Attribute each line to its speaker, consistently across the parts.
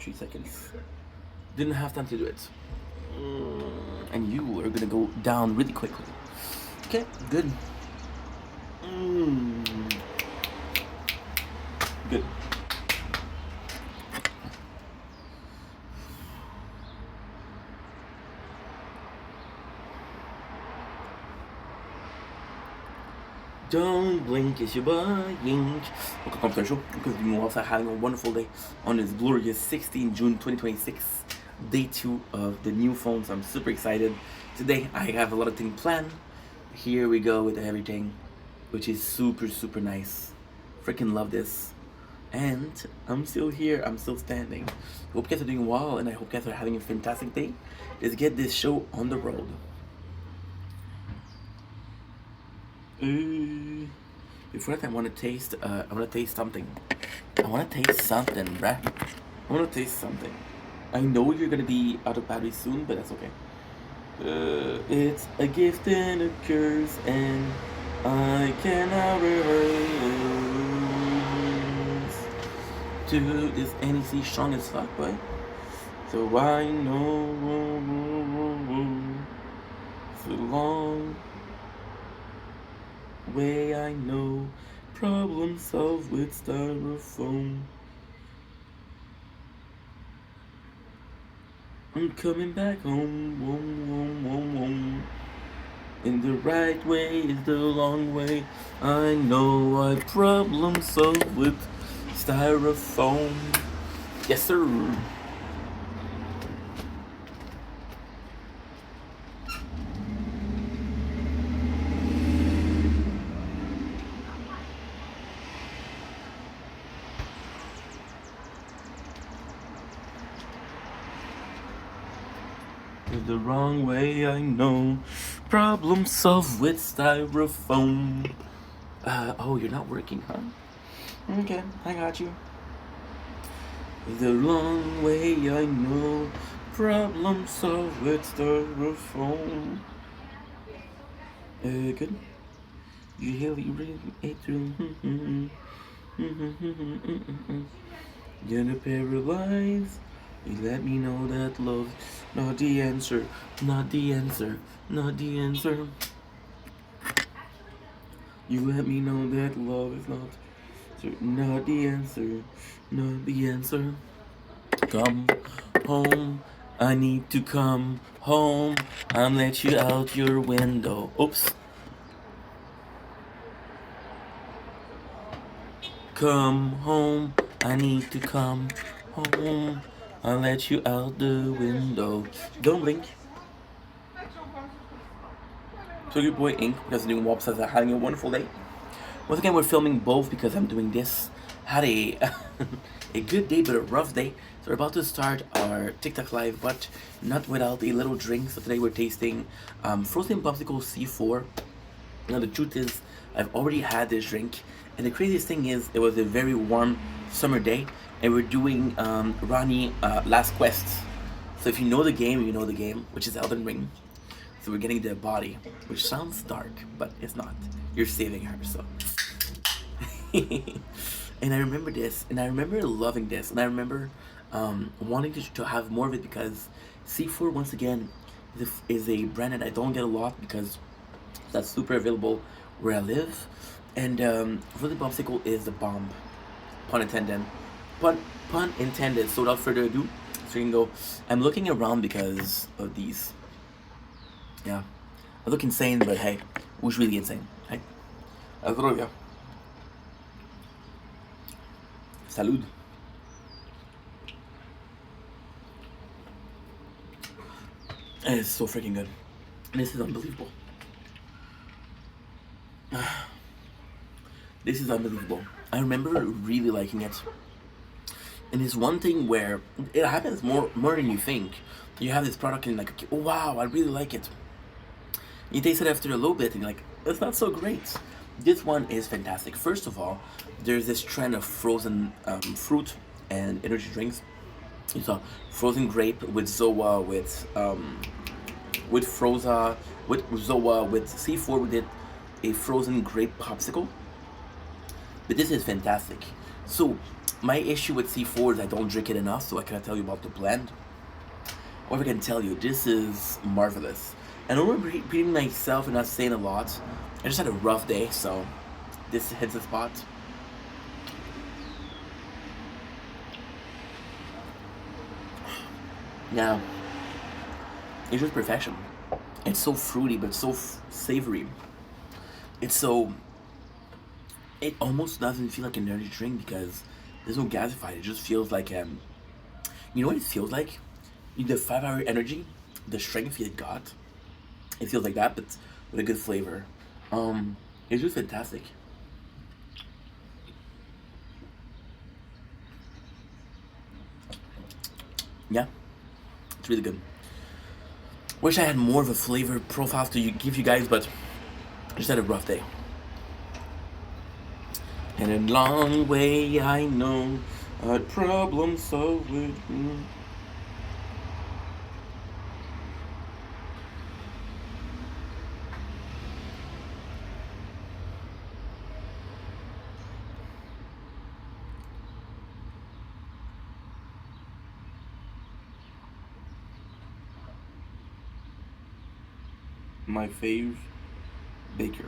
Speaker 1: 3 seconds. Didn't have time to do it. And you are gonna go down really quickly. Okay, good. Good. Don't blink, it's your buying. Welcome to the show. Because you also having a wonderful day on this glorious 16 June 2026, day 2 of the new phones. I'm super excited. Today I have a lot of things planned. Here we go with everything, which is super nice. Freaking love this. And I'm still here, I'm still standing. Hope you guys are doing well, and I hope you guys are having a fantastic day. Let's get this show on the road. Before that, I want to taste something. I want to taste something, bruh. I want to taste something. I know you're gonna be out of battery soon, but that's okay. It's a gift and a curse, and I cannot rehearse. To this NEC strong as fuck, boy. So I know so long way I know, problem solved with styrofoam. I'm coming back home. In the right way is the long way. I know I problem solved with styrofoam. Yes, sir. The wrong way, I know. Problem solved with styrofoam. Oh, you're not working, huh? Okay, I got you. The long way, I know. Problem solved with styrofoam. Good. You hear you reading it through. Gonna paralyze. You let me know that love not the answer, not the answer, not the answer. You let me know that love is not the answer, not the answer. Come home, I need to come home. I'll let you out your window. Oops. Come home, I need to come home. I'll let you out the window. Don't blink. So your boy Ink, because doing WAP says having a wonderful day. Once again, we're filming both because I'm doing this. Had a a good day, but a rough day. So we're about to start our TikTok live, but not without a little drink. So today we're tasting frozen popsicle C4. Now the truth is, I've already had this drink, and the craziest thing is, it was a very warm summer day, and we're doing Ronnie Last Quest. So if you know the game, you know the game, which is Elden Ring. So we're getting the body, which sounds dark, but it's not. You're saving her, so. And I remember this, and I remember loving this, and I remember wanting to have more of it, because C4, once again, is a brand that I don't get a lot, because that's super available where I live. And Frozen Popsicle is the bomb. Pun intended. Pun intended. So without further ado, so you can go. I'm looking around because of these. Yeah. I look insane, but hey, who's really insane? Hey. Zdrowia. Salud. And it's so freaking good. This is unbelievable. This is unbelievable. I remember really liking it. And it's one thing where it happens more than you think. You have this product and like, oh, wow, I really like it. You taste it after a little bit and you're like, it's not so great. This one is fantastic. First of all, there's this trend of frozen fruit and energy drinks. You saw frozen grape with Zoa, with Froza, with Zoa, with C4. We did a frozen grape popsicle. But this is fantastic. So My issue with C4 is I don't drink it enough, so I cannot tell you about the blend. What I can tell you, this is marvelous. And I remember repeating myself and not saying a lot. I just had a rough day, so this hits the spot. Now, it's just perfection. It's so fruity, but so savory. It's so. It almost doesn't feel like an energy drink because there's no gasified. It just feels like you know what it feels like? The 5 hour energy, the strength it got. It feels like that, but with a good flavor. It's just fantastic. Yeah, it's really good. Wish I had more of a flavor profile to give you guys, but I just had a rough day. And a long way I know, a problem solved with me. My fave baker.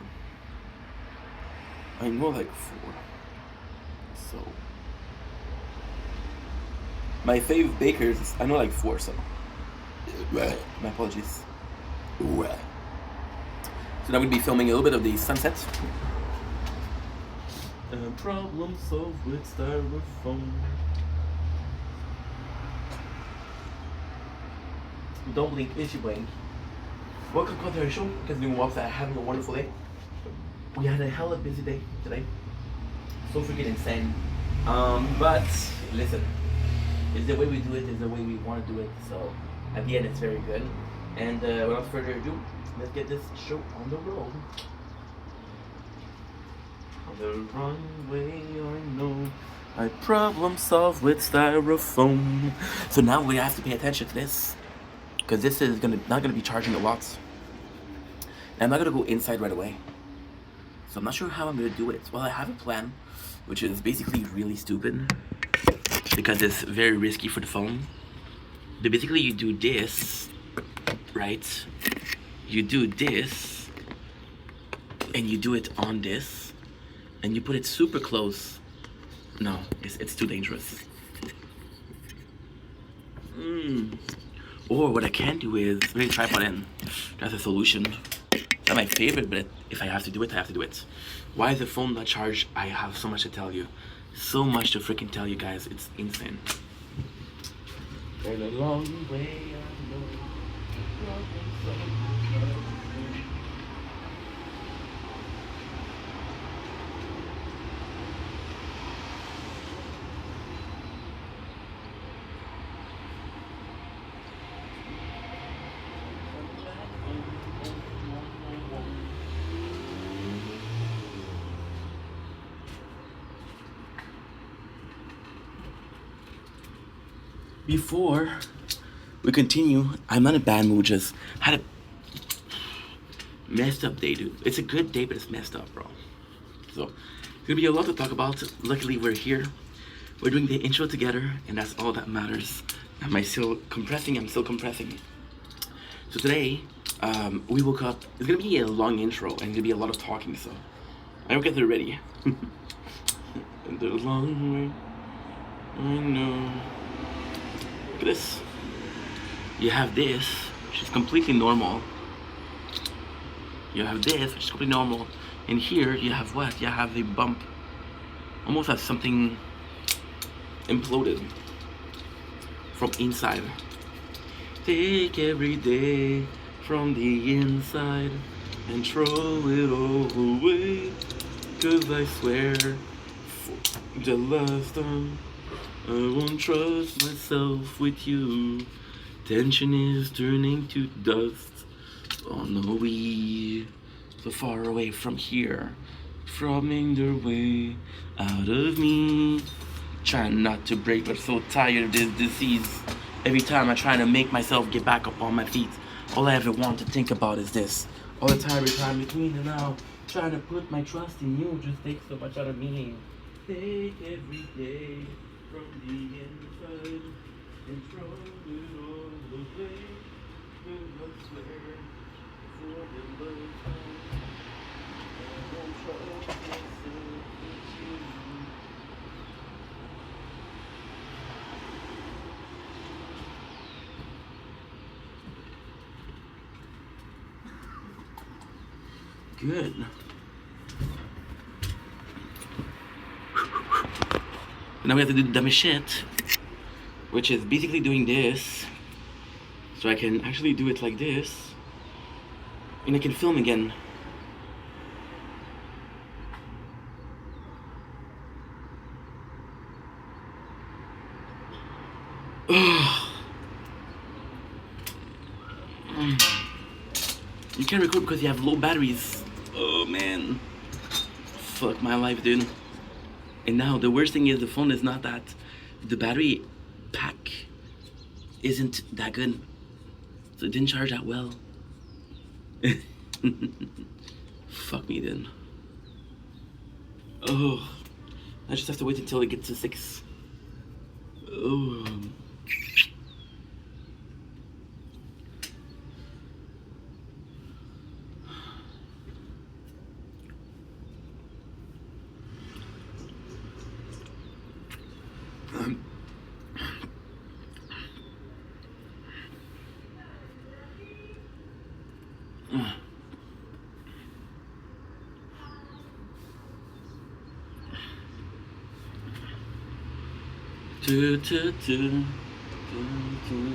Speaker 1: I know like 4. So my fave bakers, I know like 4. So my apologies. So now we're gonna be filming a little bit of the sunset. Problem solved with styrofoam. Don't blink, if you blink. Welcome to our show, continuing walks that are having a wonderful day. We had a hella busy day today. So freaking insane. But listen, it's the way we do it, it's the way we want to do it. So at the end it's very good. And without further ado, let's get this show on the road. On the runway I know I problem solved with styrofoam. So now we have to pay attention to this, because this is not gonna be charging a lot. And I'm not gonna go inside right away. So I'm not sure how I'm gonna do it. Well, I have a plan, which is basically really stupid because it's very risky for the phone. But basically you do this, right? You do this, and you do it on this, and you put it super close. No, it's too dangerous. Or what I can do is really tripod in. That's a solution. Not my favorite, but if I have to do it, I have to do it. Why is the phone not charged? I have so much to tell you. So much to freaking tell you guys. It's insane. And a long way I know. Before we continue, I'm not in a bad mood, just had a messed up day, dude. It's a good day, but it's messed up, bro. So, there's gonna be a lot to talk about. Luckily, we're here. We're doing the intro together, and that's all that matters. Am I still compressing? I'm still compressing. So today, we woke up. It's gonna be a long intro, and gonna be a lot of talking, so I don't get there ready. The long way, I know. Look at this. You have this, which is completely normal. You have this, which is completely normal. And here, you have what? You have a bump. Almost as something imploded from inside. Take every day from the inside and throw it all away. 'Cause I swear, for the last time, I won't trust myself with you. Tension is turning to dust. Oh no, we so far away from here, frothing their way out of me. Trying not to break, but so tired of this disease. Every time I try to make myself get back up on my feet, all I ever want to think about is this. All the time, every time between and now, trying to put my trust in you just takes so much out of me. take every day from the inside and throw it all away. I swear for the love I won't trust myself with you. Good. Now we have to do the dummy shit, which is basically doing this, so I can actually do it like this, and I can film again. You can't record because you have low batteries. Oh man. Fuck my life, dude. And now the worst thing is the phone is not that. The battery pack isn't that good. So it didn't charge that well. Fuck me then. Oh. I just have to wait until it gets to 6. Oh. Do, do, do, do, do, do, do.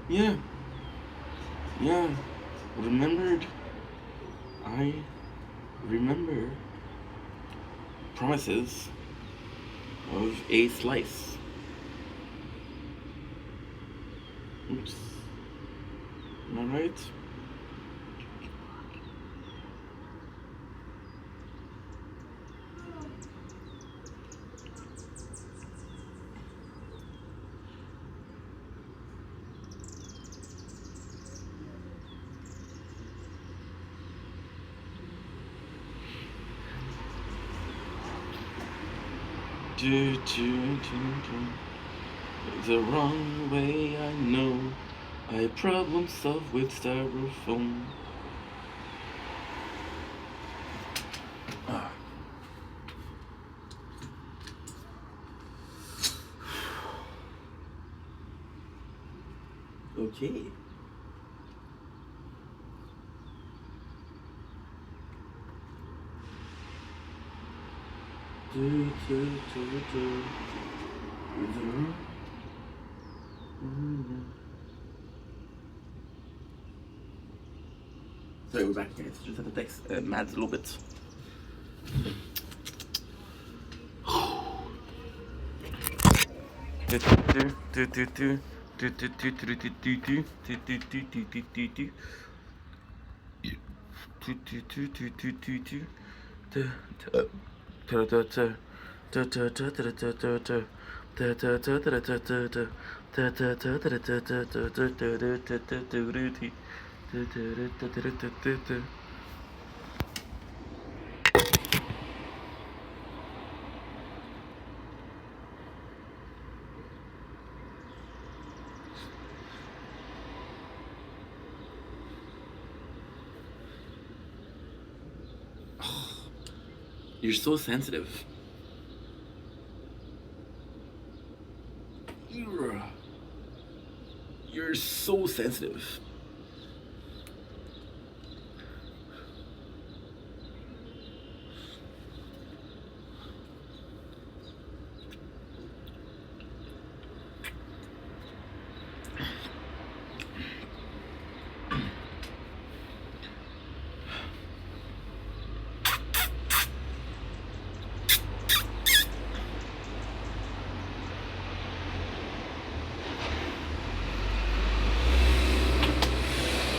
Speaker 1: Yeah. Yeah. Remembered. I remember promises of a slice. Oops. Am I right? Do, do, do, do. The wrong way, I know. I problem solve with styrofoam. Ah. Okay. Do, do, do, do. Sorry, we're back guys. Just had to text Mads a little bit. You're so sensitive. You're so sensitive.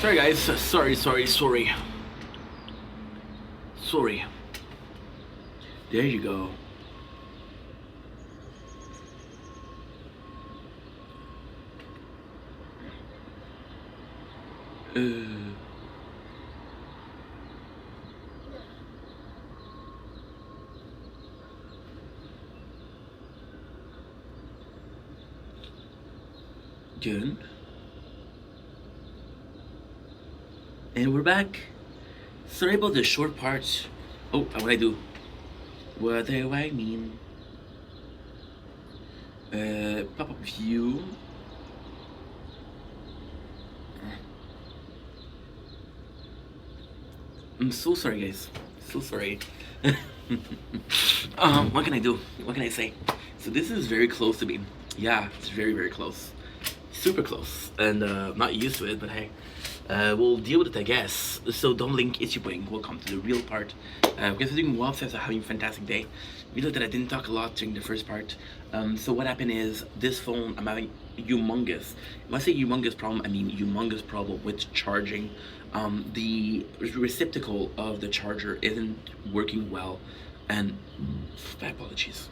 Speaker 1: Sorry guys, sorry. Sorry. There you go. Good. And we're back. Sorry about the short parts. Oh, what I do? What do I mean? Pop-up view. I'm so sorry, guys. So sorry. What can I do? What can I say? So this is very close to me. Yeah, it's very, very close. Super close. And not used to it, but hey. We'll deal with it, I guess. So don't link issue point. We'll come to the real part. Because we're doing well, so having a fantastic day. Realized that I didn't talk a lot during the first part. So what happened is this phone, I'm having humongous. When I say humongous problem, I mean humongous problem with charging. The receptacle of the charger isn't working well, and my apologies.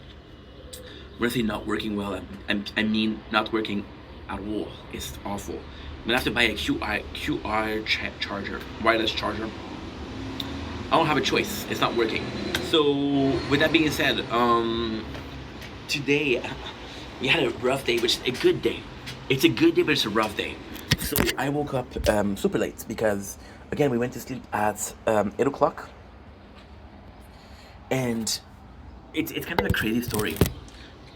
Speaker 1: When I say not working well, I mean not working at all. It's awful. I'm gonna have to buy a QR charger, wireless charger. I don't have a choice. It's not working. So with that being said, today we had a rough day, which is a good day. It's a good day, but it's a rough day. So I woke up super late because again we went to sleep at 8 o'clock, and it's kind of a crazy story.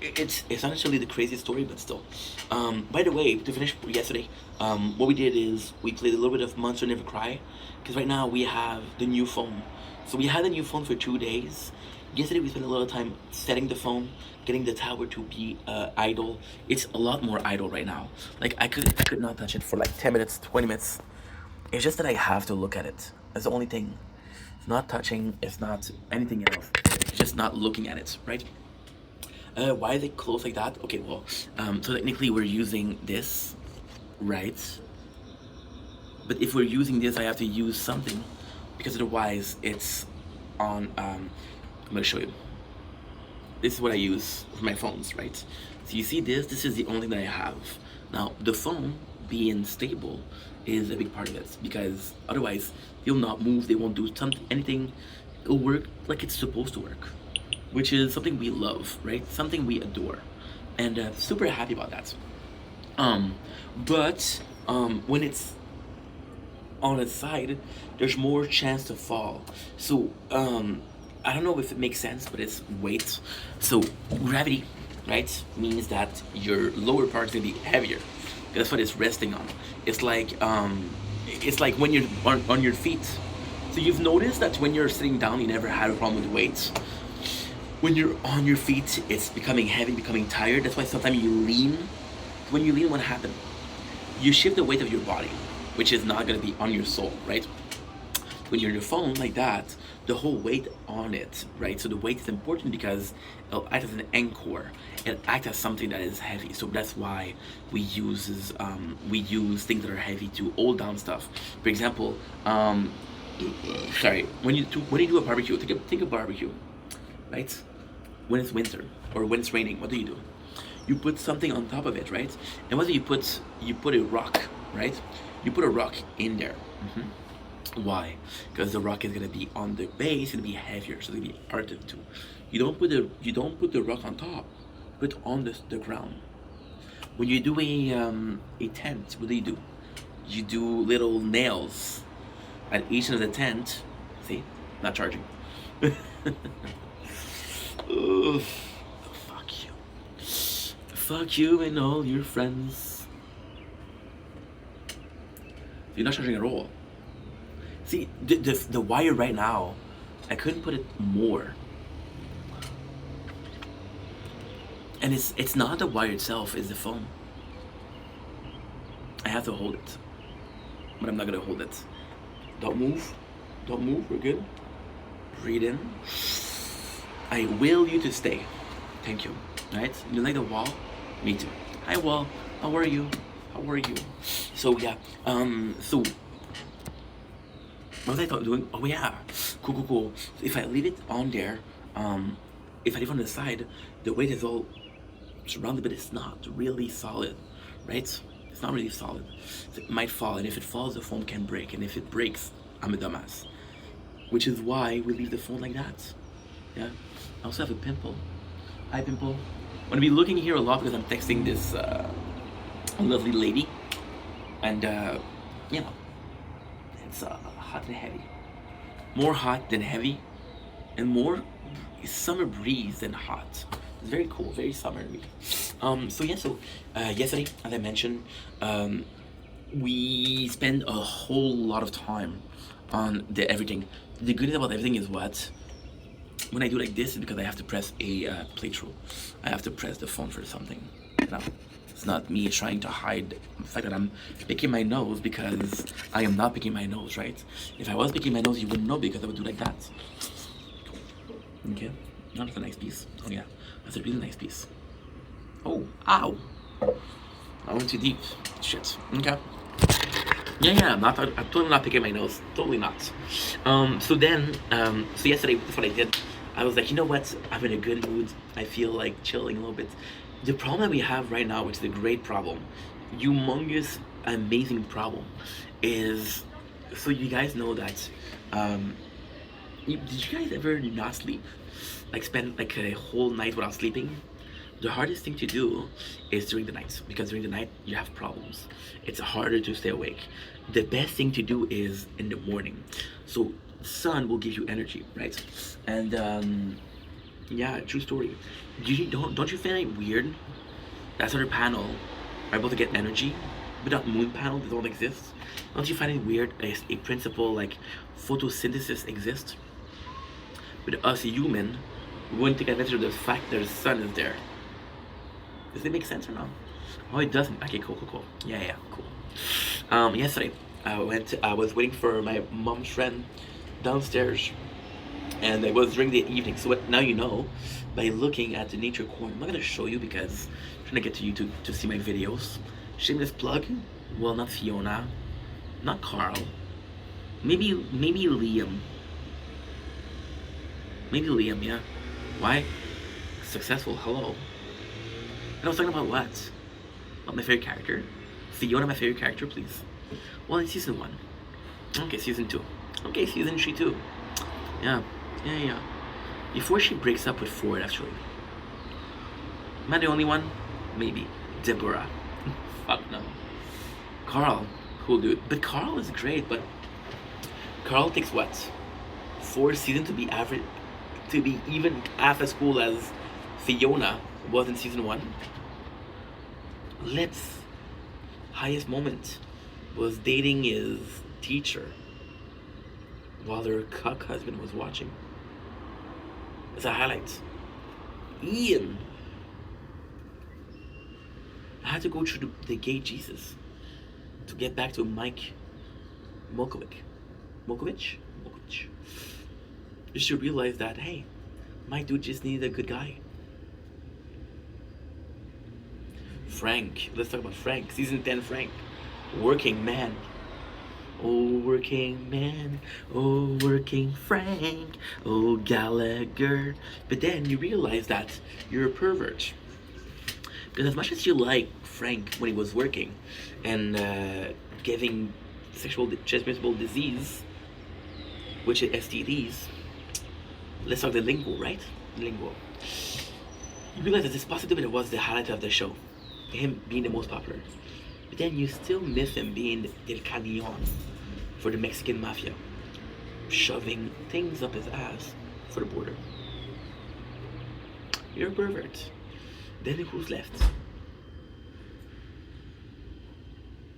Speaker 1: It's not necessarily the craziest story, but still. By the way, to finish yesterday, what we did is we played a little bit of Monster Never Cry, because right now we have the new phone. So we had the new phone for 2 days. Yesterday we spent a lot of time setting the phone, getting the tower to be idle. It's a lot more idle right now. Like I could not touch it for like 10 minutes, 20 minutes. It's just that I have to look at it. That's the only thing. It's not touching. It's not anything else. It's just not looking at it, right? Why is it closed like that? Okay, well, so technically we're using this, right? But if we're using this, I have to use something, because otherwise it's on, I'm gonna show you. This is what I use for my phones, right? So you see this is the only thing that I have. Now, the phone being stable is a big part of it, because otherwise they'll not move, they won't do anything. It'll work like it's supposed to work, which is something we love, right? Something we adore, and super happy about that. But when it's on its side, there's more chance to fall. So I don't know if it makes sense, but it's weight. So gravity, right, means that your lower part is gonna be heavier. That's what it's resting on. It's like when you're on your feet. So you've noticed that when you're sitting down, you never had a problem with weights. When you're on your feet, it's becoming heavy, becoming tired. That's why sometimes you lean. When you lean, what happens? You shift the weight of your body, which is not gonna be on your soul, right? When you're on your phone like that, the whole weight on it, right? So the weight is important because it'll act as an anchor. It acts as something that is heavy. So that's why we use things that are heavy to hold down stuff. For example, sorry, when you do a barbecue, think of barbecue, right? When it's winter or when it's raining, what do? You put something on top of it, right? And whether you put a rock, right? You put a rock in there. Why? Because the rock is gonna be on the base, it's gonna be heavier, so it's gonna be harder to. You don't put the rock on top, put on the ground. When you do a tent, what do? You do little nails at each end of the tent. See, not charging. Ugh. Fuck you. Fuck you and all your friends. You're not charging at all. See, the wire right now, I couldn't put it more. And it's not the wire itself, it's the phone. I have to hold it. But I'm not gonna hold it. Don't move. Don't move, we're good. Breathe in. I will you to stay. Thank you. Right? You like the wall? Me too. Hi wall. How are you? How are you? So yeah. So What was I doing? Oh yeah, cool. So if I leave it on there, if I leave it on the side, the weight is all surrounded, but it's not really solid, right? It's not really solid. So it might fall, and if it falls, the phone can break, and if it breaks, I'm a dumbass. Which is why we leave the phone like that. Yeah. I also have a pimple. Hi, pimple. I'm gonna be looking here a lot because I'm texting this lovely lady, and you know, it's hot and heavy. More hot than heavy, and more summer breeze than hot. It's very cool, very summery. So yeah, yesterday, as I mentioned, we spend a whole lot of time on the everything. The good thing about everything is what? When I do like this, it's because I have to press a playthrough. I have to press the phone for something. No, it's not me trying to hide the fact that I'm picking my nose, because I am not picking my nose, right? If I was picking my nose, you wouldn't know, because I would do like that. Okay, no, that's a nice piece. Oh yeah, that's a really nice piece. Oh, ow! I went too deep. Shit. Okay. Yeah, I'm totally not picking my nose. Totally not. So yesterday, that's what I did. I was like, you know what? I'm in a good mood. I feel like chilling a little bit. The problem that we have right now, which is a great problem, humongous, amazing problem, is, so you guys know that, did you guys ever not sleep? Like spend like a whole night without sleeping? The hardest thing to do is during the night, because during the night you have problems. It's harder to stay awake. The best thing to do is in the morning. So sun will give you energy, right? And yeah, true story. Don't you find it weird that solar panel are able to get energy, but that moon panel that don't exist? Don't you find it weird a principle like photosynthesis exists? But us human, we wouldn't take advantage of the fact that the sun is there. Does it make sense or not? Oh, it doesn't. Okay, cool. Yeah, cool. Yesterday, I was waiting for my mom's friend downstairs, and it was during the evening. So now you know, by looking at the nature corner. I'm not gonna show you because I'm trying to get to YouTube to see my videos. Shameless plug. Well, not Fiona, not Carl. Maybe Liam. Maybe Liam, yeah. Why? Successful, hello. And I was talking about what? About my favorite character? Fiona, my favorite character, please. Well, in season 1. Okay, season 2. Okay, season 3 too. Yeah. Before she breaks up with Ford, actually. Am I the only one? Maybe. Deborah. Fuck no. Carl. Cool dude. But Carl is great, but Carl takes what? 4 seasons to be average, to be even half as cool as Fiona was in season 1. Lips. Highest moment was dating his teacher while their cuck husband was watching. It's a highlight. Ian. I had to go through the gay Jesus to get back to Mike Mokovich. Just to realize that, hey, my dude just needed a good guy. Frank. Let's talk about Frank. Season 10 Frank. Working man. Oh, working man. Oh, working Frank. Oh, Gallagher. But then you realize that you're a pervert. Because as much as you like Frank when he was working and giving sexual transmissible disease, which is STDs, let's talk the lingo, right? Lingo. You realize that this possibility was the highlight of the show. Him being the most popular. But then you still miss him being El Cañón for the Mexican mafia, shoving things up his ass for the border. You're a pervert. Then who's left?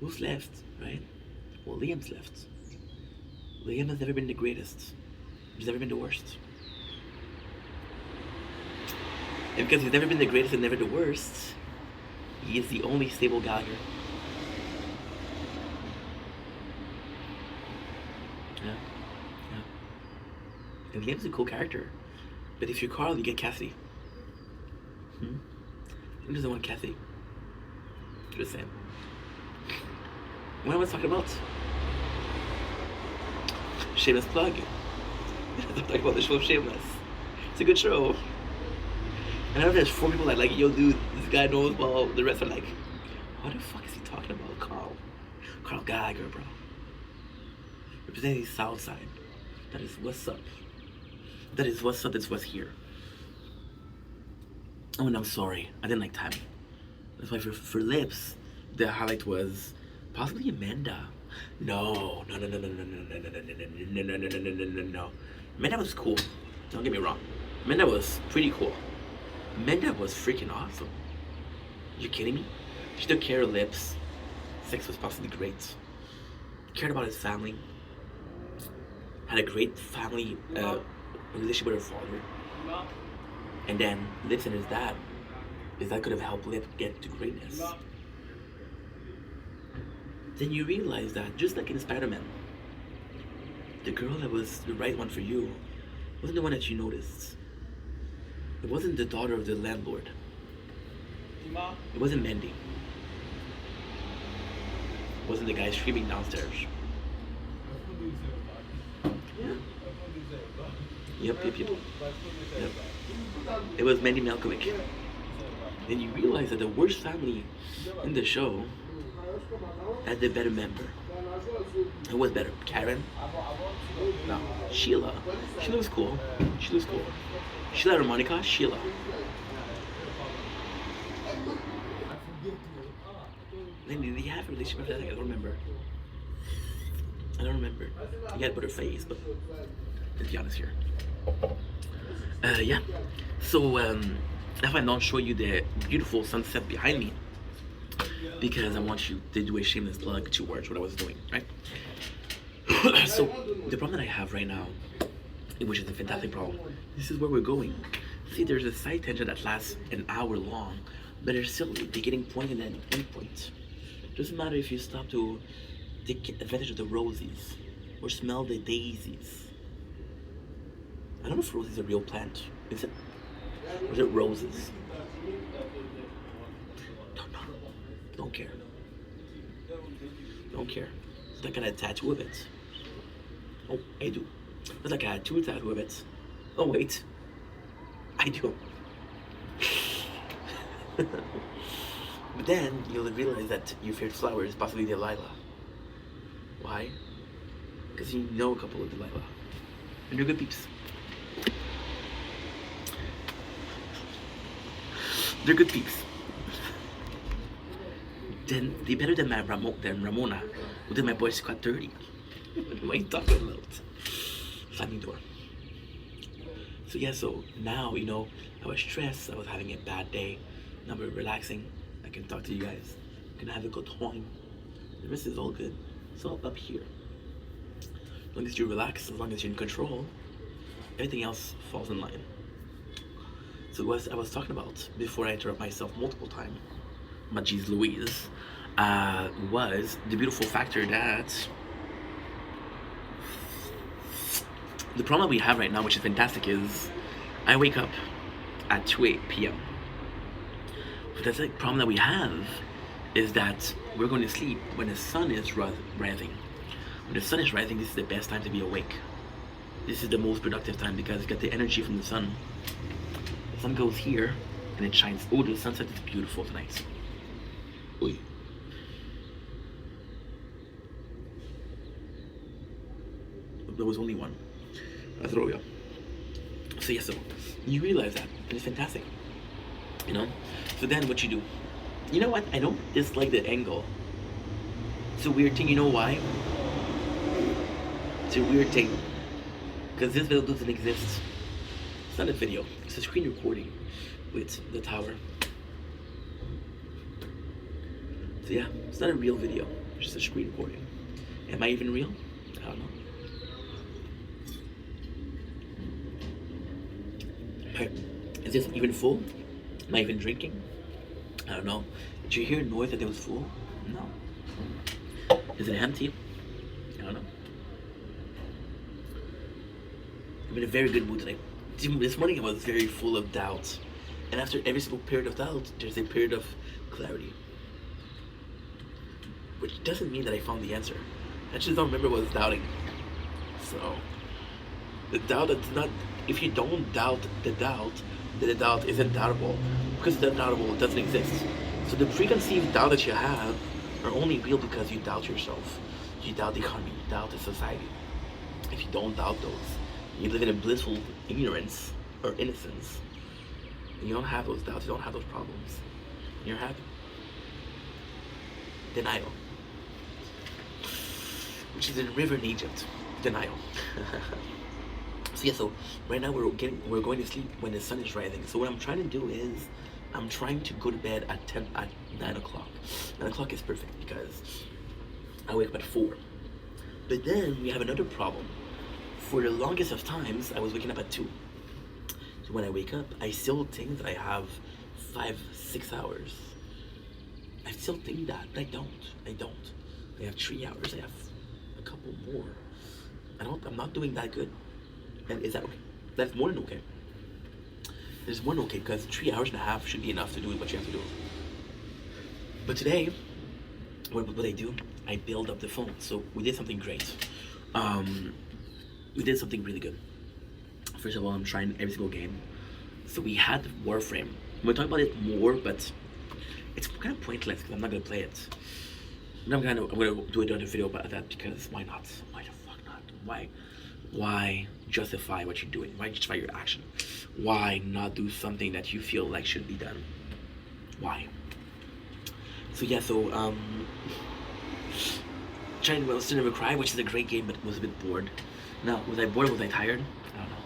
Speaker 1: Who's left, right? Well, Liam's left. Liam has never been the greatest. He's never been the worst. And because he's never been the greatest and never the worst, he is the only stable guy here. Yeah. And Liam's a cool character. But if you're Carl, you get Cassie. Who doesn't want Cassie? Just saying. What am I talking about? Shameless plug. I'm talking about the show Shameless. It's a good show. And I know there's 4 people that like, yo, dude, this guy knows, while the rest are like, what the fuck is he talking about, Carl? Carl Geiger, bro. Representing Southside. That is what's up. That is what's up. That's what's here. Oh, and I'm sorry. I didn't like Tammy. That's why for lips, the highlight was possibly Amanda. No. Amanda was cool. Don't get me wrong. Amanda was pretty cool. Amanda was freaking awesome. You kidding me? She took care of lips. Sex was possibly great. Cared about his family. Had a great family relationship with her father. And then Lips and his dad. His dad could have helped Lip get to greatness. Then you realize that, just like in Spider-Man, the girl that was the right one for you wasn't the one that you noticed. It wasn't the daughter of the landlord. It wasn't Mandy. It wasn't the guy screaming downstairs. Yeah. Yep. It was Mandy Malkovich. Then you realize that the worst family in the show had the better member. Who was better? Karen? No. Sheila. Sheila was cool. Sheila or Monica? Sheila. Then did he have a relationship with that? I don't remember. He had better face, but let's be honest here. Yeah. So if I don't show you the beautiful sunset behind me, because I want you to do a shameless plug towards what I was doing, right? So the problem that I have right now, which is a fantastic problem, this is where we're going. See, there's a side tangent that lasts an hour long, but there's still a beginning point and an end point. Doesn't matter if you stop to take advantage of the roses or smell the daisies. I don't know if roses are a real plant. Is it? Or is it roses? Don't know. Don't care. It's like I got a tattoo of it. Oh, I do. It's like I had 2 tattoo of it. Oh wait, I do. But then you'll realize that your favorite flower is possibly Delilah. Why? Because you know a couple of Delilah. And they're good peeps. They're good peeps. Then they better than Ramona, who did my Boy Scout 30. What are you talking about? Slamming door. So yeah, so now, I was stressed, I was having a bad day. Now we're relaxing. I can talk to you guys. I can have a good time. The rest is all good. It's all up here. As long as you relax, as long as you're in control, everything else falls in line. So what I was talking about, before I interrupt myself multiple times, my geez Louise, was the beautiful factor that the problem we have right now, which is fantastic, is I wake up at 2 p.m. But that's the problem that we have, is that we're going to sleep when the sun is rising. When the sun is rising, this is the best time to be awake. This is the most productive time because you get the energy from the sun. The sun goes here and it shines. Oh, the sunset is beautiful tonight. Oy. There was only one. That's all. So yeah, so you realize that, and it's fantastic. So then what you do? You know what? I don't dislike the angle. It's a weird thing. You know why? It's a weird thing. Because this video doesn't exist. It's not a video. It's a screen recording with the tower. So yeah, it's not a real video. It's just a screen recording. Am I even real? I don't know. Is this even full? Am I even drinking? I don't know. Did you hear noise that it was full? No. Is it empty? I don't know. I'm in a very good mood today. This morning I was very full of doubt. And after every single period of doubt, there's a period of clarity. Which doesn't mean that I found the answer. I just don't remember what I was doubting. So the doubt that's not, if you don't doubt the doubt, then the doubt isn't doubtable, because the doubtable doesn't exist. So the preconceived doubt that you have are only real because you doubt yourself, you doubt the economy, you doubt the society. If you don't doubt those, you live in a blissful ignorance or innocence, and you don't have those doubts, you don't have those problems, you're happy. Denial, which is a river in Egypt. Denial. So yeah, so right now we're going to sleep when the sun is rising. So what I'm trying to do is I'm trying to go to bed at 9 o'clock. 9 o'clock is perfect because I wake up at 4. But then we have another problem. For the longest of times, I was waking up at 2. So when I wake up, I still think that I have 5-6 hours. I still think that, but I don't. I have 3 hours, I have a couple more. I'm not doing that good. And is that okay? That's more than okay. There's more than okay, because 3.5 hours should be enough to do what you have to do. But today, what I do, I build up the phone. So we did something great. We did something really good. First of all, I'm trying every single game. So we had Warframe. We'll talk about it more, but it's kind of pointless because I'm not gonna play it. I'm gonna do another video about that, because why not? Why the fuck not? Why justify what you're doing? Why justify your action? Why not do something that you feel like should be done? Why? So yeah, trying to Still Never Cry, which is a great game, but was a bit bored. Now, was I bored? Was I tired? I don't know.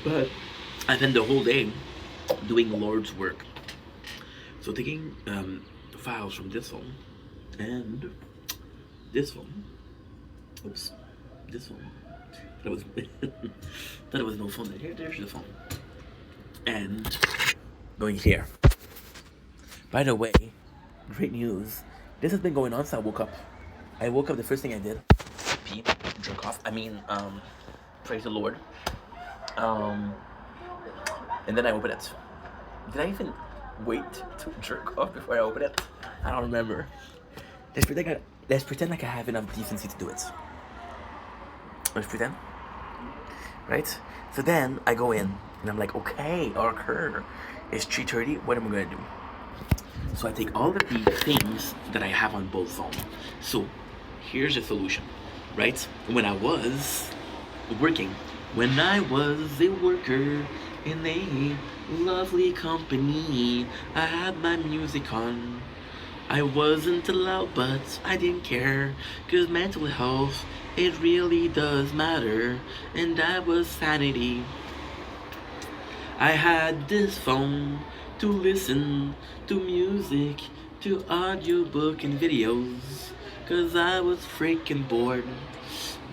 Speaker 1: But I spent the whole day doing Lord's work. So taking files from this phone and this phone. Oops, this phone. That was no phone. There's the phone. And going here. By the way, great news. This has been going on since I woke up. I woke up, the first thing I did, pee, jerk off. Praise the Lord. And then I opened it. Did I even wait to jerk off before I open it? I don't remember. Let's pretend like I have enough decency to do it. Let's pretend. Right? So then I go in and I'm like, okay, Archer, it's 3:30. What am I gonna do? So I take all of the things that I have on both phones. So here's the solution, right? When I was a worker in a lovely company, I had my music on. I wasn't allowed, but I didn't care, 'cause mental health, it really does matter, and that was sanity. I had this phone to listen to music, to audiobook and videos, 'cause I was freaking bored.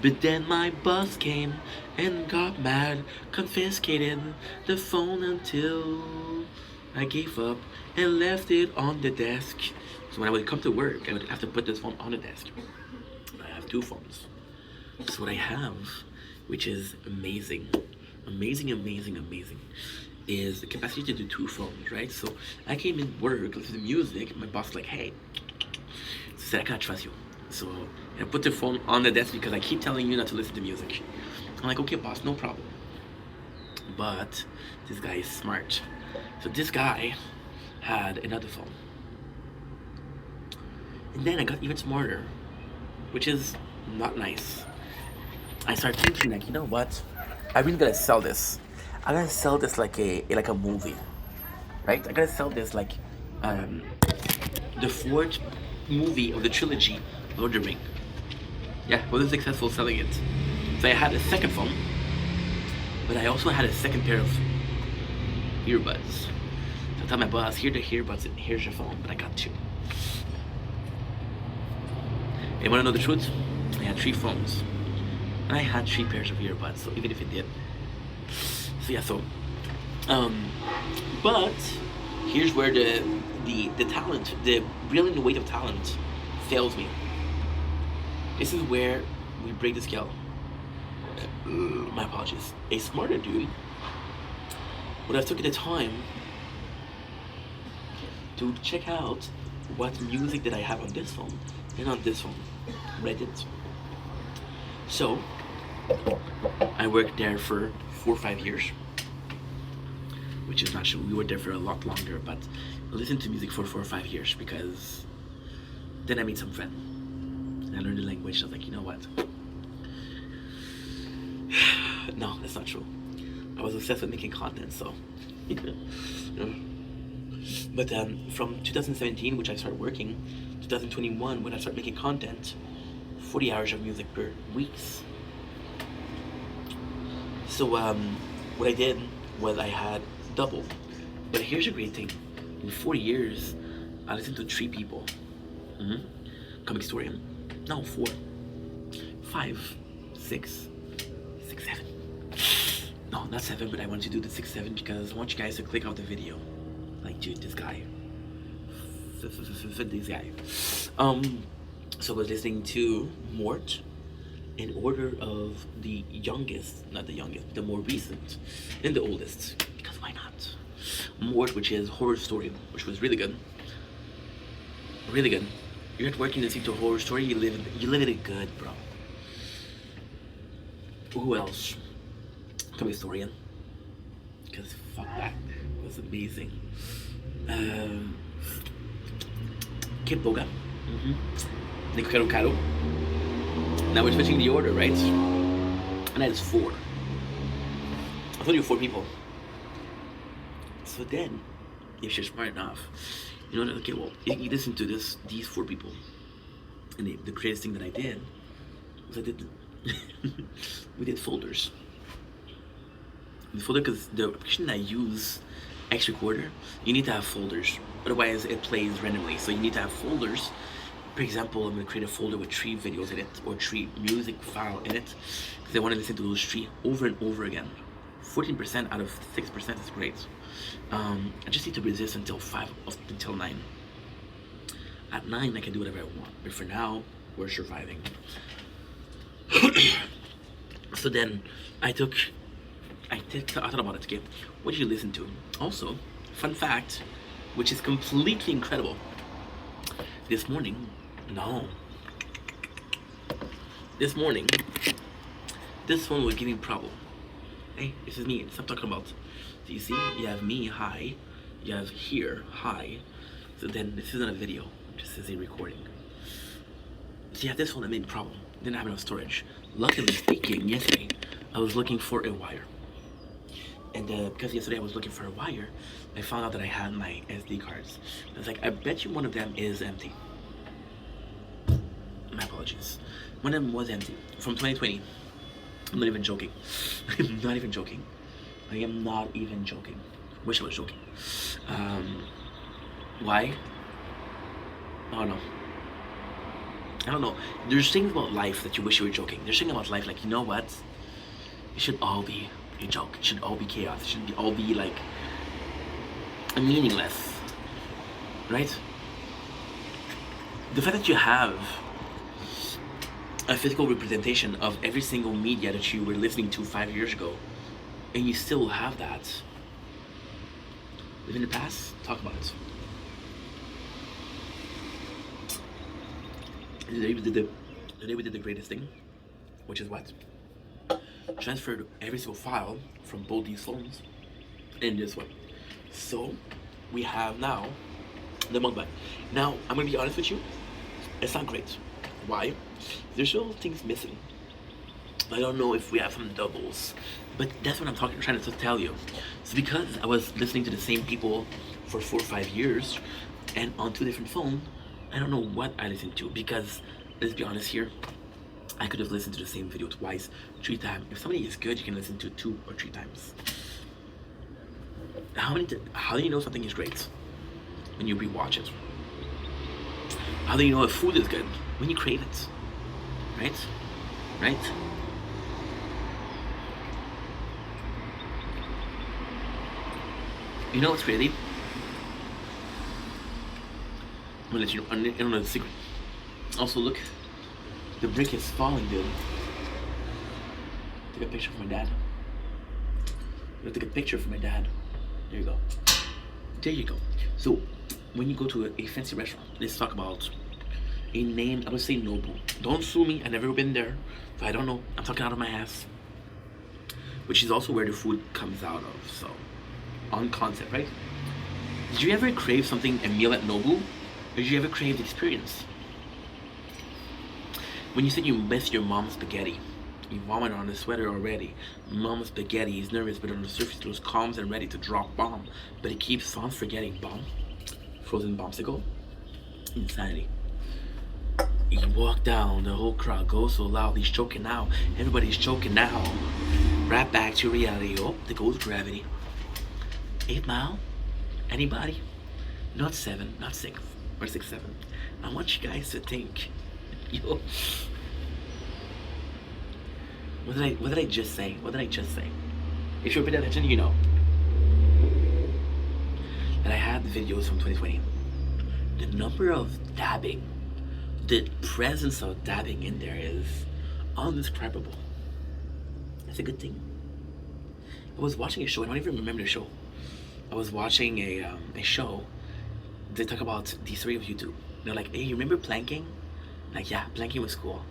Speaker 1: But then my boss came and got mad, confiscated the phone until I gave up and left it on the desk. So when I would come to work, I would have to put this phone on the desk. I have 2 phones. So what I have, which is amazing, is the capacity to do 2 phones, right? So I came in work, listened to music, my boss was like, hey, she said, I can't trust you. So I put the phone on the desk because I keep telling you not to listen to music. I'm like, okay, boss, no problem. But this guy is smart. So this guy had another phone. And then I got even smarter, which is not nice. I started thinking, like, you know what? I really gotta sell this. I gotta sell this like a movie, right? I gotta sell this like the 4th movie of the trilogy, Lord of the Rings. Yeah, I wasn't successful selling it. So I had a second phone, but I also had a second pair of earbuds. So I told my boss, here are the earbuds and here's your phone, but I got 2. You wanna know the truth? I had 3 phones. And I had 3 pairs of earbuds, so even if it did. So yeah, but here's where the talent, the brilliant weight of talent fails me. This is where we break the scale. My apologies. A smarter dude would have taken the time to check out what music did I have on this phone and on this phone. But I didn't. So I worked there for 4 or 5 years, which is not true. We were there for a lot longer, but I listened to music for 4 or 5 years because then I made some friends. And I learned the language. I was like, you know what? No, that's not true. I was obsessed with making content, so. But from 2017, which I started working, 2021, when I started making content, 40 hours of music per weeks. So what I did was I had double. But here's a great thing. In 40 years, I listened to 3 people. Comic historian. No, 4. 5. 6. 6, 7. No, not 7, but I wanted to do the 6, 7 because I want you guys to click out the video. Like, dude, this guy. This guy. So I was listening to Mort in order of the youngest, not the youngest, the more recent, and the oldest. Because why not? Mort, which is Horror Story, which was really good. Really good. You're at work and listening to a horror story, you live it good, bro. Who else? Comic historian. Because fuck that. It was amazing. Kip Boga. Nico Caro Caro. Now we're switching the order, right? And that is 4. I told you 4 people. So then, if you're smart enough, you know, okay, well, you listen to these 4 people. And the greatest thing that I did was we did folders. The folder, because the application that I use, X Recorder, you need to have folders. Otherwise, it plays randomly. So you need to have folders. For example, I'm going to create a folder with 3 videos in it, or 3 music file in it, because I want to listen to those 3 over and over again. 14% out of 6% is great. I just need to resist until 9. At 9, I can do whatever I want. But for now, we're surviving. So then, I thought about it, okay? What did you listen to? Also, fun fact, which is completely incredible. This morning, this phone was giving problem. Hey, this is me. Stop talking about. So you see, you have me, hi. You have here, hi. So then this isn't a video, this is a recording. So you have this phone that made a problem. Didn't have enough storage. Luckily speaking, yesterday, I was looking for a wire. And because yesterday I was looking for a wire, I found out that I had my SD cards. I was like, I bet you one of them is empty. My apologies. One of them was empty. From 2020. I'm not even joking. I'm not even joking. I am not even joking. Wish I was joking. Why? I don't know. There's things about life that you wish you were joking. There's things about life like, you know what? It should all be a joke. It should all be chaos. It should all be like meaningless. Right? The fact that you have a physical representation of every single media that you were listening to 5 years ago, and you still have that. Live in the past, talk about it. Today we did the greatest thing, which is what? Transferred every single file from both these phones in this one. So we have now the mukbang. Now I'm gonna be honest with you, it's not great. Why? There's still things missing. I don't know if we have some doubles, but that's what I'm trying to tell you. So because I was listening to the same people for 4 or 5 years and on 2 different phones, I don't know what I listened to, because let's be honest here, I could have listened to the same video twice, 3 times. If somebody is good, you can listen to 2 or 3 times. How do you know something is great? When you rewatch it. How do you know if food is good? When you crave it. Right? Right? You know what's crazy? I'm gonna let you know another secret. Also, look, the brick is falling, dude. Take a picture for my dad. I'm gonna take a picture for my dad. There you go. There you go. So, when you go to a fancy restaurant, let's talk about a name. I would say Nobu. Don't sue me. I've never been there, so I don't know. I'm talking out of my ass. Which is also where the food comes out of. So, on concept, right? Did you ever crave something, a meal at Nobu? Or did you ever crave the experience? When you said you miss your mom's spaghetti, you vomit on the sweater already. Mom's spaghetti is nervous, but on the surface it looks calm and ready to drop bomb. But it keeps on forgetting bomb. Frozen bombsicle. Insanity. He walked down, the whole crowd goes so loud, he's choking now. Everybody's choking now. Right back to reality. Oh, there goes gravity. 8 Mile? Anybody? Not 7, not 6, or 6, 7. I want you guys to think. Yo. What did I just say? What did I just say? If you're paying attention, you know. And I had the videos from 2020. The number of dabbing, the presence of dabbing in there is undescribable. That's a good thing. I was watching a show, I don't even remember the show. I was watching a show. They talk about the three of you two. They're like, hey, you remember planking? Like, yeah, planking was cool.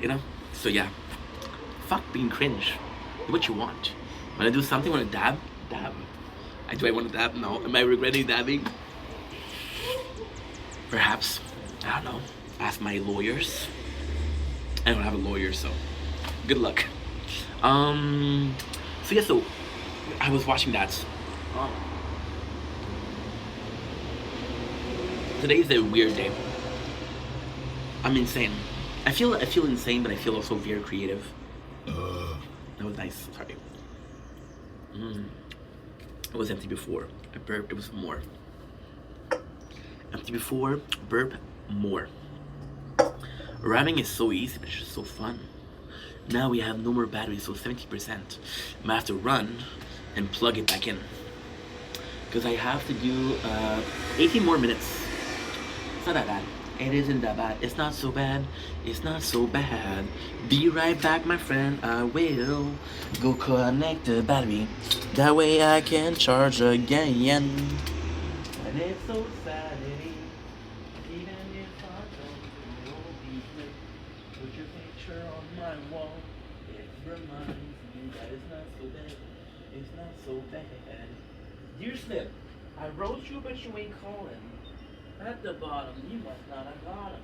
Speaker 1: You know? So yeah. Fuck being cringe. Do what you want. When I do something, when I dab, dab. Do I want to dab? No. Am I regretting dabbing? Perhaps. I don't know. Ask my lawyers. I don't have a lawyer, so good luck. So yeah, so I was watching that. Today is a weird day. I'm insane. I feel insane, but I feel also very creative. That was nice. Sorry. It was empty before. I burped. There was more. Empty before. Burp. More. Ramming is so easy, but it's just so fun. Now we have no more battery, so 70%. I'm gonna have to run and plug it back in. Because I have to do 18 more minutes. It's not that bad. It isn't that bad. It's not so bad. It's not so bad. Be right back, my friend. I will go connect the battery. That way I can charge again. And it's so sad. Even if I don't know deeply, put your picture on my wall. It reminds me that it's not so bad. It's not so bad. Dear Slip, I wrote you, but you ain't calling. At the bottom, you must not have got him.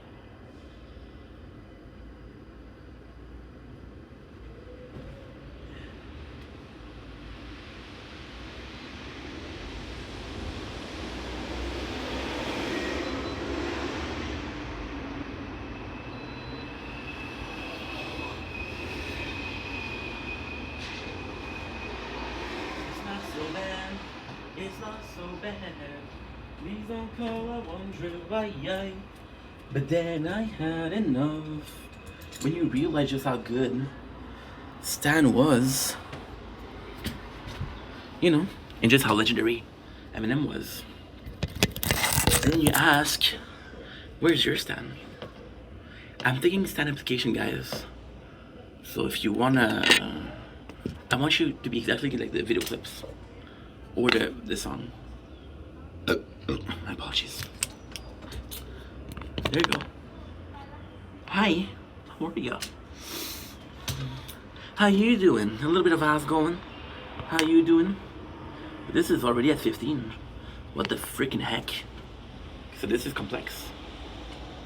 Speaker 1: It's not so bad. It's not so bad. Please don't call, I wonder why. But then I had enough. When you realize just how good Stan was, you know, and just how legendary Eminem was. And then you ask, where's your Stan? I'm thinking Stan application, guys. So if you wanna, I want you to be exactly like the video clips or the song. My apologies. There you go. Hi, how are you? How you doing? A little bit of eyes going. How you doing? This is already at 15. What the freaking heck? So this is complex.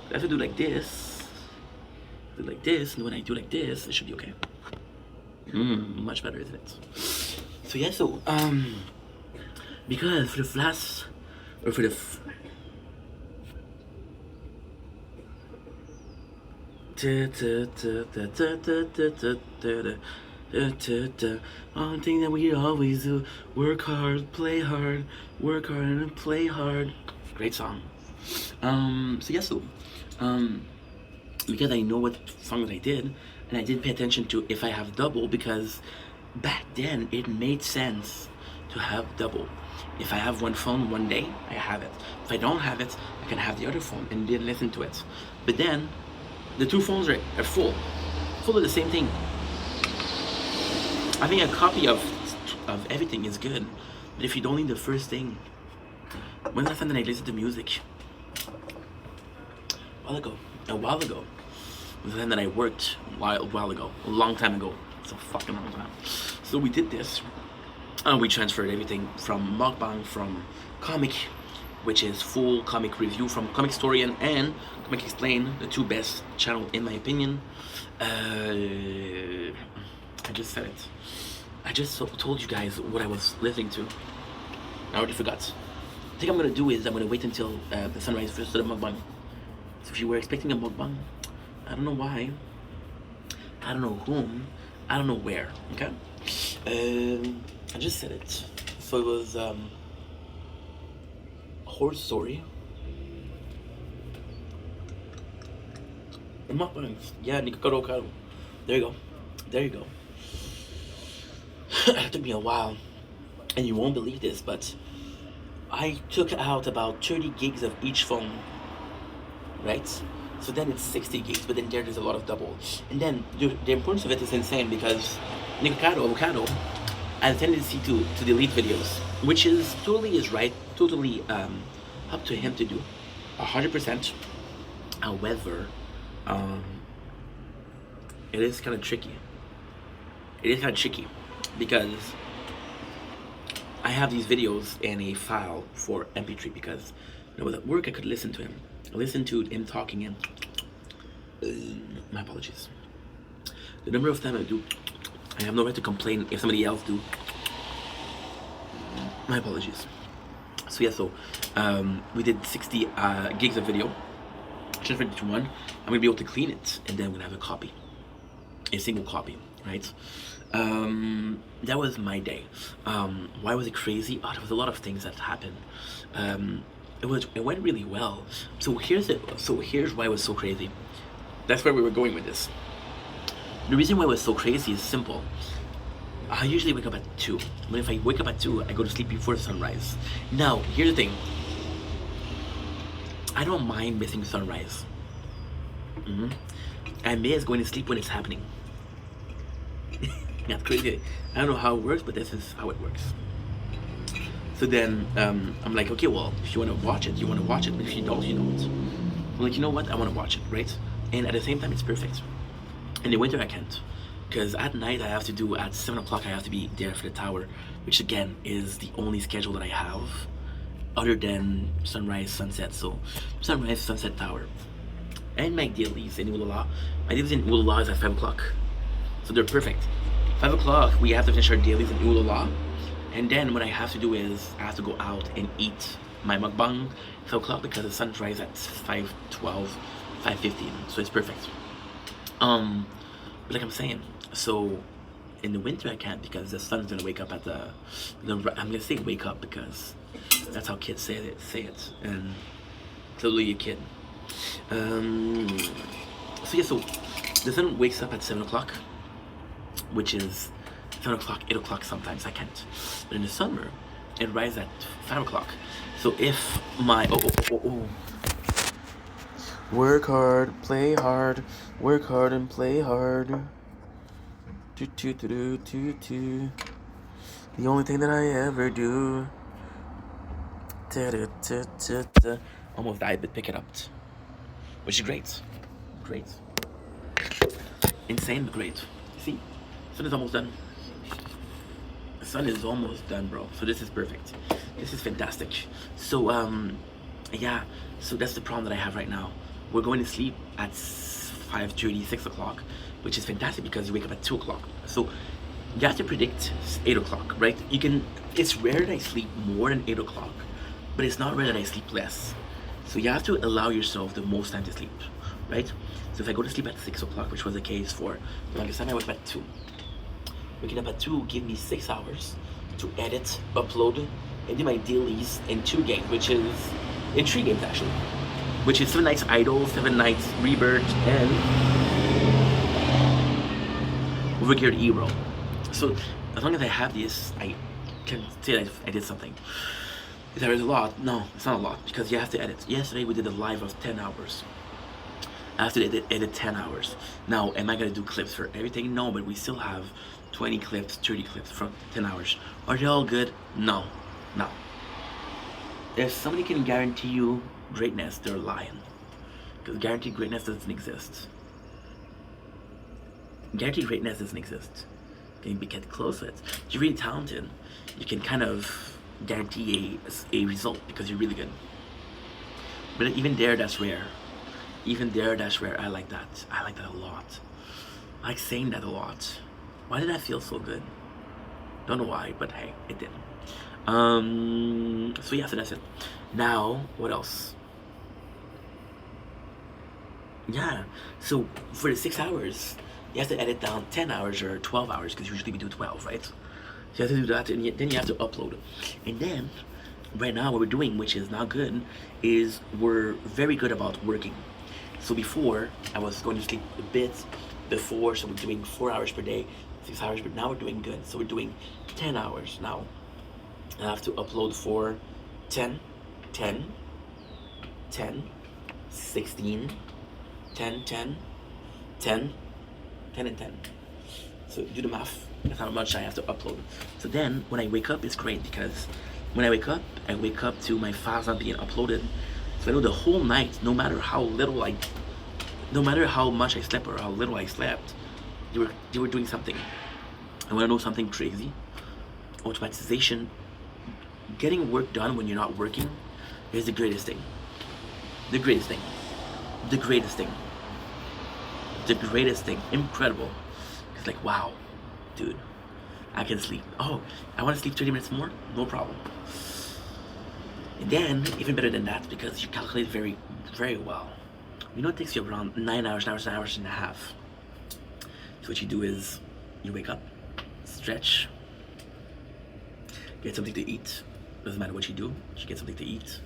Speaker 1: I have to do like this. Do like this, and when I do like this, it should be okay. Much better, isn't it? So yeah, so because for the last or for the one thing that we always do, work hard, play hard, work hard and play hard. Great song. So yeah, so because I know what songs I did, and I didn't pay attention to if I have double, because back then it made sense to have double. If I have one phone one day, I have it. If I don't have it, I can have the other phone and then listen to it. But then, the two phones are full of the same thing. Having a copy of of everything is good. But if you don't need the first thing, when's the last time that I listened to music? A while ago. Was the time that I worked a while ago, a long time ago. It's a fucking long time. So we did this. We transferred everything from mukbang, from comic, which is full comic review from Comic Historian and Comic Explain, the two best channel in my opinion. I just said it. I just told you guys what I was listening to. I already forgot. I think I'm gonna do is I'm gonna wait until the sunrise first to the mukbang. So if you were expecting a mukbang, I don't know why, I don't know whom, I don't know where. Okay. I just said it. So it was a horror story. Mukbangs. Yeah, Nikokoro Karu. There you go. There you go. It took me a while, and you won't believe this, but I took out about 30 gigs of each phone, right? So then it's 60 gigs, but then there's a lot of double. And then the importance of it is insane because Avocado has a tendency to delete videos, which is totally up to him to do, 100%. However, it is kind of tricky. Because I have these videos in a file for MP3 because when I was at work I could listen to him. I listened to him talking and my apologies. The number of times I have no right to complain if somebody else do. My apologies. So yeah, we did 60 gigs of video. Transferred it to one. I'm gonna be able to clean it and then I'm gonna have a single copy, right? That was my day. Why was it crazy? Oh, there was a lot of things that happened. It went really well. So here's why it was so crazy. That's where we were going with this. The reason why it was so crazy is simple. I usually wake up at 2. But if I wake up at 2, I go to sleep before sunrise. Now, here's the thing. I don't mind missing sunrise. I may as going to sleep when it's happening. That's crazy. I don't know how it works, but this is how it works. So then I'm like, okay, well, if you want to watch it, you want to watch it. But if you don't, you don't. I'm like, you know what? I want to watch it, right? And at the same time, it's perfect. In the winter, I can't. Because at night, I have to do, at 7 o'clock, I have to be there for the tower. Which, again, is the only schedule that I have. Other than sunrise, sunset. So, sunrise, sunset, tower. And my dailies in Ulala. My dailies in Ulala is at 5 o'clock. So they're perfect. 5 o'clock, we have to finish our dailies in Ulala. And then what I have to do is I have to go out and eat my mukbang 5 o'clock because the sun's rise at 5:12, 5:15. So it's perfect. But like I'm saying, so in the winter I can't because the sun's gonna wake up at I'm gonna say wake up because that's how kids say it, and totally a kid. So yeah, so the sun wakes up at 7 o'clock, which is 7 o'clock, 8 o'clock sometimes. I can't. But in the summer, it rises at 5 o'clock. So if my work hard, play hard, work hard and play hard. The only thing that I ever do. Almost died, but pick it up. Which is great. Great. Insane, but great. See? Sun is almost done. The sun is almost done, bro. So this is perfect. This is fantastic. So, yeah. So that's the problem that I have right now. We're going to sleep at 5:30, 6 o'clock, which is fantastic because you wake up at 2 o'clock. So you have to predict 8 o'clock, right? It's rare that I sleep more than 8 o'clock, but it's not rare that I sleep less. So you have to allow yourself the most time to sleep, right? So if I go to sleep at 6 o'clock, which was the case for the longest time, I wake up at 2. Waking up at 2 give me 6 hours to edit, upload, and do my dailies in 2 games, which is in 3 games actually, which is 7 Nights Idle, 7 Nights Rebirth, and Overgeared Hero. So as long as I have this, I can say that I did something. There is a lot. No, it's not a lot because you have to edit. Yesterday we did a live of 10 hours. I have to edit 10 hours. Now, am I gonna do clips for everything? No, but we still have 20 clips, 30 clips from 10 hours. Are they all good? No, no. If somebody can guarantee you greatness, they're lying. Because guaranteed greatness doesn't exist. Guaranteed greatness doesn't exist. Can you get close to it? If you're really talented, you can kind of guarantee a result because you're really good. But even there, that's rare. Even there, that's rare. I like that. I like that a lot. I like saying that a lot. Why did that feel so good? Don't know why, but hey, it did. So yeah, so that's it. Now, what else? Yeah, so for the 6 hours, you have to edit down 10 hours or 12 hours because usually we do 12, right? So you have to do that, and then you have to upload. And then, right now, what we're doing, which is not good, is we're very good about working. So before, I was going to sleep a bit before, so we're doing 4 hours per day, 6 hours, but now we're doing good. So we're doing 10 hours now. I have to upload for 10, 10, 10, 16, 10, 10, 10, 10 and 10. So do the math. That's how much I have to upload. So then when I wake up, it's great because when I wake up to my files not being uploaded. So I know the whole night, no matter how much I slept or how little I slept, you were doing something. I want to know something crazy. Automatization, getting work done when you're not working, is the greatest thing. The greatest thing. The greatest thing. The greatest thing. Incredible. It's like, wow, dude, I can sleep. Oh, I want to sleep 30 minutes more? No problem. And then, even better than that, because you calculate very, very well. You know, it takes you around 9 hours, 9 hours and a half. So what you do is, you wake up, stretch, get something to eat. Doesn't matter what you do, you get something to eat.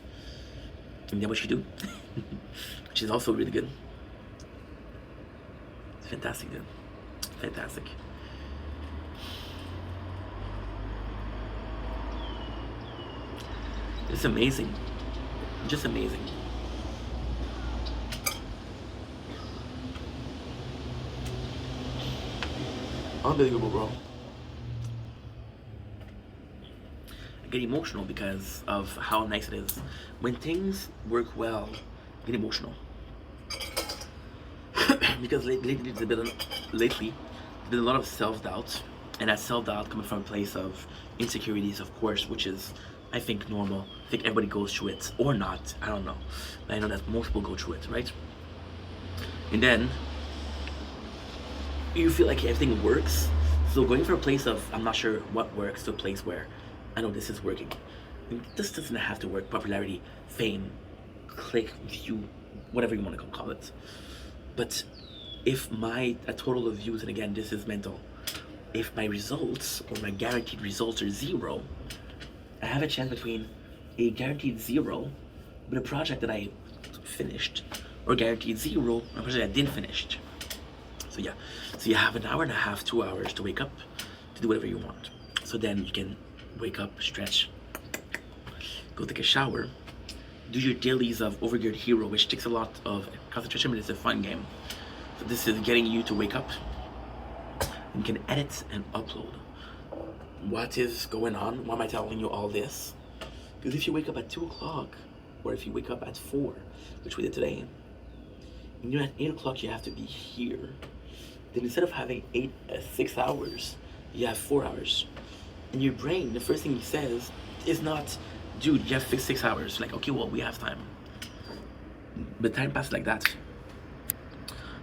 Speaker 1: And then what you do, which is also really good. It's fantastic, dude. Fantastic. It's amazing. Just amazing. Unbelievable, bro. I get emotional because of how nice it is. When things work well, I get emotional. Because lately there's been a lot of self-doubt, and that self-doubt coming from a place of insecurities, of course, which is, I think, normal. I think everybody goes through it, or not, I don't know. But I know that most people go through it, right? And then, you feel like everything works, so going from a place of, I'm not sure what works, to a place where, I know this is working. I mean, this doesn't have to work, popularity, fame, click, view, whatever you want to call it. But if a total of views, and again, this is mental, if my results or my guaranteed results are 0, I have a chance between a guaranteed 0 but a project that I finished, or guaranteed 0 a project I didn't finish. So yeah, so you have an hour and a half, 2 hours to wake up, to do whatever you want. So then you can wake up, stretch, go take a shower, do your dailies of Overgeared Hero, which takes a lot of concentration, but it's a fun game. So this is getting you to wake up. You can edit and upload. What is going on? Why am I telling you all this? Because if you wake up at 2 o'clock, or if you wake up at 4, which we did today, and you're at 8 o'clock, you have to be here. Then instead of having 6 hours, you have 4 hours. And your brain, the first thing it says is not, dude, you have 6 hours. Like, okay, well, we have time. But time passes like that.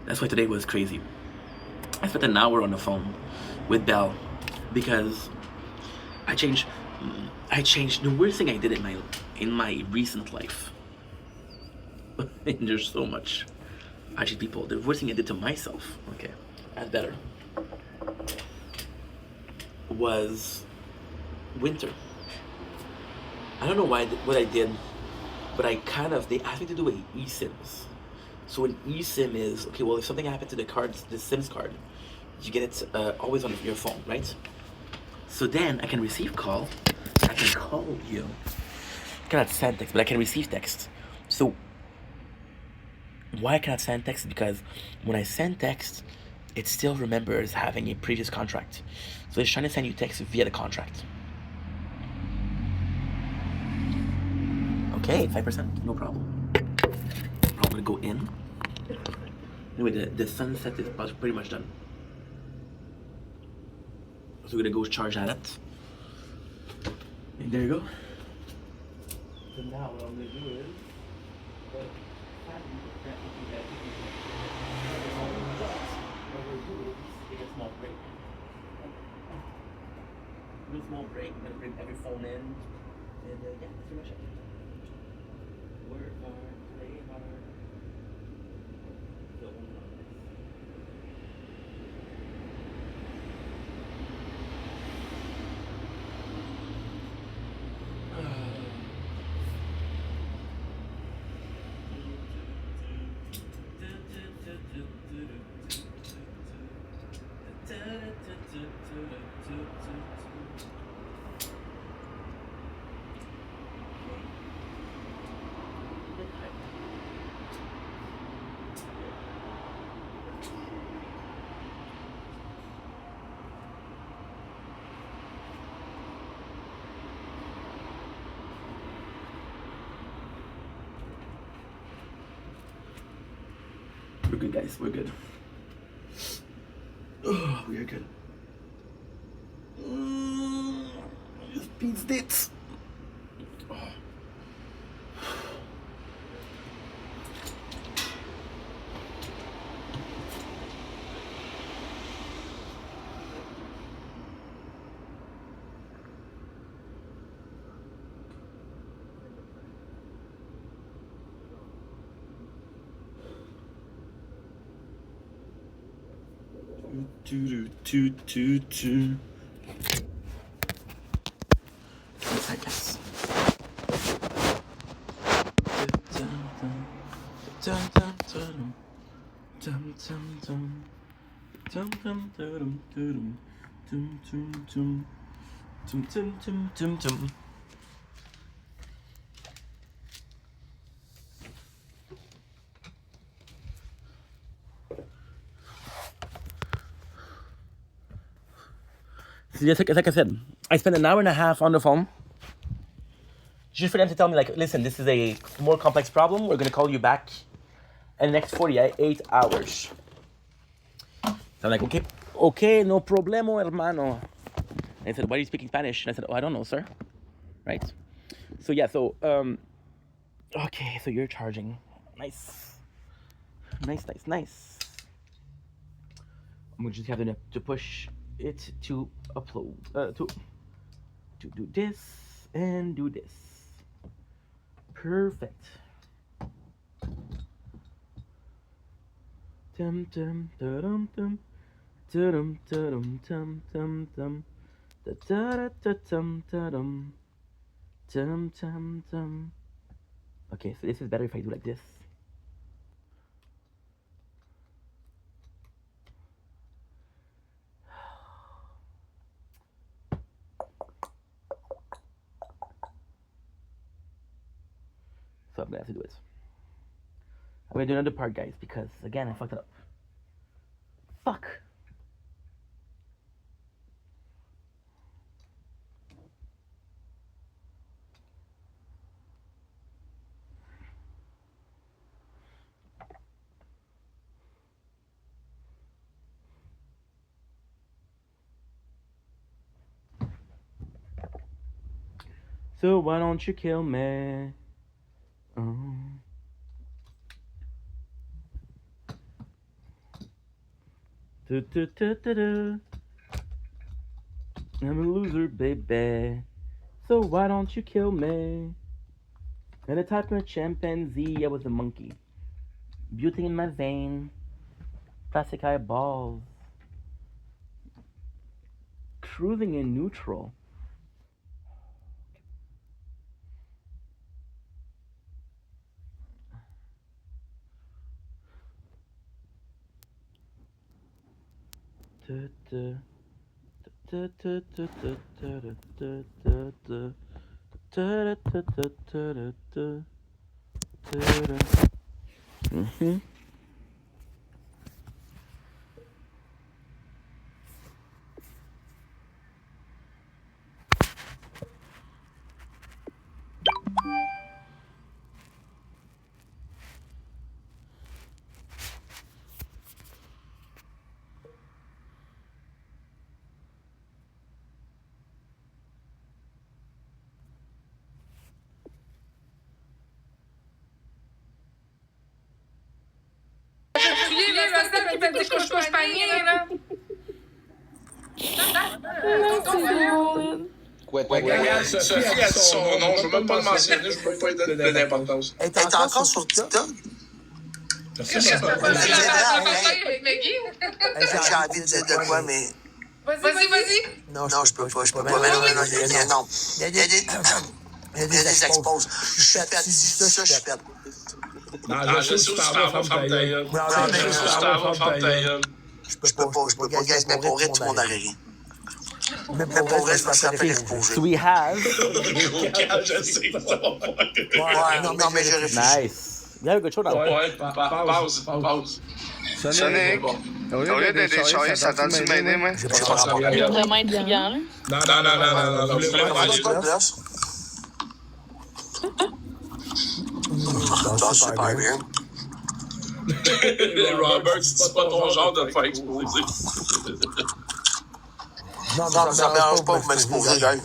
Speaker 1: That's why today was crazy. I spent an hour on the phone with Belle because I changed. The worst thing I did in my recent life. And there's so much. Actually, people, the worst thing I did to myself. Okay, that's better. Was winter. I don't know what I did, but they asked me to do a eSIMs. So an eSIM is, okay, well, if something happened to the SIMs card, you get it always on your phone, right? So then I can receive call, I can call you. I cannot send text, but I can receive text. So Why I cannot send text? Because when I send text, it still remembers having a previous contract. So it's trying to send you text via the contract. Okay, 5%, no problem. I'm gonna go in. Anyway, the sunset is pretty much done. So we're gonna go charge at it. And there you go. So now what I'm gonna do is take a small break. Do a small break. I'm gonna bring every phone in, and yeah, that's pretty much it. Work hard, play hard. Film We're good, guys. We're good. Oh, we are good. This beats it. I guess. So just like I said, I spent an hour and a half on the phone just for them to tell me, like, listen, this is a more complex problem. We're gonna call you back in the next 48 hours. So I'm like, okay, no problemo, hermano. And they said, why are you speaking Spanish? And I said, oh, I don't know, sir. Right? So yeah, so okay, so you're charging. Nice. I'm gonna just have to push it to upload, to do this and do this. Perfect. Dum dum dum dum dum dum dum dum dum da da da dum dum dum dum dum. Okay, so this is better if I do like this. So I'm gonna have to do it. I'm gonna do another part, guys, because again I fucked it up. Fuck. So why don't you kill me? I'm a loser, baby. So why don't you kill me? And a type of chimpanzee, I was a monkey. Beauty in my vein. Plastic eyeballs. Cruising in neutral. Mm-hmm.
Speaker 2: Regarde, Sophie a dit son nom, je veux même pas le mentionner, je veux même pas lui donner d'importance.
Speaker 3: Elle est encore sur TikTok?
Speaker 2: J'ai
Speaker 3: envie de dire de quoi, mais...
Speaker 4: Vas-y.
Speaker 3: Non, je peux pas. Non. Il y a des exposes. Je suis faite. Si ça, je suis faite.
Speaker 2: Non, je sais où tu t'en vas, femme ta gueule.
Speaker 3: Je peux pas, guys, mais pour vrai, tout le monde a ri. Mais pour vrai, je me suis fait exposer.
Speaker 1: So we have.
Speaker 2: Je sais pas.
Speaker 3: Ouais, non, mais j'ai réfléchi.
Speaker 1: Nice. We have a good show now.
Speaker 2: Ouais, pause.
Speaker 5: Sonic, au lieu d'être déchargé, ça tente-tu de m'aider, moi?
Speaker 3: J'ai pas de
Speaker 4: C'est vraiment intriguant, là.
Speaker 2: Non, vous voulez pas aller
Speaker 3: pas de place. Ça, super bien.
Speaker 2: Robert, c'est pas ton genre de faire exploser.
Speaker 3: Non, ça me dérange pas, vous m'exposer, gars.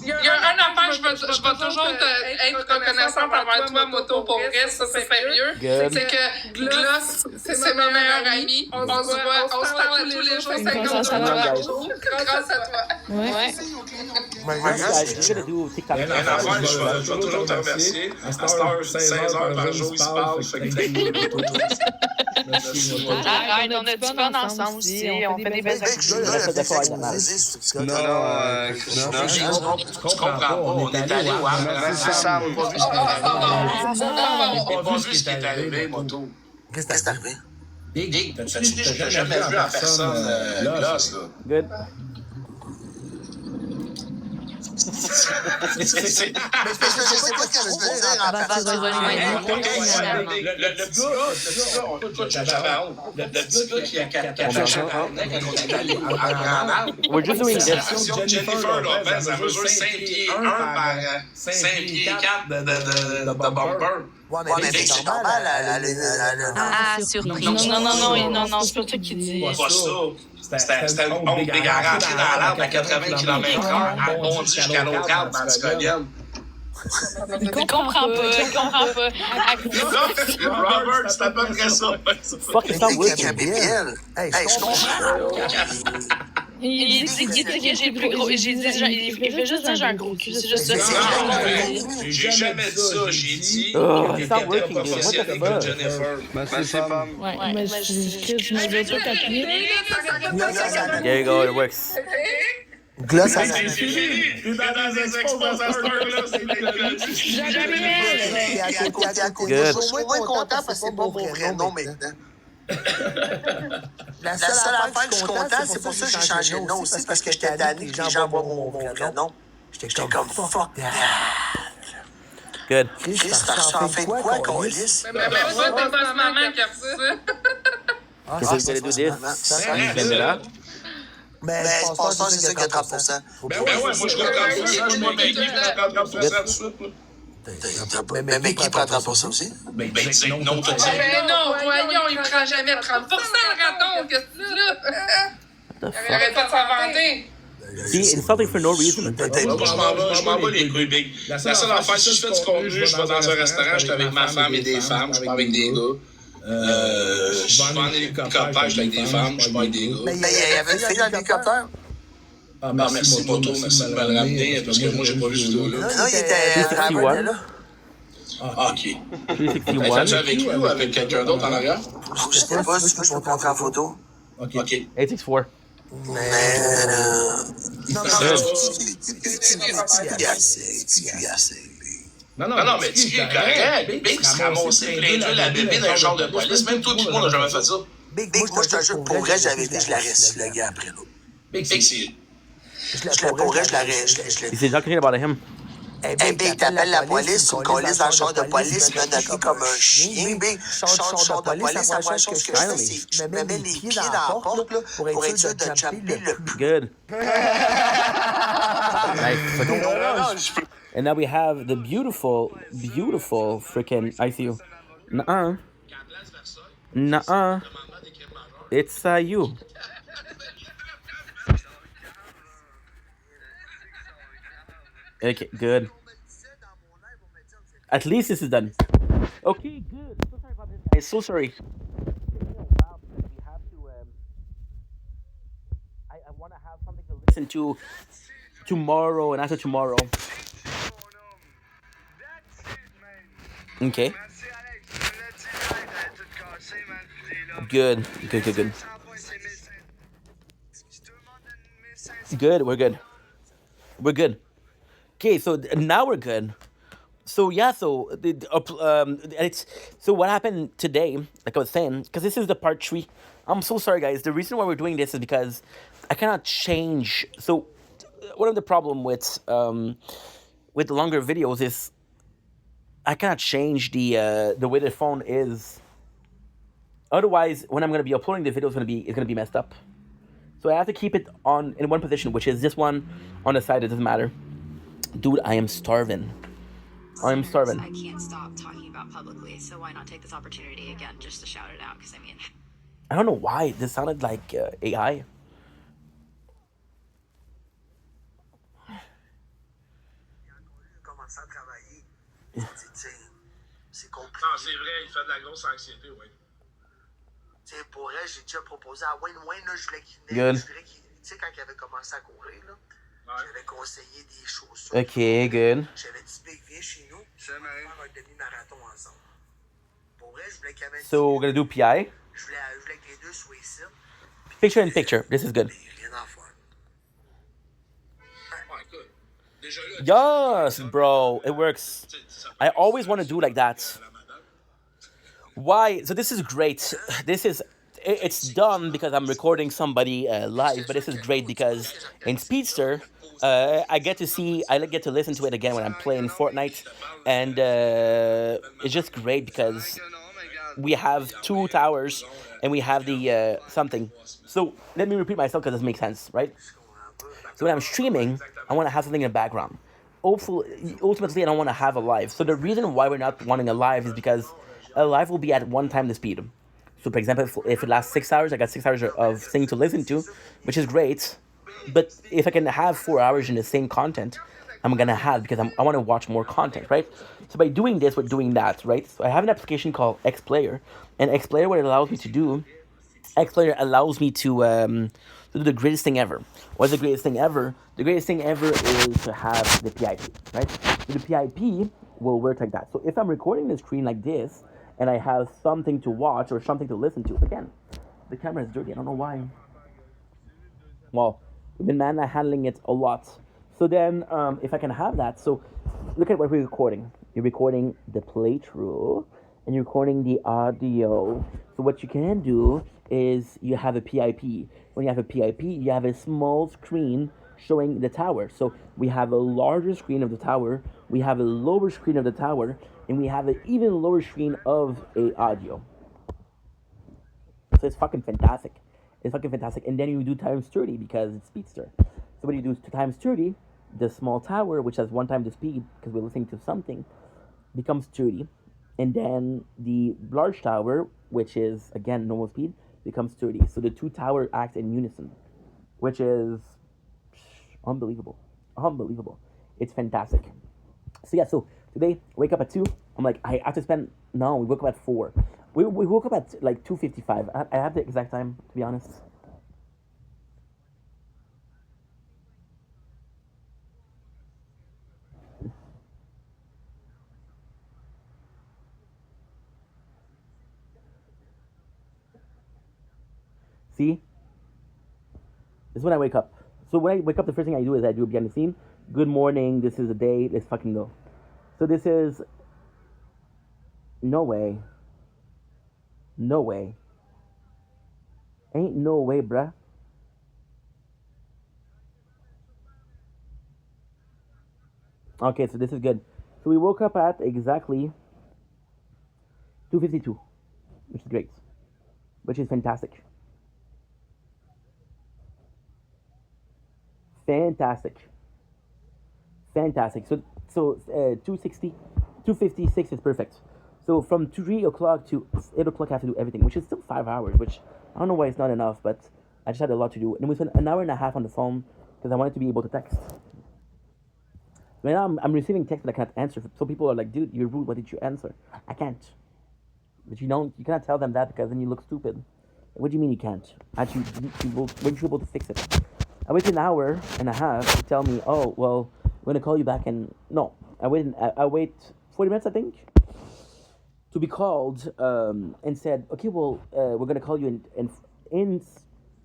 Speaker 4: Il y a un affaire, je vais toujours être reconnaissant envers toi, Moto, pour vrai, ça c'est sérieux.
Speaker 1: Good.
Speaker 4: C'est que Gloss, c'est ma meilleure amie. On se parle tous les jours, 50 par jour, grâce à toi.
Speaker 1: Guys, we're gonna do TikTok.
Speaker 2: Rien à faire, je vais toujours te remercier. À cette heure, 16 heures par jour, ils se parlent. Fait que
Speaker 4: Arrête, on a du fun ensemble aussi, on fait des belles activités.
Speaker 2: tu comprends pas, on est allé au Havre.
Speaker 5: Sam,
Speaker 2: On n'a pas vu ce qui est arrivé, Moto.
Speaker 3: Qu'est-ce qui est arrivé?
Speaker 2: Big, t'as jamais vu en personne Gloss, là.
Speaker 1: Good.
Speaker 3: Mais je sais pas ce que je veux dire en personne.
Speaker 2: Le petit gars, j'avais honte. Le petit gars qui a caché quand on est allé en Grenade.
Speaker 1: We're just doing this.
Speaker 2: Jennifer Lopez, elle mesure 5 pieds 1 par 5 pieds 4 de bumper.
Speaker 3: Ouais, mais c'est normal,
Speaker 4: Ah, surprise. Non, c'est pas ça qu'il dit.
Speaker 2: Pas ça. C'était une bombe dégarée rentrée dans l'arbre à 80 km/h, elle bondit jusqu'à l'autre arbre dans le Scogien.
Speaker 4: Il comprend pas.
Speaker 2: Robert, c'est à peu près ça.
Speaker 1: Fuck, it's not
Speaker 3: Big
Speaker 1: working.
Speaker 3: BBL. Hey, je comprends.
Speaker 4: Il dit que j'ai le plus gros. Il fait juste dire j'ai un gros cul. C'est juste ça.
Speaker 2: J'ai jamais dit ça. J'ai dit
Speaker 1: Oh,
Speaker 2: que
Speaker 1: it's not
Speaker 2: t'étais
Speaker 1: working, dude. What
Speaker 2: professionnel
Speaker 1: the
Speaker 2: avec
Speaker 1: fuck?
Speaker 2: Jennifer.
Speaker 5: Merci, femme.
Speaker 4: Ouais, mais je me veux pas t'appuyer.
Speaker 1: There you go, it works.
Speaker 3: Gloss à
Speaker 2: C'est fini. T'es dans des expos à cette heure-là.
Speaker 3: T'es à côté.
Speaker 1: Good.
Speaker 3: Je suis moins content parce que c'est pas mon vrai nom maintenant. La seule affaire que je suis content, c'est pour ça que j'ai changé de nom aussi, parce que j'étais tanné que les gens voient mon vrai nom. J'étais comme fuck that.
Speaker 1: Good.
Speaker 3: Chris, t'as en fait de quoi, Colis?
Speaker 4: Mais moi, c'est pas maman qui a fait ça.
Speaker 1: So we're gonna do this. Blend it out.
Speaker 3: Mais je pense pas que c'est ça qui a 30%.
Speaker 2: Ben ouais, moi je regarde ça. Moi, Maggie, je regarde 30% de suite.
Speaker 3: Mais qui prend 30% aussi?
Speaker 2: Ben, dis non,
Speaker 4: Mais non, voyons, il prend jamais 30%, le raton, qu'est-ce que tu dis là? Il arrête pas de s'inventer.
Speaker 1: See, insulting for no reason.
Speaker 2: Moi, je m'en bats les couilles, Big. La seule affaire, si je fais du contenu, je vais dans un restaurant, je suis avec ma femme et des femmes, je suis pas avec des gars. Je vais en hélicoptère, je suis avec des femmes, je suis pas avec des gars.
Speaker 3: Mais il y avait une fille dans l'hélicoptère?
Speaker 2: Ah, merci, Moto, merci de me le ramener, parce que moi, j'ai pas vu ce vidéo-là.
Speaker 3: Non, il était Robert là.
Speaker 2: Ah, ok.
Speaker 1: 361.
Speaker 2: T'as-tu avec lui ou avec quelqu'un d'autre en arrière?
Speaker 3: Je sais pas si je peux te montrer en photo.
Speaker 2: Ok.
Speaker 1: 864.
Speaker 3: Mais... Non,
Speaker 2: Non, mais tu es correct. Big se ramasser plein d'huile à bébé dans un genre de police. Même toi, tout le monde n'a jamais fait ça.
Speaker 3: Big, moi, je te jure, pour vrai, j'avais dit que je la recyclais après l'autre.
Speaker 2: Big, c'est...
Speaker 3: Pour vrai, je la
Speaker 1: He said, not complaining about him.
Speaker 3: Hey, Big, t'appelles la police, tu me colles dans le char de police, menotté comme un chien, Big. Je sors de police, la première chose que je fais, c'est que je me mets les pieds dans la porte là, pour être sûr de jumper le plus.
Speaker 1: Good. Nice. Okay. And now we have the beautiful freaking ICU. Nuh-uh. Nuh-uh. It's you. Okay, good. At least this is done. Okay, good. So sorry about this, guys. So sorry. It's taking a while because we have to. I want to have something to listen to tomorrow and after tomorrow. Okay. Good. Good. Good. Good. Good. We're good. We're good. Okay, so now we're good. So yeah, so it's so what happened today, like I was saying, because this is the part 3. I'm so sorry, guys. The reason why we're doing this is because I cannot change. So one of the problem with the longer videos is I cannot change the way the phone is. Otherwise, when I'm gonna be uploading the video, it's gonna be messed up. So I have to keep it on in one position, which is this one on the side. It doesn't matter. Dude, I am starving. I'm starving.
Speaker 6: I can't stop talking about publicly, so why not take this opportunity again just to shout it out? Because I mean,
Speaker 1: I don't know why this sounded like AI.
Speaker 3: Commencer à travailler. C'est compliqué.
Speaker 2: Non, c'est vrai, il fait de la grosse anxiété, oui.
Speaker 3: Pour elle, j'ai déjà proposé à Wayne. Wayne, là, je voulais qu'il
Speaker 1: Good.
Speaker 3: je voulais qu'il. Tu sais, quand il avait commencé à courir, là, j'avais conseillé des chaussures.
Speaker 1: Okay, good.
Speaker 3: J'avais dit, Big, viens chez nous, on va faire un demi-marathon ensemble. Pour vrai, je voulais qu'il amène.
Speaker 1: So we're gonna do PI.
Speaker 3: Je voulais que les deux soient ici.
Speaker 1: Picture in picture. This is good.
Speaker 3: Rien à faire.
Speaker 2: Ouais, écoute. Déjà là,
Speaker 1: Yes, bro. It works. I always want to do like that. Why? So this is great. It's done because I'm recording somebody live, but this is great because in Speedster, I get to listen to it again when I'm playing Fortnite, and it's just great because we have 2 towers and we have the something. So let me repeat myself because this makes sense, right? So when I'm streaming, I want to have something in the background. Ultimately, I don't want to have a live. So the reason why we're not wanting a live is because a live will be at 1 time the speed. So for example, if it lasts 6 hours, I got 6 hours of thing to listen to, which is great. But if I can have 4 hours in the same content, I'm gonna have because I want to watch more content, right? So by doing this, we're doing that, right? So I have an application called XPlayer, and XPlayer, what it allows me to do, XPlayer allows me to do the greatest thing ever. What's the greatest thing ever? The greatest thing ever is to have the PIP, right? So the PIP will work like that. So if I'm recording the screen like this, and I have something to watch or something to listen to, again, the camera is dirty. I don't know why. Well, we've been handling it a lot. So then, if I can have that, so look at what we're recording. You're recording the playthrough, and you're recording the audio. So what you can do is you have a PIP. When you have a PIP, you have a small screen showing the tower. So we have a larger screen of the tower, we have a lower screen of the tower, and we have an even lower screen of a audio. So it's fucking fantastic. It's fucking fantastic. And then you do times 30 because it's Speedster. So when you do 2 times 30, the small tower, which has 1 time the speed because we're listening to something, becomes 30. And then the large tower, which is, again, normal speed, becomes 30. So the 2 towers act in unison, which is unbelievable. Unbelievable. It's fantastic. So yeah, so today, wake up at 2. I'm like, I have to spend, no, we woke up at 4. We woke up at like 2:55. I have the exact time, to be honest. See? This is when I wake up. So when I wake up, the first thing I do is I do a behind the scene. Good morning, this is the day, let's fucking go. So this is... No way. No way. Ain't no way, bruh. Okay, so this is good. So we woke up at exactly 2:52, which is great, which is fantastic. Fantastic. Fantastic. So 260, 256 is perfect. So from 3 o'clock to 8 o'clock, I have to do everything, which is still 5 hours, which I don't know why it's not enough, but I just had a lot to do. And we spent an hour and a half on the phone because I wanted to be able to text. Right now, I'm receiving texts that I can't answer. So people are like, dude, you're rude. Why did you answer? I can't. But you cannot tell them that because then you look stupid. What do you mean you can't? Actually, when you able to fix it? I waited an hour and a half to tell me, oh, well, we're going to call you back. And no, I wait 40 minutes, I think, to be called and said, okay, well, we're going to call you in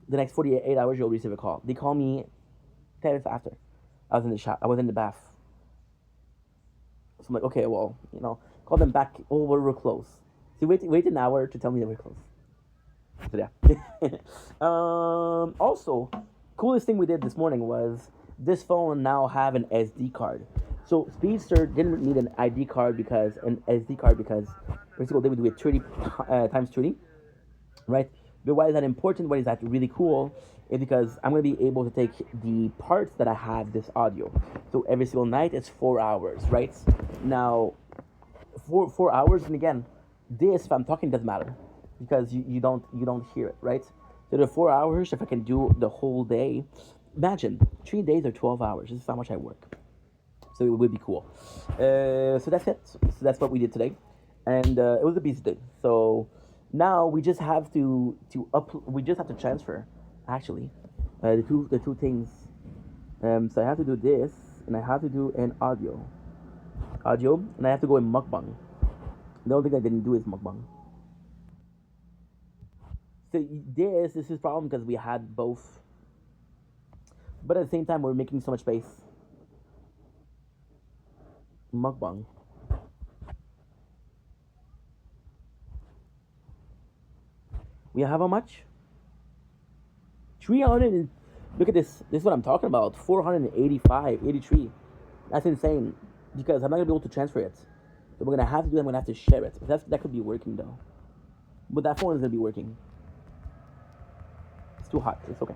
Speaker 1: the next 48 hours, you'll receive a call. They call me 10 minutes after. I was in the shop. I was in the bath. So I'm like, okay, well, call them back. Oh, we're close. So wait an hour to tell me that we're close. So yeah. Also, coolest thing we did this morning was this phone now have an SD card. So Speedster didn't need an SD card because basically they would do it 30 times 30, right? But why is that important? Why is that really cool? Is because I'm going to be able to take the parts that I have this audio. So every single night it's 4 hours, right? Now, 4 hours, and again, this if I'm talking doesn't matter because you don't hear it, right? So the 4 hours, if I can do the whole day, imagine 3 days or 12 hours. This is how much I work. So it would be cool. So that's it. So that's what we did today, and it was a busy day. So now we just have to transfer actually the two things. So I have to do this, and I have to do an audio, and I have to go in mukbang. The only thing I didn't do is mukbang. So this is a problem because we had both, but at the same time we're making so much space. Mukbang. We have how much? 300 and look at this. This is what I'm talking about. 485, 83. That's insane because I'm not gonna be able to transfer it. So we're gonna have to do. I'm gonna have to share it. That could be working though. But that phone is gonna be working. It's too hot. It's okay.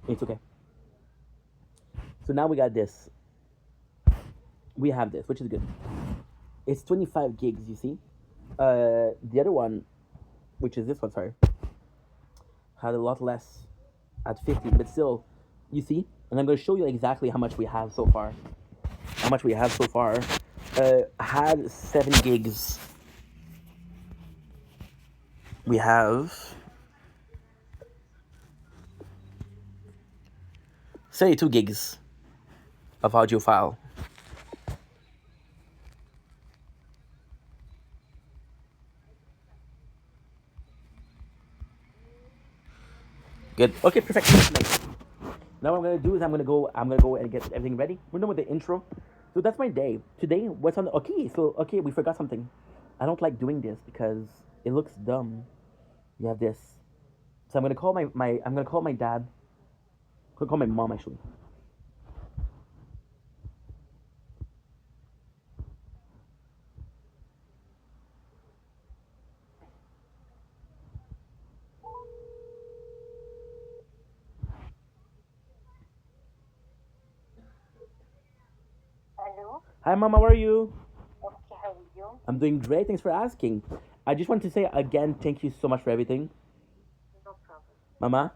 Speaker 1: It's okay. So now we got this. We have this, which is good. It's 25 gigs, you see. The other one, which is this one, sorry, had a lot less at 50, but still, you see. And I'm going to show you exactly how much we have so far. Had 7 gigs. We have 32 gigs of audio file. Good. Okay, perfect. Now what I'm gonna do is I'm gonna go and get everything ready. We're done with the intro. So that's my day. Today, what's on the okay, we forgot something. I don't like doing this because it looks dumb. You have this. So I'm gonna call my dad. I'm gonna call my mom actually.
Speaker 7: Hello.
Speaker 1: Hi mom, how are you?
Speaker 7: Okay, how are you?
Speaker 1: I'm doing great, thanks for asking. I just want to say again, thank you so much for everything.
Speaker 7: No problem.
Speaker 1: Mama.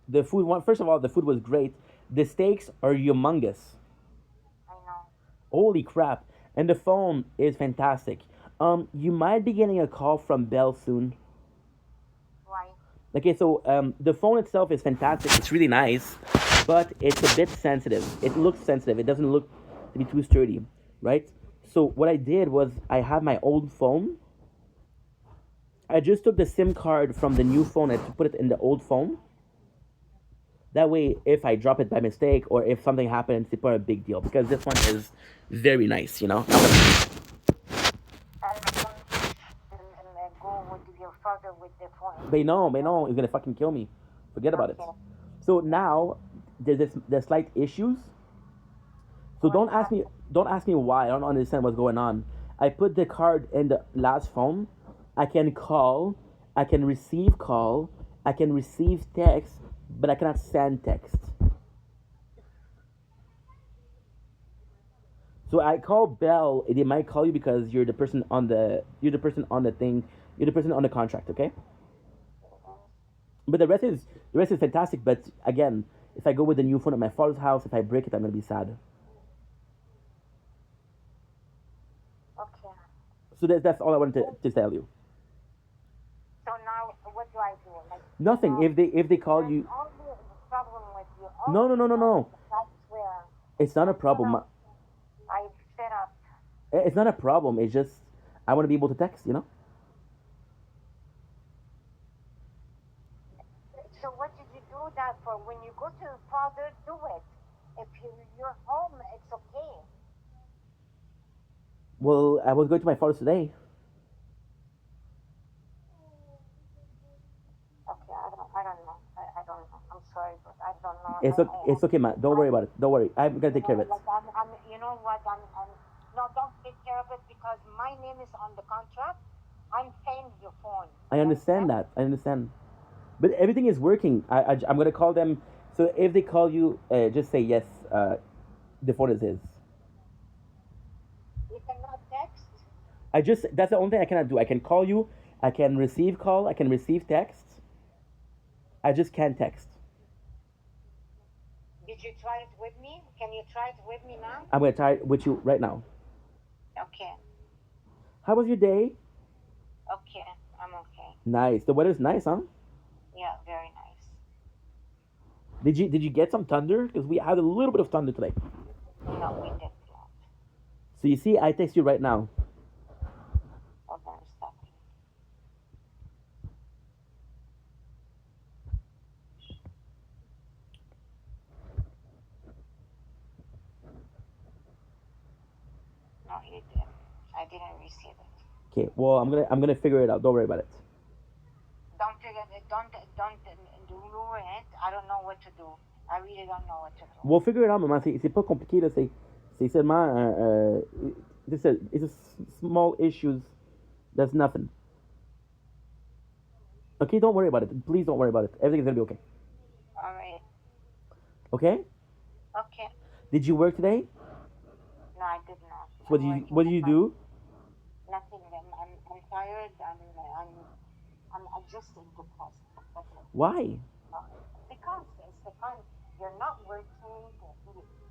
Speaker 1: The food first of all, the food was great. The steaks are humongous.
Speaker 7: I know.
Speaker 1: Holy crap. And the phone is fantastic. You might be getting a call from Bell soon.
Speaker 7: Why?
Speaker 1: Okay, so the phone itself is fantastic. It's really nice, but it's a bit sensitive. It looks sensitive. It doesn't look to be too sturdy, right? So what I did was I had my old phone. I just took the SIM card from the new phone and put it in the old phone. That way, if I drop it by mistake or if something happens, it's not a big deal because this one is very nice, you know.
Speaker 7: And go with your father with the phone.
Speaker 1: But no, he's gonna fucking kill me. Forget about it. So now there's slight issues. So don't ask me why. I don't understand what's going on. I put the card in the last phone. I can call, I can receive call, I can receive text, but I cannot send text. So I call Bell. They might call you because you're the person on the thing. You're the person on the contract. Okay. But the rest is fantastic. But again, if I go with the new phone at my father's house, if I break it, I'm gonna be sad.
Speaker 7: Okay.
Speaker 1: So that's all I wanted to tell you.
Speaker 7: So now, what do I do? Like,
Speaker 1: Nothing. If they call you,
Speaker 7: all the problem with you.
Speaker 1: no.
Speaker 7: That's where
Speaker 1: It's not a problem.
Speaker 7: I set up.
Speaker 1: It's not a problem. It's just I want to be able to text. You know.
Speaker 7: So what did you do that for? When you go to your father, do it. If you're home, it's okay.
Speaker 1: Well, I was going to my father's today.
Speaker 7: Okay, I don't know. I don't know. I'm sorry, but I don't know.
Speaker 1: It's okay, man. Don't worry about it. Don't worry. I'm gonna take care of it.
Speaker 7: Like you know what? No, don't take care of it because my name is on the contract. I'm paying your phone.
Speaker 1: I understand that. I understand. But everything is working. I'm gonna call them. So if they call you, just say yes. The phone is his.
Speaker 7: You cannot text.
Speaker 1: That's the only thing I cannot do. I can call you. I can receive call. I can receive text. I just can't text.
Speaker 7: Did you try it with me? Can you try it with me now?
Speaker 1: I'm gonna try it with you right now.
Speaker 7: Okay.
Speaker 1: How was your day?
Speaker 7: Okay. I'm okay.
Speaker 1: Nice. The weather's nice, huh?
Speaker 7: Yeah, very nice.
Speaker 1: Did you get some thunder? Because we had a little bit of thunder today.
Speaker 7: No, we did not.
Speaker 1: So you see, I text you right now.
Speaker 7: Hold on, stop. No, you didn't. I didn't receive it.
Speaker 1: Okay. Well, I'm gonna figure it out. Don't worry about it.
Speaker 7: Don't forget it. Don't do it. I don't know what to do. I really don't know what to do.
Speaker 1: We'll figure it out, maman. C'est pas compliqué là. C'est seulement it's a small issues. That's nothing. Okay, don't worry about it. Please don't worry about it. Everything's gonna be okay.
Speaker 7: All right.
Speaker 1: Okay?
Speaker 7: Okay.
Speaker 1: Did you work today?
Speaker 7: No, I did not.
Speaker 1: What do you do?
Speaker 7: Nothing. I'm tired. I'm just depressed. That's it.
Speaker 1: Why?
Speaker 7: Because Stefan, you're not working.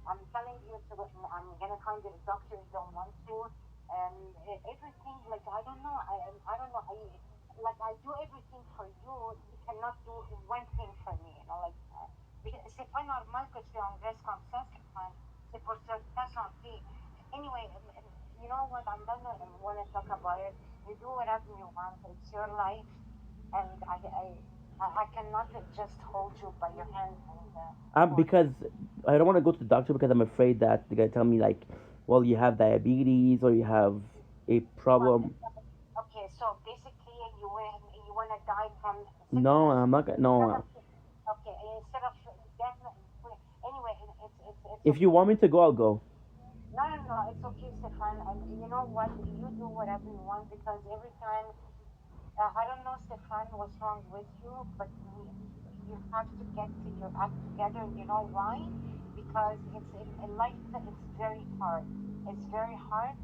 Speaker 7: I'm telling you to. I'm gonna find the doctors don't want to, and everything. Like I don't know. I don't know. I do everything for you. You cannot do one thing for me. You know, like c'est pas normal que tu engraisses comme ça, Stefan. C'est pour ta santé. Anyway, you know what? I'm done. I want to talk about it. You do whatever you want. It's your life, and I cannot just hold you by your hand and.
Speaker 1: Because I don't want to go to the doctor because I'm afraid that they're gonna tell me like, well, you have diabetes or you have a problem.
Speaker 7: Okay, so basically you want to die from.
Speaker 1: No, I'm not gonna. No.
Speaker 7: Okay, instead of death. Anyway, it's.
Speaker 1: If you want me to go, I'll go.
Speaker 7: No, it's okay, Stefan. And you know what? You do whatever you want because every time. I don't know, Stefan, what's wrong with you, but you have to get your act together. You know why? Because it's in life. It's very hard. It's very hard,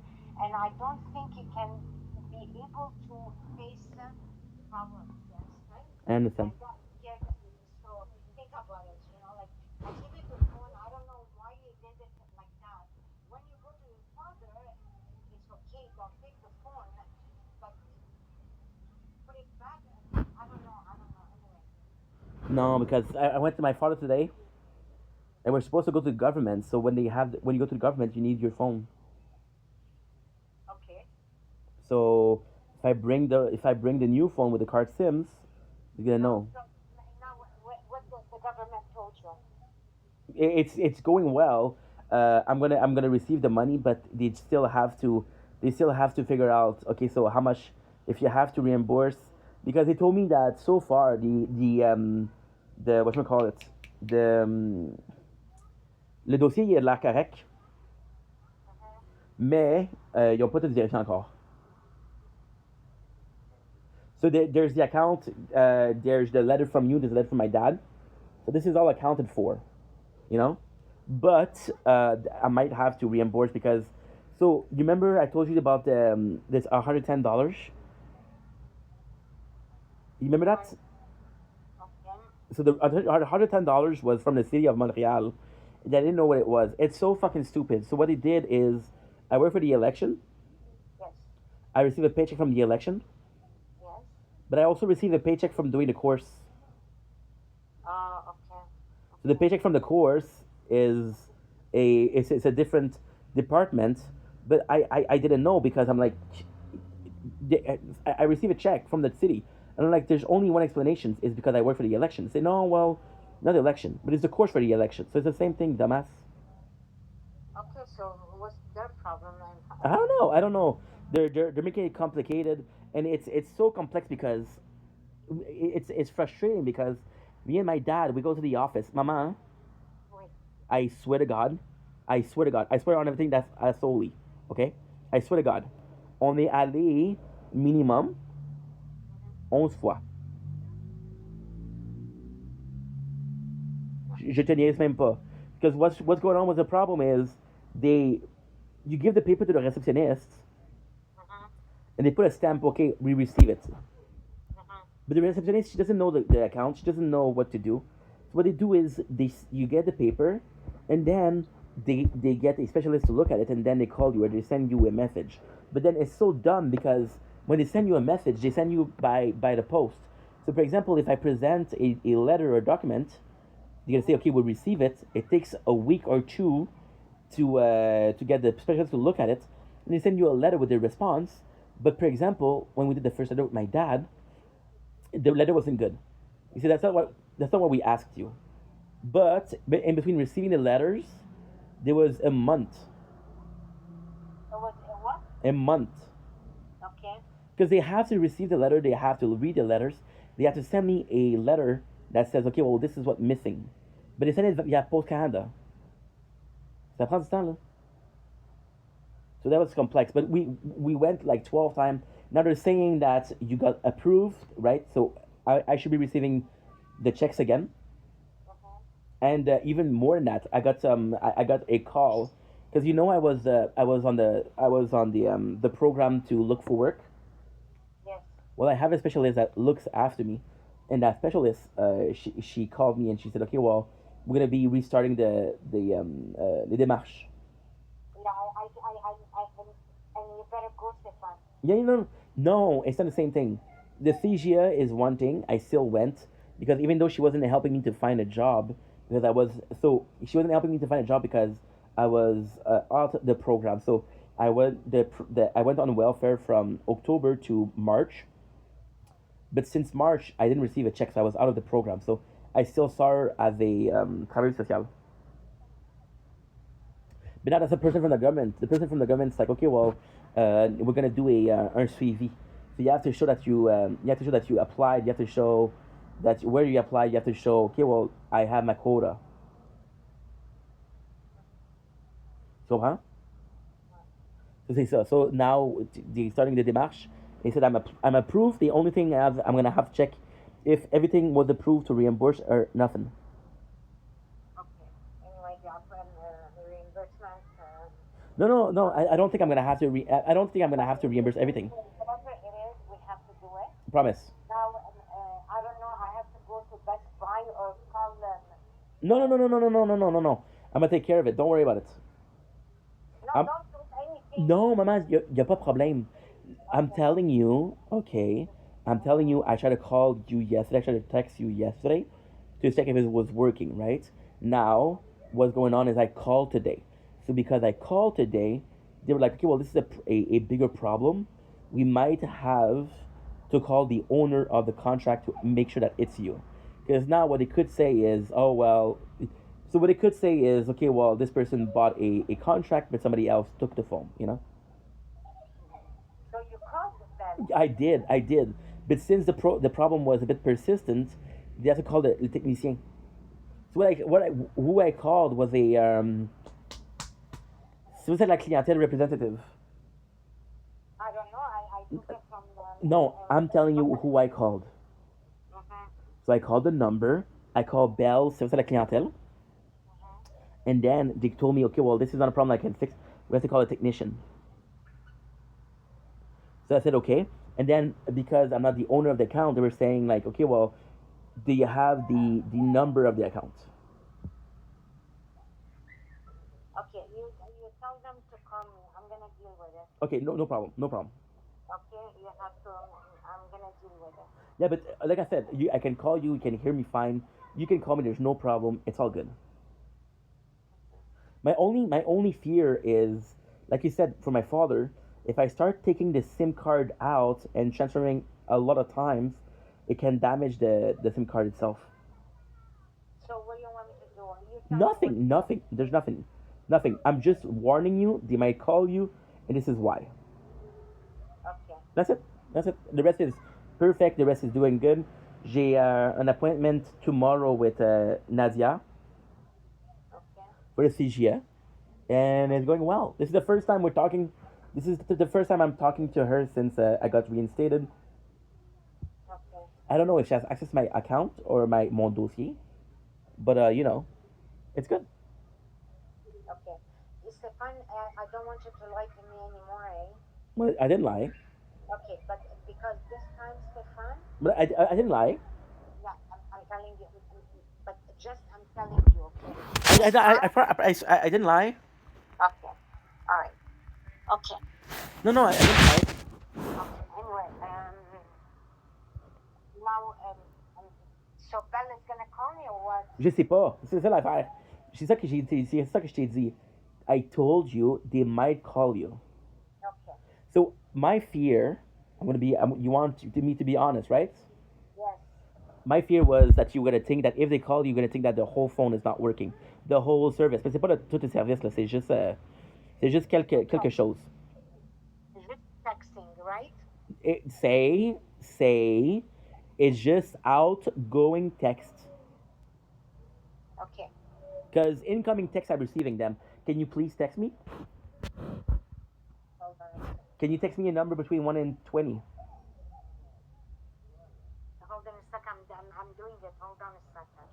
Speaker 7: and I don't think you can be able to face problems. Yes, right?
Speaker 1: I understand.
Speaker 7: Yes. So think about it. You know, like I give you the phone. I don't know why you did it like that. When you go to your father, it's okay. Don't take the phone, but put it back. I don't know. Anyway.
Speaker 1: No, because I went to my father today, and we're supposed to go to the government. So when you go to the government, you need your phone.
Speaker 7: Okay.
Speaker 1: So if I bring the new phone with the card SIMs, you're gonna know.
Speaker 7: So now, what the government told you?
Speaker 1: It's going well. I'm gonna receive the money, but they still have to figure out. Okay, so how much if you have to reimburse because they told me that so far the whatchamacallit, le dossier il a l'air correct, mais ils n'ont pas tout vérifié encore. So there's the account, there's the letter from you, there's a letter from my dad. So this is all accounted for, you know? But I might have to reimburse because, so you remember I told you about this $110? You remember that?
Speaker 7: Okay.
Speaker 1: So the $110 was from the city of Montreal. They didn't know what it was. It's so fucking stupid. So what they did is, I worked for the election.
Speaker 7: Yes.
Speaker 1: I received a paycheck from the election,
Speaker 7: Yes.
Speaker 1: but I also received a paycheck from doing the course.
Speaker 7: Okay.
Speaker 1: So the paycheck from the course is it's a different department, but I didn't know because I'm like, I received a check from the city, and I'm like, there's only one explanation, is because I work for the election. They say, no, well, not the election, but it's the course for the election. So it's the same thing, dumbass.
Speaker 7: Okay, so what's their problem then?
Speaker 1: I don't know. They're making it complicated, and it's so complex because it's frustrating because me and my dad, we go to the office. Mama,
Speaker 7: Wait.
Speaker 1: I swear to God, I swear on everything that's holy. Okay, I swear to God, on est allé minimum 11 fois. Je te niaise même pas. Because what's going on with the problem is you give the paper to the receptionist and they put a stamp, okay, we receive it. But the receptionist, she doesn't know the account, she doesn't know what to do. So what they do is you get the paper and then they get a specialist to look at it and then they call you or they send you a message. But then it's so dumb because when they send you a message, they send you by the post. So for example, if I present a letter or a document, you're gonna say, okay, we'll receive it. It takes a week or two to get the specialist to look at it, and they send you a letter with the response. But for example, when we did the first letter with my dad, the letter wasn't good. You see, that's not what we asked you. But in between receiving the letters, there was a month.
Speaker 7: There was a what?
Speaker 1: A month.
Speaker 7: Okay.
Speaker 1: Because they have to receive the letter, they have to read the letters, they have to send me a letter that says, okay, well, this is what's missing. But they send it via Post Canada. Ça prend du temps, là. So that was complex. But we went like 12 times. Now they're saying that you got approved, right? So I should be receiving the checks again. And even more than that, I got a call because you know I was on the program to look for work.
Speaker 7: Yes.
Speaker 1: Well, I have a specialist that looks after me, and that specialist she called me and she said, okay, well, we're gonna be restarting the les démarches.
Speaker 7: Yeah, and you better go, Stefan.
Speaker 1: Yeah, no, it's not the same thing. The CGA is one thing. I still went because even though she wasn't helping me to find a job, because she wasn't helping me to find a job because I was out the program. So I went I went on welfare from October to March. But since March, I didn't receive a check, so I was out of the program. So I still saw her as a travailleuse sociale. But not as a person from the government. The person from the government's like, okay, well, we're gonna do un suivi. So you have to show that you applied. You have to show that where you applied. You have to show, okay, well, I have my quota. So, huh? So c'est ça. So now they're starting the démarche. They said I'm approved. The only thing I'm gonna have to check if everything was approved to reimburse or nothing.
Speaker 7: Okay. Anyway, the reimbursement.
Speaker 1: No. I don't think I'm gonna have to. I don't think I'm gonna have to reimburse everything.
Speaker 7: Whatever it is, we have to do it.
Speaker 1: Promise.
Speaker 7: Now, I don't know. I have to go to Best Buy or call them.
Speaker 1: No. I'm gonna take care of it. Don't worry about it.
Speaker 7: No, don't do anything.
Speaker 1: No, maman, y a pas de problème. I'm telling you, okay. I'm telling you, I tried to call you yesterday. I tried to text you yesterday to check if it was working, right? Now, what's going on is I called today. So because I called today, they were like, okay, well, this is a bigger problem. We might have to call the owner of the contract to make sure that it's you. Because now what they could say is, oh, well, so what they could say is, okay, well, this person bought a contract, but somebody else took the phone, you know?
Speaker 7: So you called them.
Speaker 1: I did. But since the problem was a bit persistent, they have to call the technicien. So who I called was a c'était la clientèle representative.
Speaker 7: I don't know. I took it from the.
Speaker 1: No, I'm telling you who I called. So I called the number. I called Bell, service à la clientèle. And then they told me, okay, well, this is not a problem I can fix. We have to call a technician. So I said, okay. And then because I'm not the owner of the account, they were saying like, okay, well, do you have the number of the account?
Speaker 7: Okay, you tell them to call me. I'm gonna deal with it.
Speaker 1: Okay, no problem, no problem.
Speaker 7: Okay, you have to. I'm gonna deal with it.
Speaker 1: Yeah, but like I said, I can call you. You can hear me fine. You can call me. There's no problem. It's all good. My only fear is, like you said, for my father, if I start taking the SIM card out and transferring a lot of times, it can damage the SIM card itself.
Speaker 7: So what do you want me to do? You tell me
Speaker 1: Nothing. There's nothing. I'm just warning you. They might call you, and this is why.
Speaker 7: Okay.
Speaker 1: That's it. The rest is perfect. The rest is doing good. J'ai an appointment tomorrow with Nadia
Speaker 7: Okay.
Speaker 1: for the CGA, and it's going well. This is the first time we're talking. This is the first time I'm talking to her since I got reinstated.
Speaker 7: Okay.
Speaker 1: I don't know if she has access to my account or mon dossier, but it's good.
Speaker 7: Okay. Stefan, I don't want you to lie to me anymore, eh?
Speaker 1: Well, I didn't lie,
Speaker 7: Okay, but because this time, Stefan,
Speaker 1: but I didn't lie.
Speaker 7: yeah, I'm telling you, but just I'm telling you, okay?
Speaker 1: I didn't lie.
Speaker 7: Okay. All right. Okay.
Speaker 1: No, I didn't lie.
Speaker 7: Okay. Anyway, now, so Bella's gonna call me or what?
Speaker 1: Je sais pas. C'est ça l'affaire. C'est ça que c'est ça que je t'ai dit. I told you they might call you.
Speaker 7: Okay.
Speaker 1: So my fear, you want me to be honest, right?
Speaker 7: Yes.
Speaker 1: My fear was that you were gonna think that if they call you, you're gonna think that the whole phone is not working, the whole service. Mais c'est pas tout le service là. C'est juste quelque chose.
Speaker 7: Just texting, right?
Speaker 1: Say, it's just outgoing text.
Speaker 7: Okay.
Speaker 1: Because incoming texts I'm receiving them. Can you please text me?
Speaker 7: Hold on a second.
Speaker 1: Can you text me a number between 1 and 20?
Speaker 7: Hold on a second. I'm doing it. Hold on a second.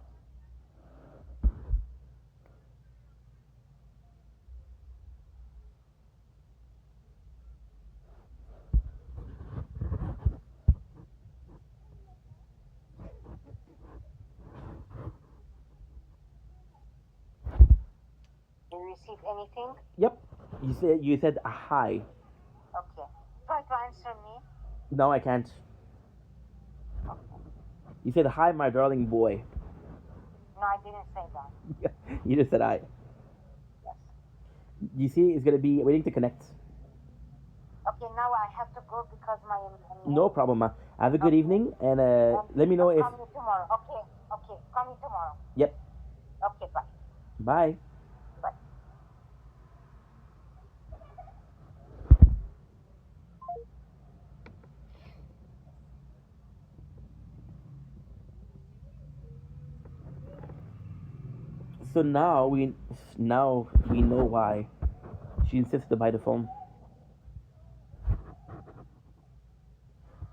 Speaker 7: You received anything?
Speaker 1: Yep. You said hi.
Speaker 7: Okay. Try to answer me.
Speaker 1: No, I can't.
Speaker 7: Okay.
Speaker 1: You said hi, my darling boy.
Speaker 7: No, I didn't say that.
Speaker 1: You just said hi.
Speaker 7: Yes.
Speaker 1: You see, it's gonna be waiting to connect.
Speaker 7: Okay, now I have to go because my.
Speaker 1: No problem, ma. Have a good evening, and let me know if.
Speaker 7: Call me tomorrow. Okay. Okay. Call me tomorrow.
Speaker 1: Yep.
Speaker 7: Okay. Bye.
Speaker 1: Bye.
Speaker 7: Bye.
Speaker 1: So now we know why she insisted to buy the phone.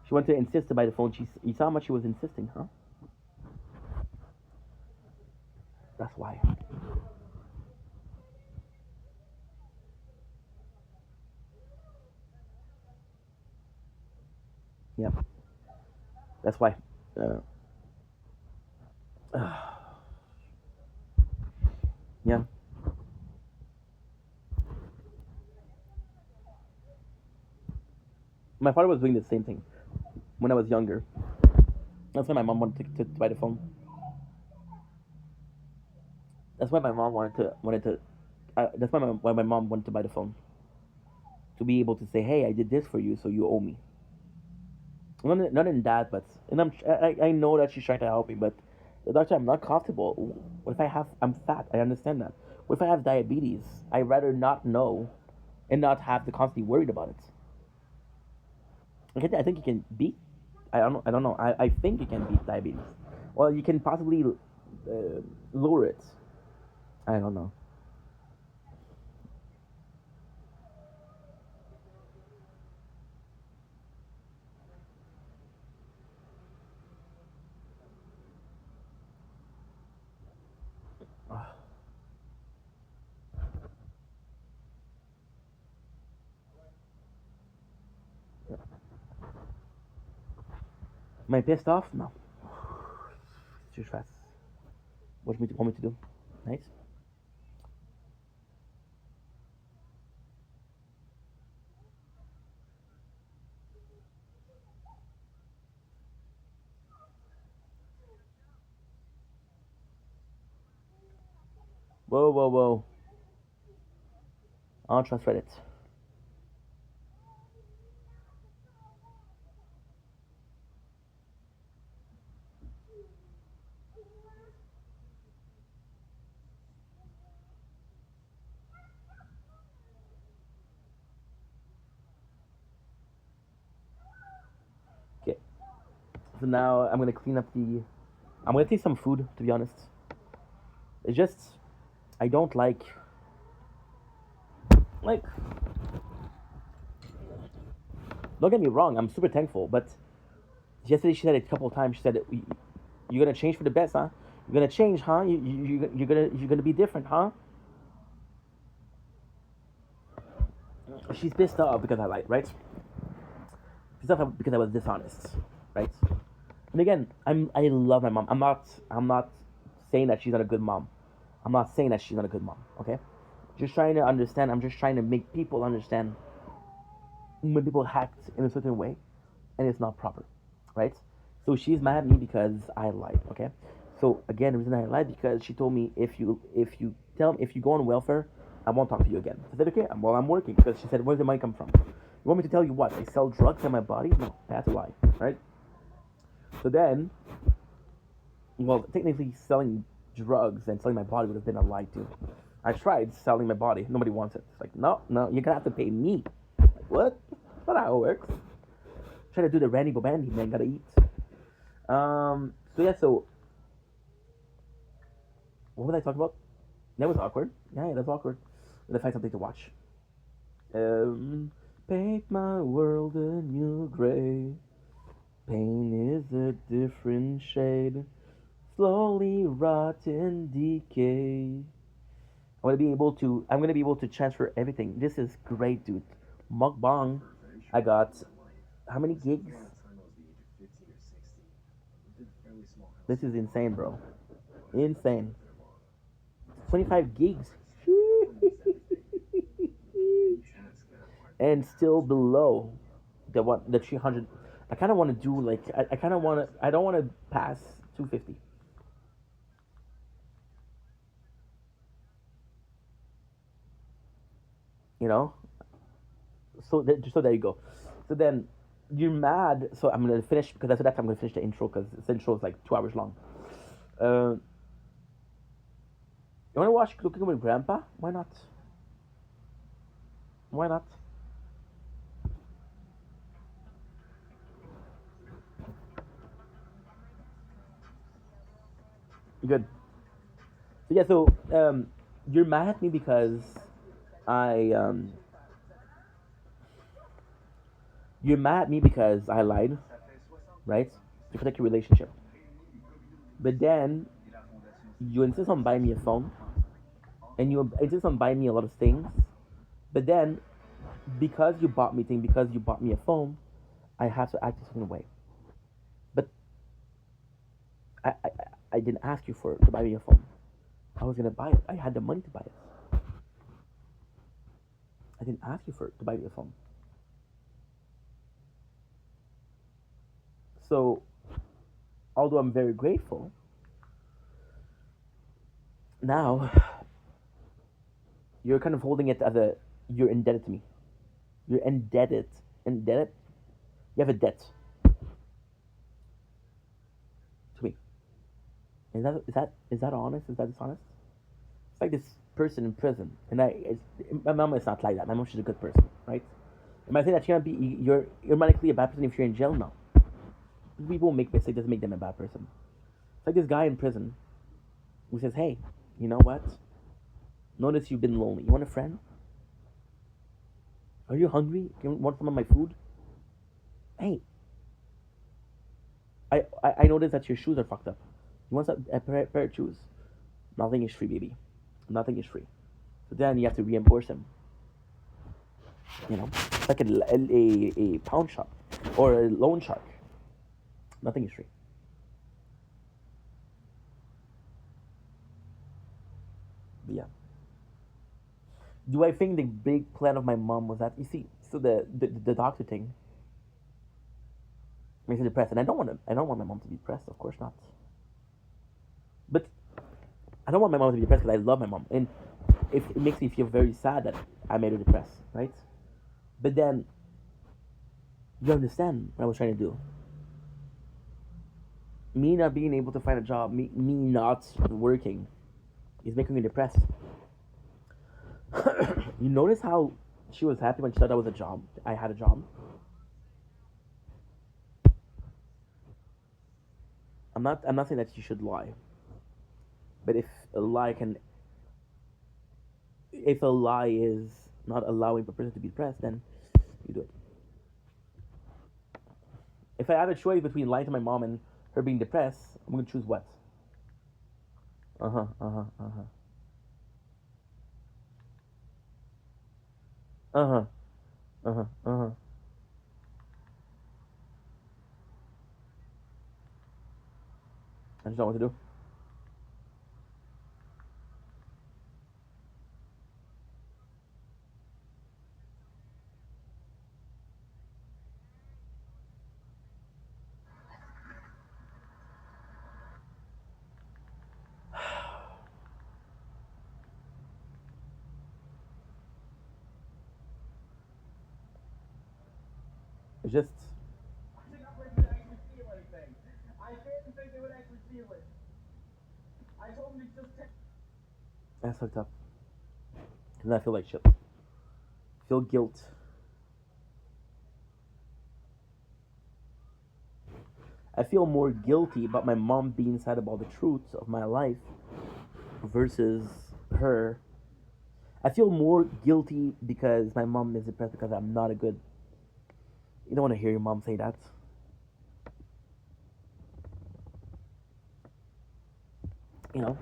Speaker 1: She wanted to insist to buy the phone. You saw how much she was insisting, huh? That's why. Yep. That's why. Yeah. My father was doing the same thing when I was younger. That's why my mom wanted to buy the phone. That's why my mom wanted to. That's why my mom wanted to buy the phone. To be able to say, "Hey, I did this for you, so you owe me." Not in that, but I know that she's trying to help me, but the doctor, I'm not comfortable. What if I'm fat? I understand that. What if I have diabetes? I'd rather not know, and not have to constantly worried about it. Okay, I think you can beat. I don't know. I think you can beat diabetes. Well, you can possibly lure it. I don't know. Am I pissed off? No. Too fast. What do you want me to do? Nice. Whoa, whoa, whoa. I'll trust Reddit. Okay. So now I'm gonna clean up the. I'm gonna take some food, to be honest. It's just I don't like. Don't get me wrong. I'm super thankful, but yesterday she said it a couple of times. She said, "You're gonna change for the best, huh? You're gonna change, huh? You're gonna be different, huh?" She's pissed off because I lied, right? Pissed off because I was dishonest, right? And again, I love my mom. I'm not saying that she's not a good mom. I'm not saying that she's not a good mom. Okay, just trying to understand. I'm just trying to make people understand when people act in a certain way, and it's not proper, right? So she's mad at me because I lied. Okay, so again, the reason I lied because she told me if you go on welfare, I won't talk to you again. I said okay, well I'm working because she said where's the money come from? You want me to tell you what? I sell drugs in my body? No, that's a lie, right? So then, well, technically selling drugs and selling my body would have been a lie too. I tried selling my body. Nobody wants it. It's like, no, you're gonna have to pay me. Like, what? That's not how it works. Try to do the Randy Bobandy, man. Gotta eat. So yeah, so what was I talking about? That was awkward. Yeah, that's awkward. Let's find something to watch. Paint my world a new gray. Pain is a different shade. Slowly rot and decay. I'm gonna be able to transfer everything. This is great, dude. Mukbang. I got how many gigs? This is insane, bro. Insane. 25 gigs. And still below the 300. I kind of want to do like I kind of want to. I don't want to pass 250. You know. So there you go. So then you're mad. So I'm gonna finish because after that I'm gonna finish the intro because this intro is like 2 hours long. You wanna watch Cooking with Grandpa? Why not? Why not? Good. So yeah, so you're mad at me because I you're mad at me because I lied, right? To protect your relationship. But then you insist on buying me a phone, and you insist on buying me a lot of things. But then, because you bought me things, because you bought me a phone, I have to act a certain way. But I, I, I didn't ask you to buy me a phone. I was gonna buy it. I had the money to buy it. I didn't ask you to buy me a phone. So, although I'm very grateful, now you're kind of holding it as you're indebted to me. You're indebted. Indebted? You have a debt to me. Is that honest? Is that dishonest? It's like this person in prison, and my mom is not like that. My mom, she's a good person, right? Am I saying that you're automatically a bad person if you're in jail? No. People make mistakes doesn't make them a bad person. It's like this guy in prison. who says, hey, you know what? Notice you've been lonely. You want a friend? Are you hungry? You want some of my food? Hey, I noticed that your shoes are fucked up. You want a pair of shoes? Nothing is free, baby. Nothing is free. So then you have to reimburse him. It's like a pound shop or a loan shark. Nothing is free. But yeah. Do I think the big plan of my mom was that, you see, so the doctor thing makes me depressed, and I don't want my mom to be depressed, of course not. But I don't want my mom to be depressed because I love my mom, and if it makes me feel very sad that I made her depressed, right? But then you understand what I was trying to do. Me not being able to find a job, me not working, is making me depressed. You notice how she was happy when she thought I was a job. I had a job. I'm not saying that you should lie. But if a lie is not allowing a person to be depressed, then you do it. If I had a choice between lying to my mom and her being depressed, I'm gonna choose what? Uh-huh. Uh-huh. Uh-huh. Uh-huh. Uh-huh. Uh-huh. I just don't know what to do. It's just that's fucked up. And I feel like shit. I feel guilt. I feel more guilty about my mom being sad about the truth of my life versus her. I feel more guilty because my mom is depressed because I'm not a good. You don't want to hear your mom say that. You know?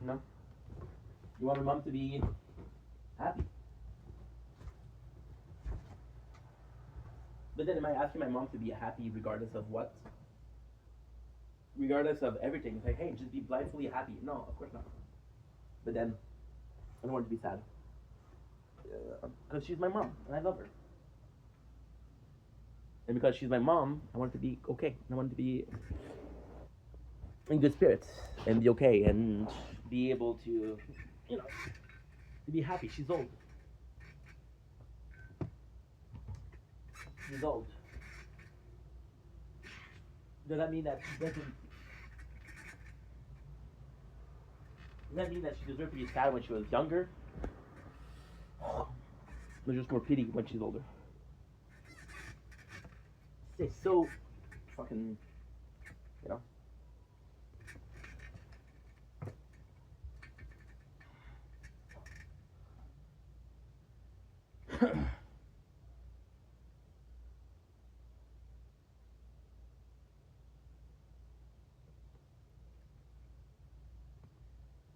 Speaker 1: No? You want your mom to be happy. But then am I asking my mom to be happy regardless of what? Regardless of everything. It's like, hey, just be blindly happy. No, of course not. But then, I don't want her to be sad. Because she's my mom, and I love her. And because she's my mom, I want her to be okay. I want her to be in good spirits, and be okay, and be able to, to be happy. She's old. She's old. Does that mean that she doesn't? Does that mean that she deserved to be sad when she was younger? There's just more pity when she's older. It's so fucking, you know.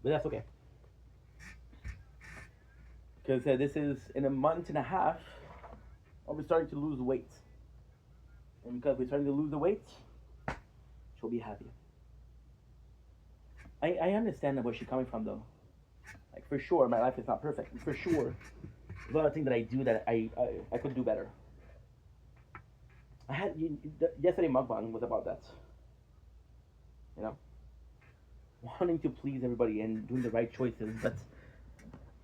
Speaker 1: But that's okay. Because this is, in a month and a half, I'll be starting to lose weight. And because we're starting to lose the weight, she'll be happy. I understand where she's coming from, though. Like, for sure, my life is not perfect. For sure, there's a lot of things that I do that I could do better. Yesterday mukbang was about that. You know? Wanting to please everybody and doing the right choices, but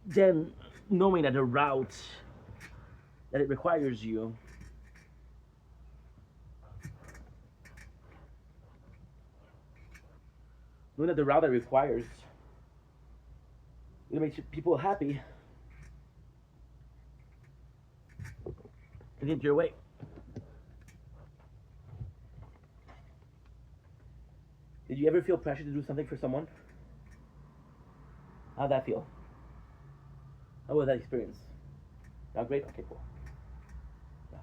Speaker 1: then knowing that the route that it requires you Knowing that the route that requires to make people happy and get your way. Did you ever feel pressure to do something for someone? How'd that feel? How was that experience? Not great? Okay, cool. Yeah.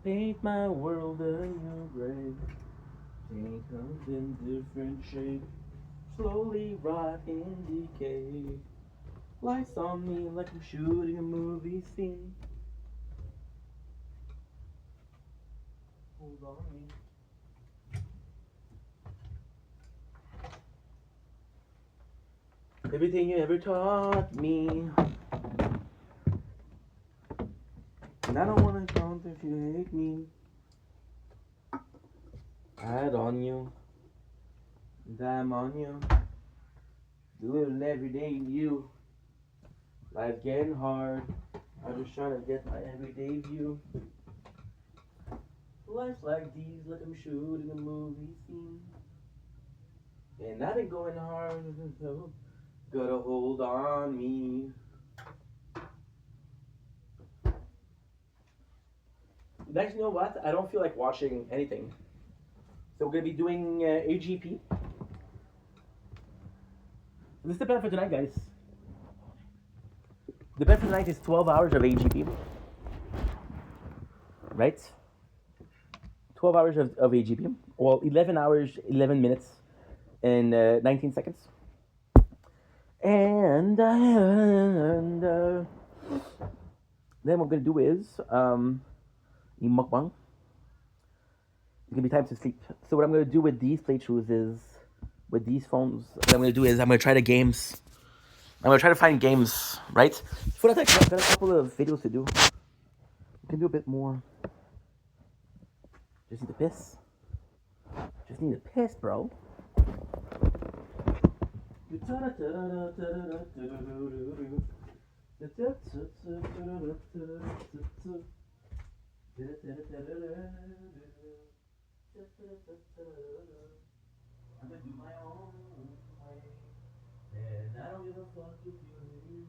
Speaker 1: Paint my world a new gray. Paint comes in different shades. Slowly rot in decay. Lights on me like I'm shooting a movie scene. Hold on me. Everything you ever taught me. And I don't wanna count if you hate me. I had on you. And I'm on you. Doing everyday you. Life's getting hard. I'm just trying to get my everyday view. Life's like these, like I'm shooting a movie scene. And I've been going hard, so gotta hold on me. Next, you know what? I don't feel like watching anything. So we're gonna be doing AGP. This is the plan for tonight, guys. The plan for tonight is 12 hours of AGP. Right? 12 hours of AGP. Well, 11 hours, 11 minutes, and 19 seconds. And then what I'm gonna do is mukbang. It's gonna be time to sleep. So what I'm gonna do with these playthroughs is, with these phones, what I'm gonna do is I'm gonna try the games. I'm gonna try to find games, right? For that, I've got a couple of videos to do. We can do a bit more. Just need to piss. Just need to piss, bro. I'm gonna do my own way, and I don't give a fuck if you hate me.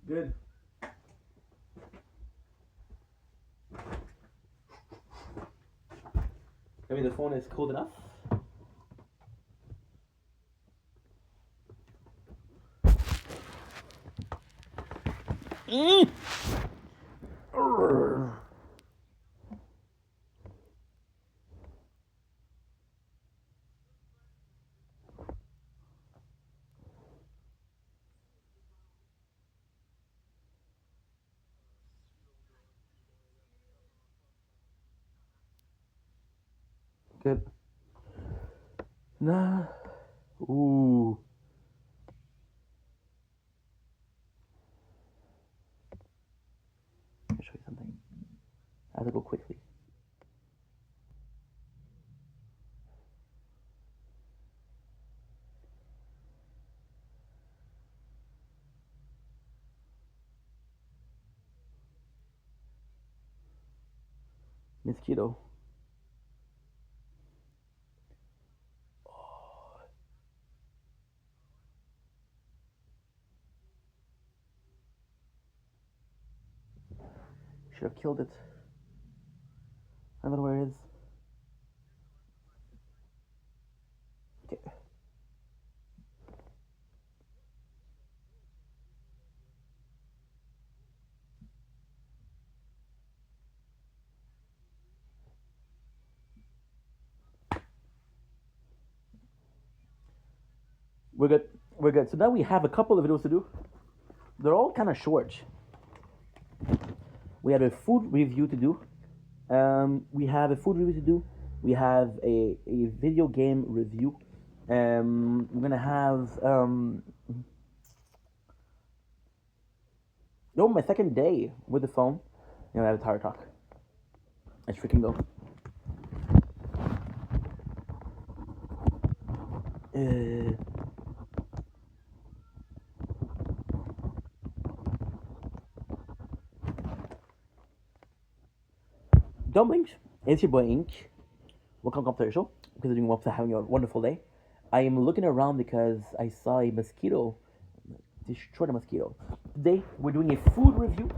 Speaker 1: Good. I mean, the phone is cold enough. Good. Nah. Ooh. Let me show you something. I have to go quickly. Mosquito. Should have killed it. I don't know where it is. Okay. We're good. We're good. So now we have a couple of videos to do. They're all kind of short. We have a food review to do. We have a food review to do. We have a video game review. We're gonna have my second day with the phone. You know, I have a tire talk. Let's freaking go. Dumplings, it's your boy Ink. Welcome to the show. Because you're doing having a wonderful day. I am looking around because I saw a mosquito. Destroyed a mosquito. Today we're doing a food review.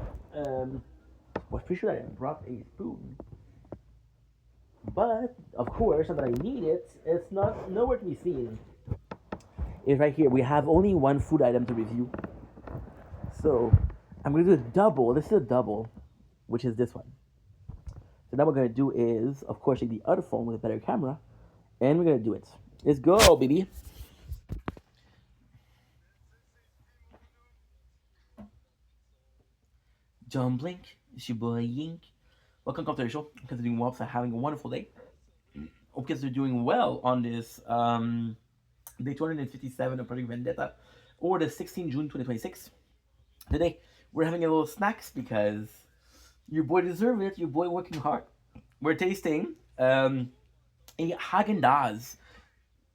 Speaker 1: Was pretty sure that I brought a spoon. But of course, now that I need it, it's not nowhere to be seen. It's right here. We have only one food item to review. So I'm gonna do a double. This is a double, which is this one. So now what we're going to do is, of course, take the other phone with a better camera, and we're going to do it. Let's go, baby. Dumpling, it's your boy Yink. Welcome to the show. Because you're doing well, so having a wonderful day. Hope you guys are doing well on this day 257 of Project Vendetta, or the 16th June 2026. Today, we're having a little snacks because your boy deserves it. Your boy working hard. We're tasting a Häagen-Dazs,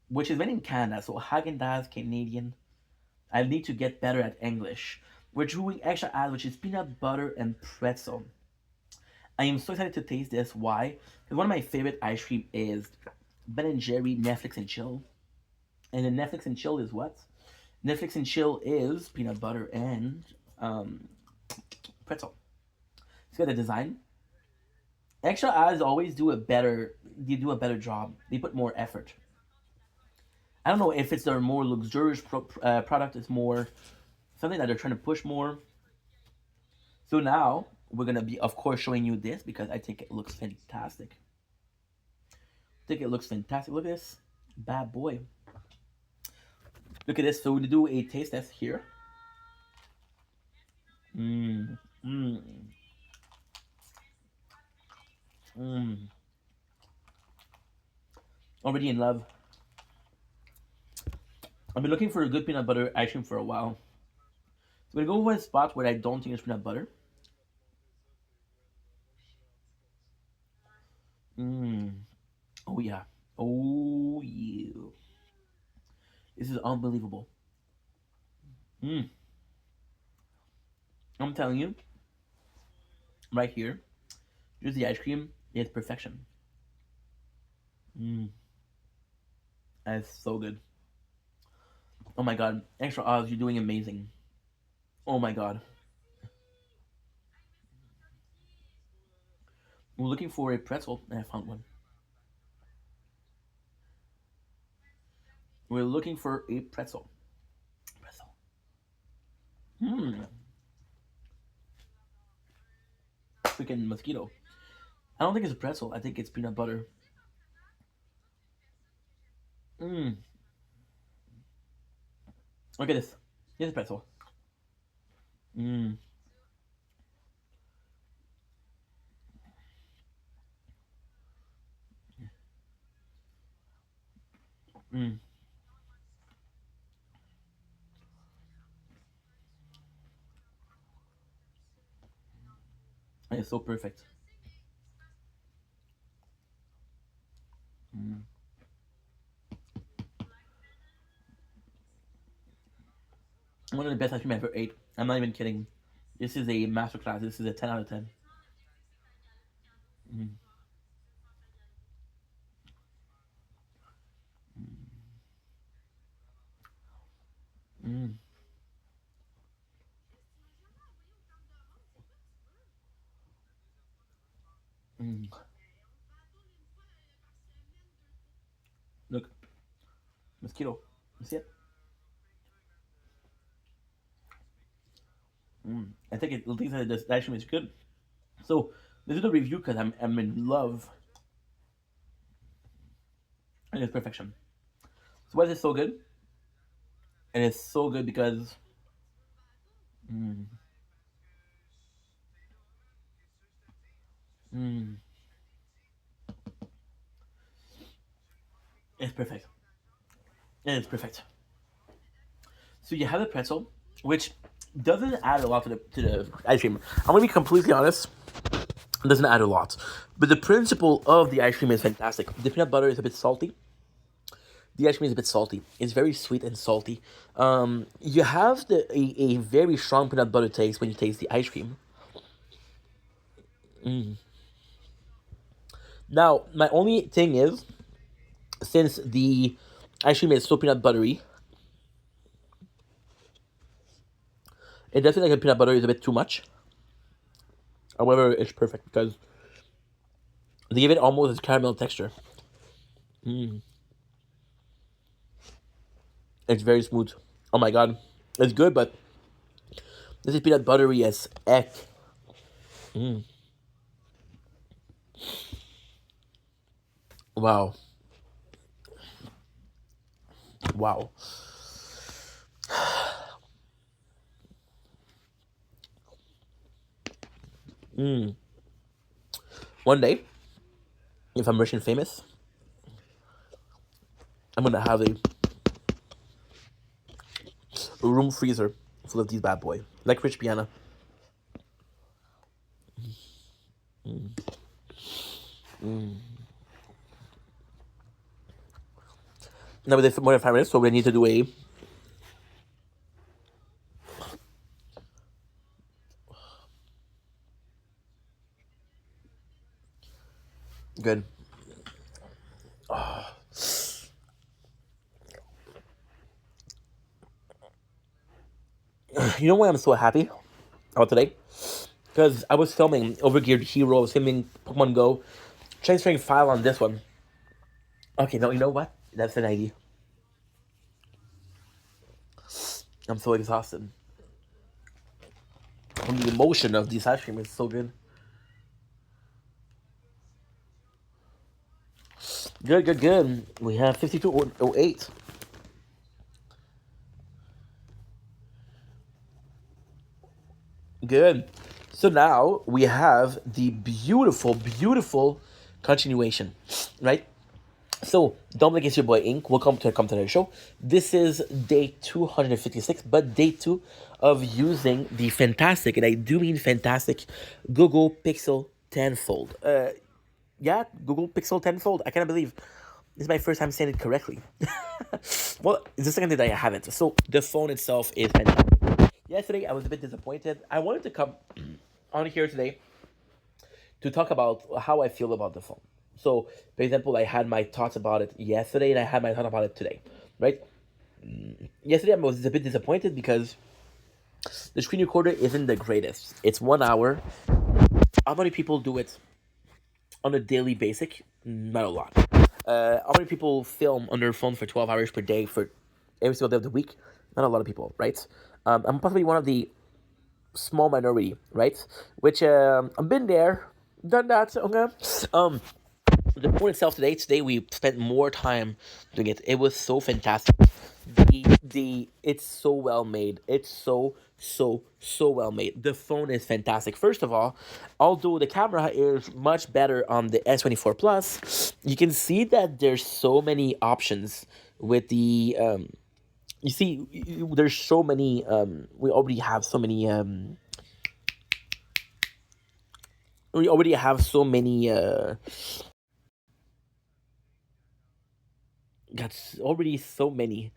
Speaker 1: which is made in Canada. So Häagen-Dazs Canadian. I need to get better at English. We're doing extra add, which is peanut butter and pretzel. I am so excited to taste this. Why? Because one of my favorite ice cream is Ben & Jerry Netflix and Chill. And the Netflix and Chill is what? Netflix and Chill is peanut butter and pretzel. See the design. Extra ads always do a better job. They put more effort. I don't know if it's their more luxurious product. It's more something that they're trying to push more. So now we're gonna be, of course, showing you this because I think it looks fantastic. Look at this bad boy. Look at this. So we do a taste test here. Already in love. I've been looking for a good peanut butter ice cream for a while. So I'm gonna go with a spot where I don't think there's peanut butter. Oh yeah. Oh yeah. This is unbelievable. I'm telling you, right here, here's the ice cream. It's perfection. That's so good. Oh my god, Extra Oz, you're doing amazing. Oh my god. We're looking for a pretzel, and I found one. We're looking for a pretzel. Freaking mosquito. I don't think it's a pretzel. I think it's peanut butter. Look at this. Here's a pretzel. It's so perfect. One of the best ice cream I ever ate. I'm not even kidding. This is a masterclass. This is a 10 out of 10. Look, mosquito. You see it? I think it thinks that this ice cream is good. So this is a review because I'm in love. And it's perfection. So why is it so good? And it's so good because mm, mm, it's perfect. And it's perfect. So you have the pretzel, which doesn't add a lot to the ice cream. I'm gonna be completely honest. It doesn't add a lot, but the principle of the ice cream is fantastic. The peanut butter is a bit salty. The ice cream is a bit salty. It's very sweet and salty. You have a very strong peanut butter taste when you taste the ice cream. Now, my only thing is, since the ice cream is so peanut buttery, it does feel like the peanut butter is a bit too much. However, it's perfect because they give it almost this caramel texture. It's very smooth. Oh my god, it's good, but this is peanut buttery as heck. Wow. Wow. One day, if I'm rich and famous, I'm gonna have a room freezer full of these bad boy, like Rich Piana. Now with more than 5 minutes, so we need to do a good. You know why I'm so happy about today? Because I was filming Overgeared Hero, I was filming Pokemon Go, transferring file on this one. Okay, no, you know what? That's an idea. I'm so exhausted. And the emotion of this ice cream is so good. Good, good, good. We have 5208. Good. So now we have the beautiful, beautiful continuation, right? So, Dominic, it's your boy Ink. Welcome to the show. This is day 256, but day 2 of using the fantastic, and I do mean fantastic, Google Pixel 10 Fold. Yeah, Google Pixel 10 Fold. I cannot believe this is my first time saying it correctly. Well, it's the second day that I haven't. So, the phone itself is fantastic. Yesterday, I was a bit disappointed. I wanted to come on here today to talk about how I feel about the phone. So, for example, I had my thoughts about it yesterday, and I had my thought about it today, right? Yesterday, I was a bit disappointed because the screen recorder isn't the greatest. It's 1 hour. How many people do it on a daily basis? Not a lot. How many people film on their phone for 12 hours per day for every single day of the week? Not a lot of people, right? I'm possibly one of the small minority, right? Which I've been there, done that. Okay. The phone itself today we spent more time doing it. It was so fantastic. It's so well made. It's so well made. The phone is fantastic. First of all, although the camera is much better on the S24 Plus, you can see that there's so many options with the you see there's so many we already have so many that's already so many.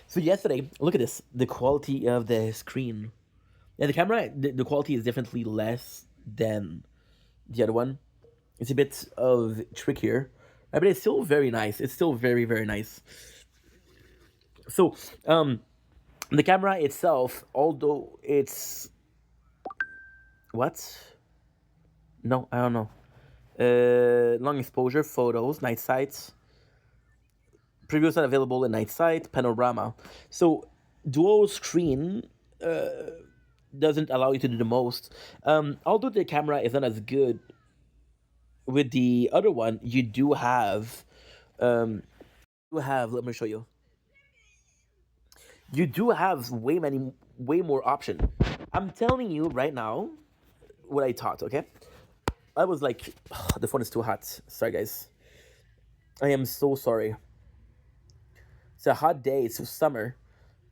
Speaker 1: So yesterday, look at this. The quality of the screen. Yeah, the camera, the quality is definitely less than the other one. It's a bit of trickier, but it's still very nice. It's still very, very nice. So, the camera itself, although it's what? No, I don't know. Long exposure photos, night sights. Previews not available in night sight, panorama. So dual screen doesn't allow you to do the most. Although the camera is not as good with the other one, let me show you. You do have way more option. I'm telling you right now what I thought, okay? I was like, the phone is too hot. Sorry, guys. I am so sorry. It's a hot day. It's summer,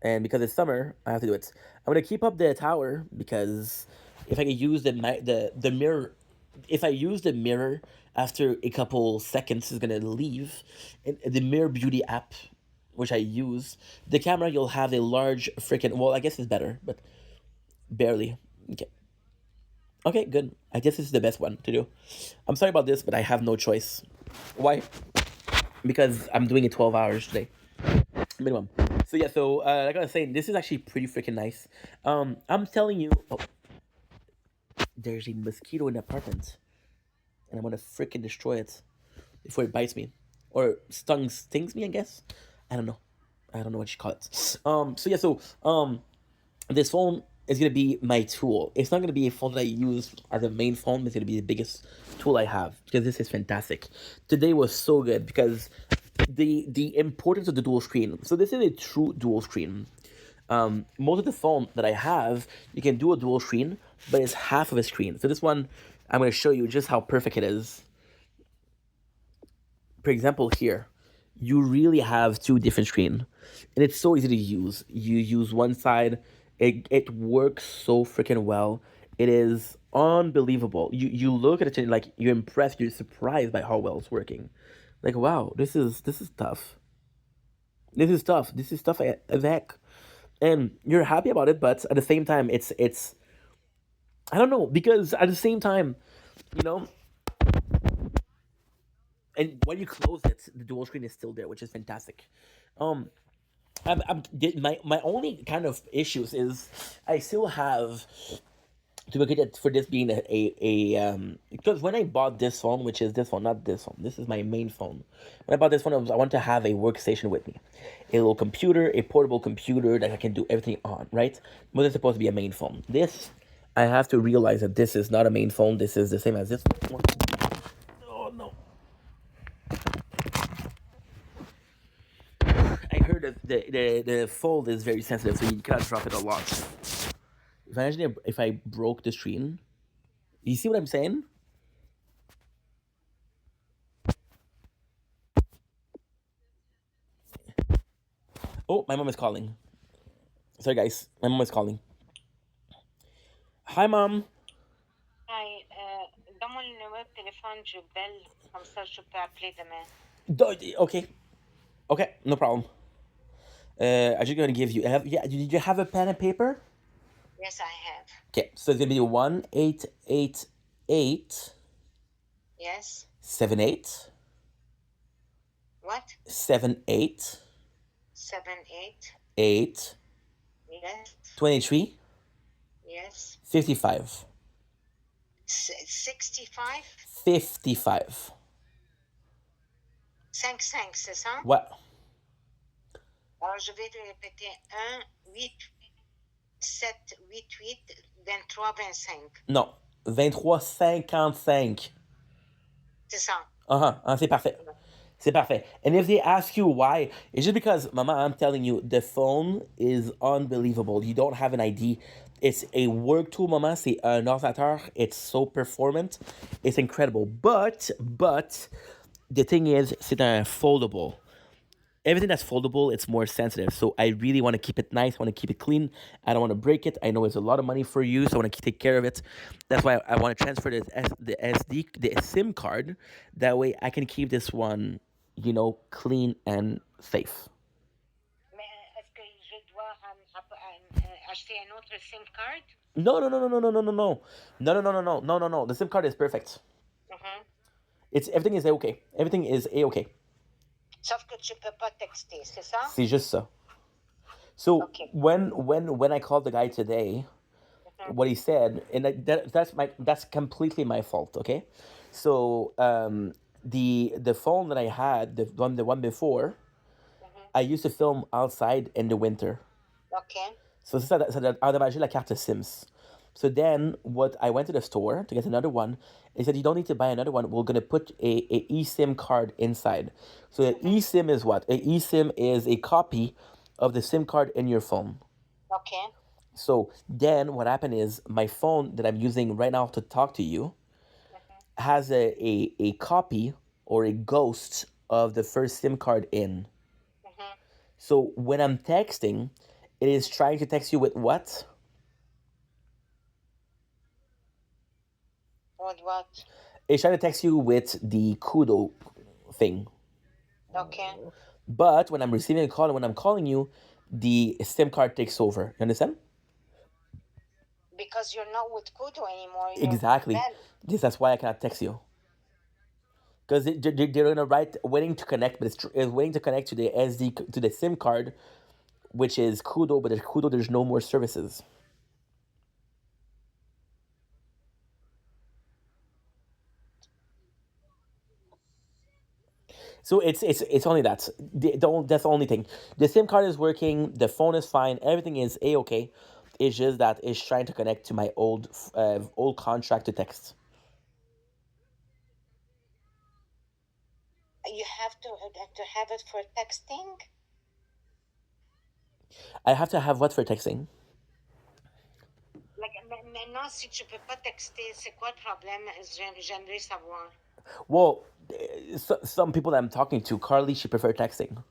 Speaker 1: and because it's summer, I have to do it. I'm gonna keep up the tower because if I can use the mirror, if I use the mirror after a couple seconds, it's gonna leave. And the Mirror Beauty app, which I use, the camera you'll have a large freaking. Well, I guess it's better, but barely. Okay. Okay, good. I guess this is the best one to do. I'm sorry about this, but I have no choice. Why? Because I'm doing it 12 hours today. Minimum. So yeah, so like I was saying, this is actually pretty freaking nice. I'm telling you, oh, there's a mosquito in the apartment, and I'm gonna freaking destroy it before it bites me, or stings me. I guess. I don't know. I don't know what you call it. So yeah, so this phone is gonna be my tool. It's not gonna be a phone that I use as a main phone. It's gonna be the biggest tool I have because this is fantastic. Today was so good because the importance of the dual screen. So this is a true dual screen. Most of the phone that I have, you can do a dual screen, but it's half of a screen. So this one, I'm going to show you just how perfect it is. For example, here, you really have two different screens, and it's so easy to use. You use one side, it works so freaking well. It is unbelievable. You look at it and like you're impressed, you're surprised by how well it's working. Like wow, this is tough. This is tough. This is tough as heck, and you're happy about it, but at the same time, it's I don't know because at the same time, you know, and when you close it, the dual screen is still there, which is fantastic. Um, my only kind of issues is I still have to look at it for this being because when I bought this phone, which is this phone, not this phone, this is my main phone. When I bought this phone, I wanted to have a workstation with me, a little computer, a portable computer that I can do everything on, right? But it's supposed to be a main phone. This, I have to realize that this is not a main phone. This is the same as this one. Oh no! I heard that the fold is very sensitive, so you cannot drop it a lot. Imagine if I broke the screen. You see what I'm saying? Oh, my mom is calling. Sorry, guys. My mom is calling. Hi, mom.
Speaker 7: Hi, donne-moi le numéro de téléphone, je belle, comme ça je peux appeler demain.
Speaker 1: Okay. Okay, no problem. I'm just gonna give you. Did you have a pen and paper?
Speaker 7: Yes, I have.
Speaker 1: Okay, so it's gonna be 1-888.
Speaker 7: Yes.
Speaker 1: 78.
Speaker 7: What?
Speaker 1: 78.
Speaker 7: 78.
Speaker 1: 8.
Speaker 7: Yes.
Speaker 1: 23.
Speaker 7: Yes.
Speaker 1: 55.
Speaker 7: 65.
Speaker 1: 55.
Speaker 7: 5-5, c'est ça?
Speaker 1: What?
Speaker 7: Alors, je vais te répéter 1-8-7-8-8-23-25.
Speaker 1: Non. 23-55.
Speaker 7: C'est ça.
Speaker 1: C'est parfait. C'est parfait. And if they ask you why, it's just because, Mama, I'm telling you, the phone is unbelievable. You don't have an ID. It's a work tool, Mama. C'est un ordinateur. It's so performant. It's incredible. But, the thing is, c'est un foldable. Everything that's foldable, it's more sensitive. So I really want to keep it nice. I want to keep it clean. I don't want to break it. I know it's a lot of money for you, so I want to take care of it. That's why I want to transfer the SIM card. That way I can keep this one, clean and safe.
Speaker 7: Mais est-ce que je dois acheter un autre SIM card?
Speaker 1: No. The SIM card is perfect. Everything is okay. Everything is a-okay.
Speaker 7: Sauf que tu peux pas texter, c'est ça?
Speaker 1: C'est juste ça. So
Speaker 7: Okay.
Speaker 1: when I called the guy today, what he said, and that's completely my fault. Okay, so the phone that I had, the one before, I used to film outside in the winter.
Speaker 7: Okay.
Speaker 1: So ça a endommagé la carte SIMS. So then what I went to the store to get another one. They said you don't need to buy another one. We're gonna put a eSIM card inside. So an eSIM is what? A eSIM is a copy of the SIM card in your phone.
Speaker 7: Okay.
Speaker 1: So then what happened is my phone that I'm using right now to talk to you has a copy or a ghost of the first SIM card in. So when I'm texting, it is trying to text you with what?
Speaker 7: What?
Speaker 1: It's trying to text you with the Kudo thing.
Speaker 7: Okay.
Speaker 1: But when I'm receiving a call and when I'm calling you, the SIM card takes over. You understand?
Speaker 7: Because you're not with Kudo anymore. You're
Speaker 1: Exactly.
Speaker 7: with Ben.
Speaker 1: Yes, that's why I cannot text you. Because they're gonna write waiting to connect, but it's waiting to connect to the to the SIM card, which is Kudo, but at Kudo there's no more services. So it's only that. That's the only thing. The SIM card is working. The phone is fine. Everything is a okay. It's just that it's trying to connect to my old contract to text.
Speaker 7: You have to have it for texting.
Speaker 1: I have to have what for texting?
Speaker 7: Like, maintenant, si tu peux pas texter, c'est quoi le problème? J'aimerais savoir.
Speaker 1: Well, some people that I'm talking to, Carly, she prefer texting.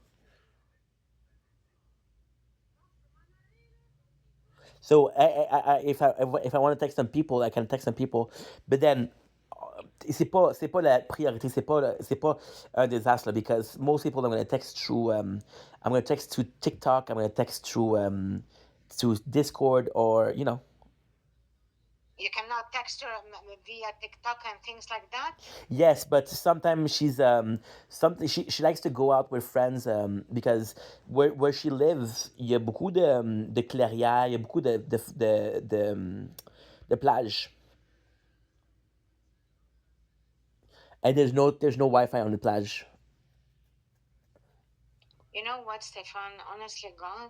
Speaker 1: So if I want to text some people, I can text some people. But then c'est pas la priorité, c'est pas un désastre là, because most people I'm gonna text through I'm gonna text to TikTok, I'm gonna text through Discord or
Speaker 7: You cannot text her via TikTok and things like that.
Speaker 1: Yes, but sometimes she's something she likes to go out with friends because where she lives, il y a beaucoup de clairières, il y a beaucoup de plages. And there's no Wi-Fi on the plage.
Speaker 7: You know what, Stefan? Honestly, God,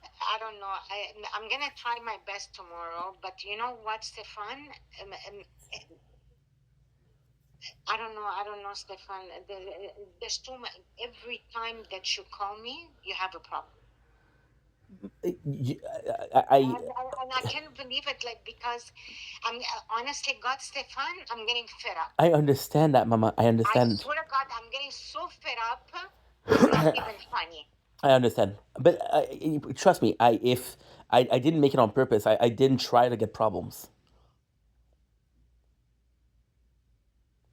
Speaker 7: I don't know. I'm gonna try my best tomorrow, but you know what, Stefan? I don't know, Stefan. There's too much. Every time that you call me, you have a problem. And I can't believe it, like, because I'm honestly, God, Stefan, I'm getting fed up.
Speaker 1: I understand that, Mama. I
Speaker 7: I
Speaker 1: understand.
Speaker 7: swear to God, I'm getting so fed up. It's not even funny.
Speaker 1: I understand. But trust me, if I didn't make it on purpose. I didn't try to get problems.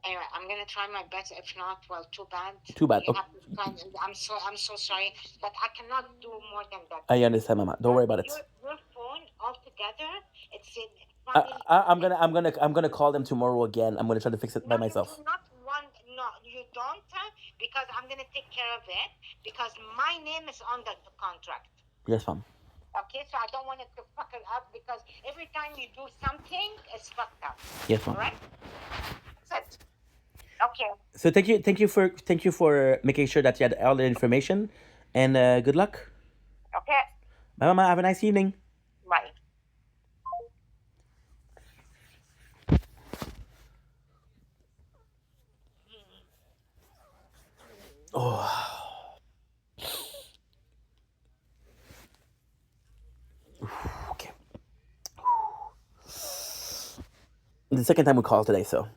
Speaker 7: Anyway, I'm gonna try my best. If not, well, too bad.
Speaker 1: Too bad.
Speaker 7: You have to find, I'm so sorry, but I cannot do more than that.
Speaker 1: I understand, Mama. Don't worry about it.
Speaker 7: Your phone altogether, it's in
Speaker 1: I'm gonna call them tomorrow again. I'm gonna try to fix it by myself.
Speaker 7: You do not want, no, you don't, because I'm gonna take care of it, because my name is on the contract.
Speaker 1: Yes, Mom.
Speaker 7: Okay, so I don't want it to fuck it up, because every time you do something, it's fucked up.
Speaker 1: Yes, Mom.
Speaker 7: All right? Set. Okay.
Speaker 1: So thank you for making sure that you had all the information, and good luck.
Speaker 7: Okay.
Speaker 1: Bye, Mama. Have a nice evening.
Speaker 7: Bye.
Speaker 1: Okay. The second time we called today, so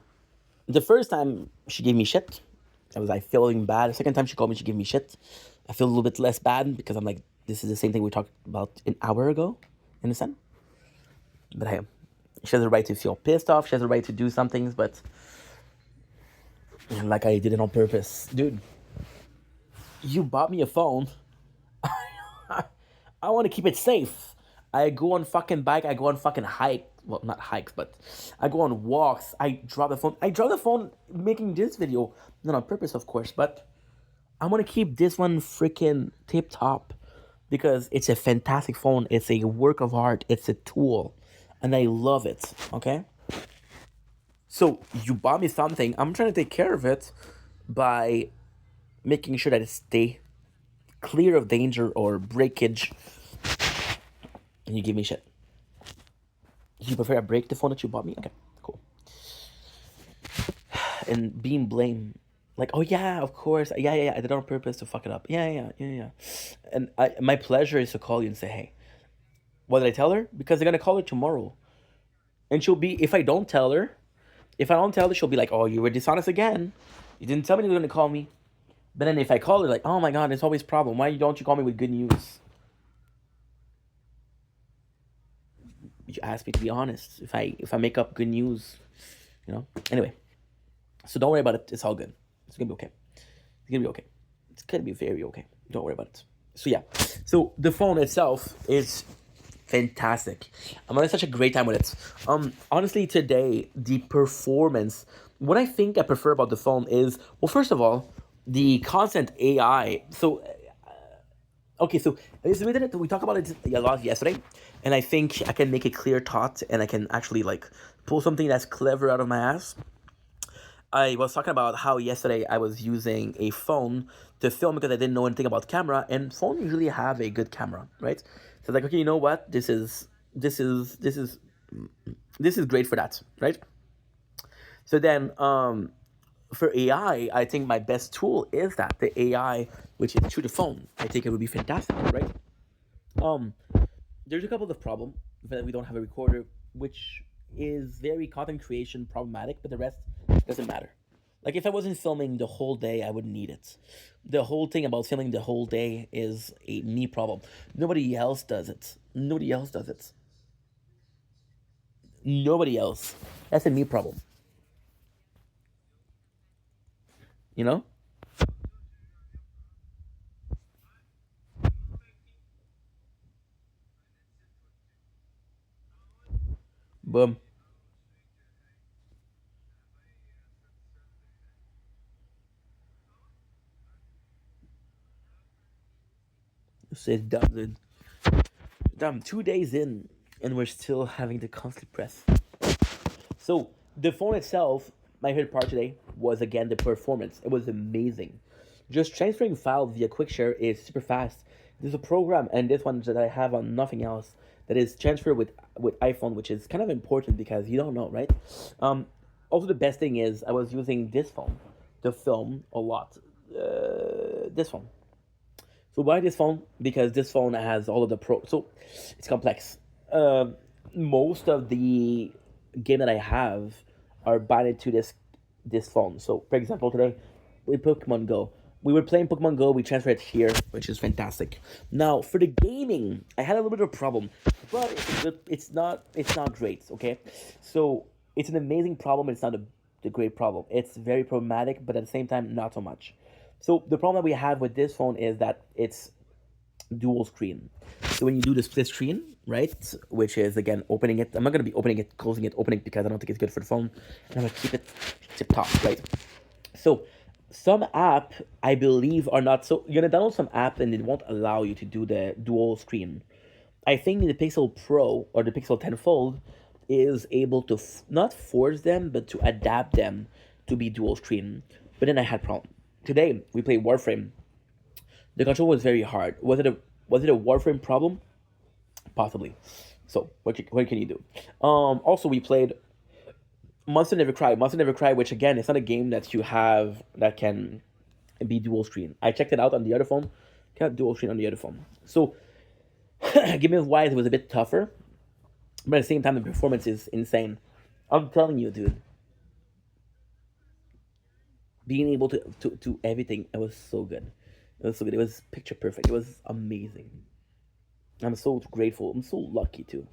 Speaker 1: the first time she gave me shit. I was like feeling bad. The second time she called me, she gave me shit. I feel a little bit less bad because I'm like, this is the same thing we talked about an hour ago, in a sense. But hey, she has the right to feel pissed off. She has the right to do some things, but like I did it on purpose, dude. You bought me a phone. I want to keep it safe. I go on fucking bike. I go on fucking hike. Well, not hikes, but I go on walks. I drop the phone. I drop the phone making this video. Not on purpose, of course, but I want to keep this one freaking tip top. because it's a fantastic phone. It's a work of art. It's a tool, and I love it. Okay, so you bought me something. I'm trying to take care of it by making sure that it stay clear of danger or breakage, and you give me shit. You prefer I break the phone that you bought me? Okay, cool. And being blamed, like, oh yeah, of course, yeah, I did it on purpose to fuck it up. Yeah. And my pleasure is to call you and say, hey, what did I tell her? Because they're gonna call her tomorrow, and she'll be. If I don't tell her, she'll be like, oh, you were dishonest again. You didn't tell me you were gonna call me. But then if I call her, like, oh my god, there's always a problem. Why don't you call me with good news? You ask me to be honest. If I make up good news, Anyway, so don't worry about it. It's all good. It's gonna be okay. It's gonna be okay. It's gonna be very okay. Don't worry about it. So yeah. So the phone itself is fantastic. I'm having such a great time with it. Honestly, today the performance. What I think I prefer about the phone is, well, first of all, the constant AI. So okay, so we talked about it a lot yesterday, and I think I can make a clear thought, and I can actually like pull something that's clever out of my ass. I was talking about how yesterday I was using a phone to film because I didn't know anything about camera, and phones usually have a good camera, right? So like, okay, you know what? This is great for that, right? So then, for AI, I think my best tool is the AI, which is through the phone. I think it would be fantastic, right? There's a couple of problems that we don't have a recorder, which is very content creation problematic, but the rest doesn't matter. Like if I wasn't filming the whole day, I wouldn't need it. The whole thing about filming the whole day is a me problem. Nobody else does it. Nobody else does it. Nobody else. That's a me problem. You know? Boom. It's dumb, dude. Dumb. 2 days in, and we're still having to constantly press. So the phone itself, my favorite part today was again the performance. It was amazing. Just transferring files via QuickShare is super fast. There's a program, and this one that I have on nothing else, that is transfer with iPhone, which is kind of important because you don't know, right? Also, the best thing is I was using this phone to film a lot. This phone. So why this phone? Because this phone has all of the pro. So it's complex. Most of the game that I have are binded to this phone. So for example, today with Pokemon Go, we were playing Pokemon Go. We transferred it here, which is fantastic. Now for the gaming, I had a little bit of a problem, but it's not great. Okay, so it's an amazing problem. It's not a great problem. It's very problematic, but at the same time, not so much. So the problem that we have with this phone is that it's dual screen. So when you do the split screen, right, which is again opening it, I'm not going to be opening it, closing it, opening it because I don't think it's good for the phone. And I'm going to keep it tip top, right? So some app, I believe, are not, so you're going to download some app and it won't allow you to do the dual screen. I think the Pixel Pro or the Pixel 10 Fold is able to not force them, but to adapt them to be dual screen. But then I had problem. Today we played Warframe. The control was very hard. Was it a Warframe problem? Possibly. So what can you do? Also we played Monster Never Cry. Monster Never Cry, which again, it's not a game that you have that can be dual screen. I checked it out on the other phone. Can't dual screen on the other phone. So game wise, it was a bit tougher, but at the same time, the performance is insane. I'm telling you, dude. Being able to everything, it was so good. It was so good. It was picture perfect. It was amazing. I'm so grateful. I'm so lucky too,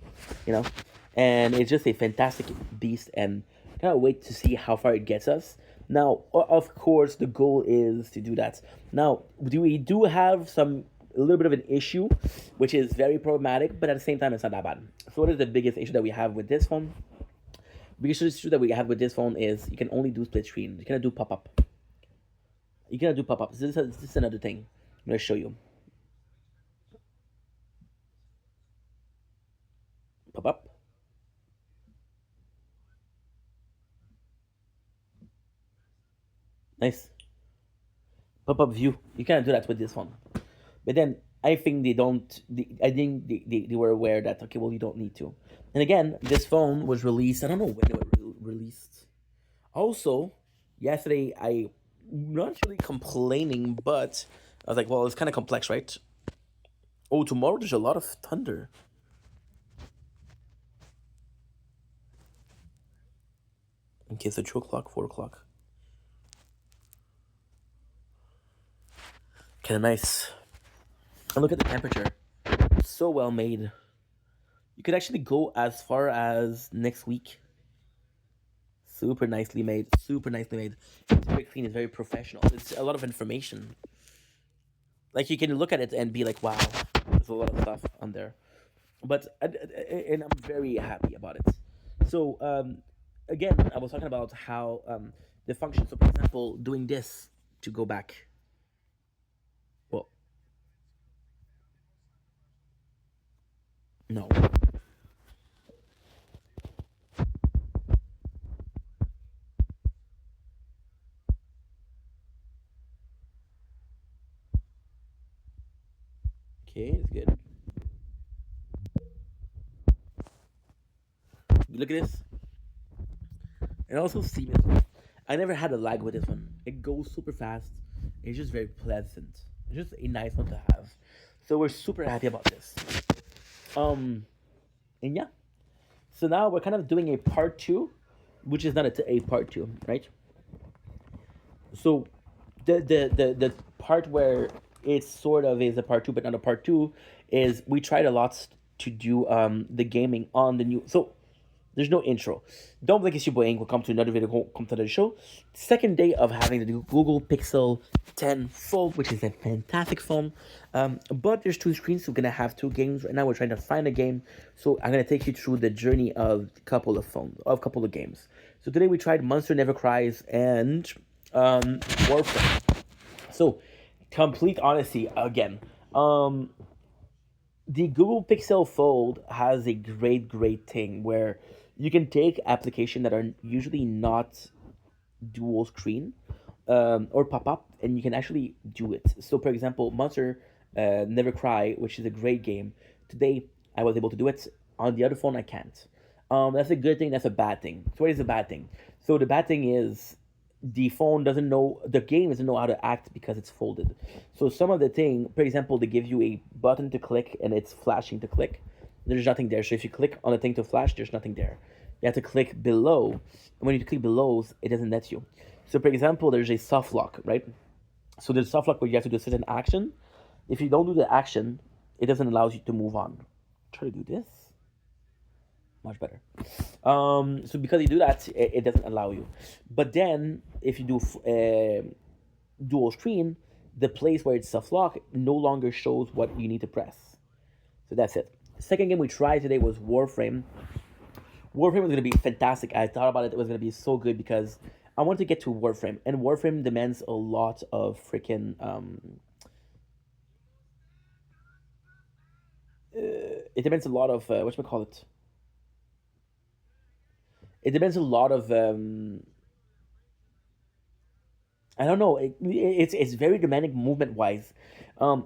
Speaker 1: And it's just a fantastic beast, and I can't wait to see how far it gets us. Now, of course, the goal is to do that. Now, we do have a little bit of an issue, which is very problematic, but at the same time, it's not that bad. So what is the biggest issue that we have with this phone? The biggest issue that we have with this phone is you can only do split screen. You cannot do pop-up. You cannot do pop-up. This is another thing I'm going to show you. Nice. Pop-up view. You cannot do that with this phone. But then I think they don't. I think they were aware that okay, well you don't need to. And again, this phone was released. I don't know when it was released. Also, yesterday I not really complaining, but I was like, well, it's kind of complex, right? Oh, tomorrow there's a lot of thunder. Okay, so 2 o'clock, 4 o'clock. Kind of nice. And look at the temperature. So well made. You could actually go as far as next week. Super nicely made. Super nicely made. It's very clean. It's very professional. It's a lot of information. Like you can look at it and be like, wow, there's a lot of stuff on there. But and I'm very happy about it. So again, I was talking about how the function. So for example, doing this to go back. Well, no. Okay, it's good. Look at this. And also seamless. I never had a lag with this one. It goes super fast. It's just very pleasant. It's just a nice one to have. So we're super happy about this. And yeah. So now we're kind of doing a part two, which is not a part two, right? So the part where it sort of is a part two, but not a part two, is we tried a lot to do the gaming on the new. So there's no intro. Don't blink, it's your boy Ink. Welcome to another video. Come to the show. Second day of having the Google Pixel 10 Fold, which is a fantastic phone. But there's two screens, so we're gonna have two games. Right now we're trying to find a game. So I'm gonna take you through the journey of a couple of games. So today we tried Monster Never Cries and Warframe. So complete honesty again. The Google Pixel Fold has a great thing where you can take applications that are usually not dual screen or pop up, and you can actually do it. So, for example, Monster Never Cry, which is a great game. Today, I was able to do it. On the other phone, I can't. That's a good thing. That's a bad thing. So, what is the bad thing? So, the bad thing is the phone doesn't know, the game doesn't know how to act because it's folded. So some of the thing, for example, they give you a button to click and it's flashing to click. There's nothing there. So if you click on the thing to flash, there's nothing there. You have to click below. And when you click below, it doesn't let you. So for example, there's a soft lock, right? So there's soft lock where you have to do a certain action. If you don't do the action, it doesn't allow you to move on. Try to do this. Much better. So because you do that, it doesn't allow you. But then if you do dual screen, the place where it's soft lock no longer shows what you need to press. So that's it. Second game we tried today was Warframe. Warframe was gonna be fantastic. I thought about it. It was gonna be so good because I wanted to get to Warframe, and Warframe demands a lot of freaking it demands a lot of whatchamacallit. It depends a lot of I don't know. It's very demanding movement wise.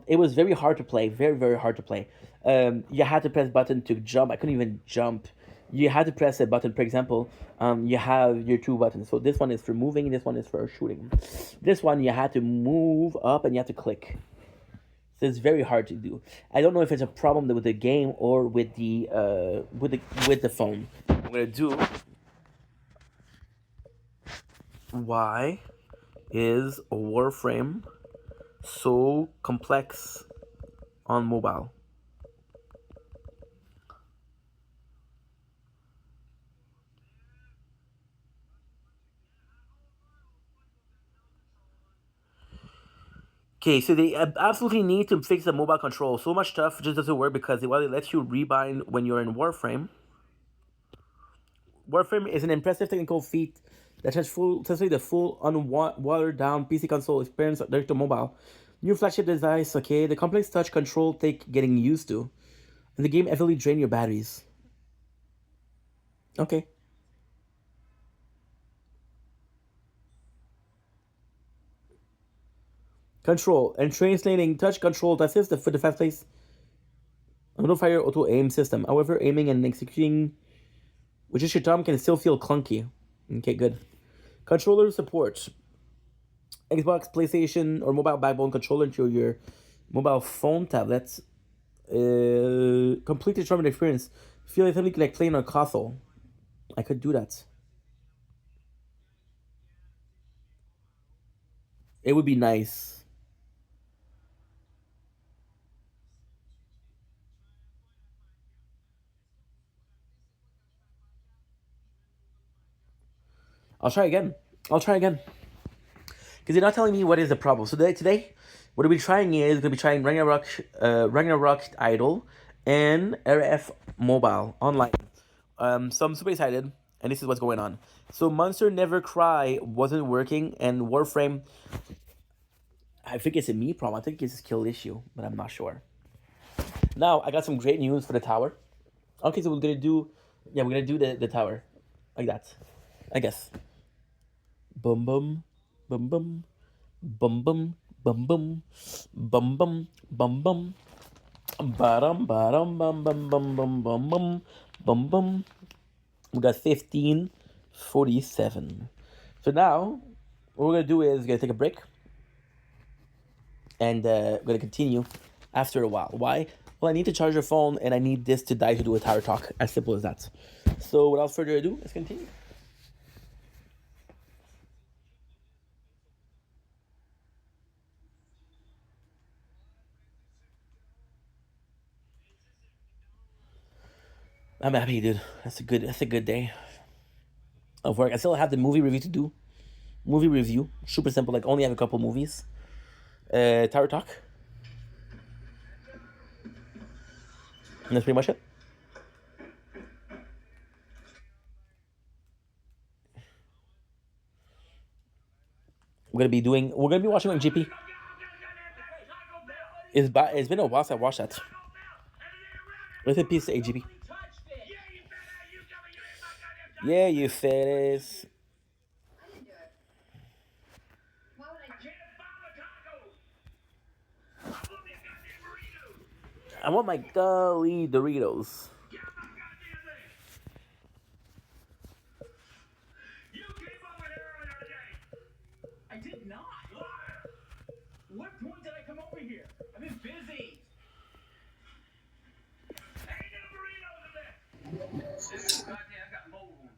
Speaker 1: It was very hard to play. Very hard to play. You had to press button to jump. I couldn't even jump. You had to press a button. For example, you have your two buttons. So this one is for moving. This one is for shooting. This one you had to move up and you have to click. So it's very hard to do. I don't know if it's a problem with the game or with the phone. I'm gonna do. Why is Warframe so complex on mobile? Okay, so they absolutely need to fix the mobile control. So much stuff just doesn't work because while it lets you rebind when you're in Warframe, Warframe is an impressive technical feat that has essentially the full unwatered down PC console experience direct to mobile. New flagship device, okay. The complex touch control take getting used to. And the game heavily drain your batteries. Okay. Control and translating touch control to assist for the fast place. Auto fire auto aim system. However, aiming and executing with just your thumb can still feel clunky. Okay, good. Controller support. Xbox, PlayStation, or mobile backbone controller to your mobile phone, tablets. Completely transformative experience. Feel something like playing on a console. I could do that. It would be nice. I'll try again. Because you're not telling me what is the problem. So today, what we'll be trying is going to be trying Ragnarok Idol and RF Mobile online. So I'm super excited, and this is what's going on. So Monster Never Cry wasn't working, and Warframe, I think it's a me problem. I think it's a skill issue, but I'm not sure. Now, I got some great news for the tower. Okay, so we're going to do the tower. Like that. I guess. Bum bum. Bum bum. Bum bum. Bum bum. Bum bum. Bum bum. Bum bum bum bum bum bum bum bum bum. We got 15:47. So now, what we're gonna do is we're gonna take a break, and we're gonna continue after a while. Why? Well, I need to charge your phone, and I need this to die to do a tower talk. As simple as that. So without further ado, let's continue. I'm happy, dude. That's a good day of work. I still have the movie review to do. Movie review, super simple. Like only have a couple movies. Tower talk. And that's pretty much it. We're gonna be watching on GP. It's been a while since I watched that. Rest in peace to AGP. Yeah, you fatties. I want my golly Doritos.
Speaker 8: I did not. What point did I come over here? I've been busy. Ain't no burritos in there. This is goddamn got mold on.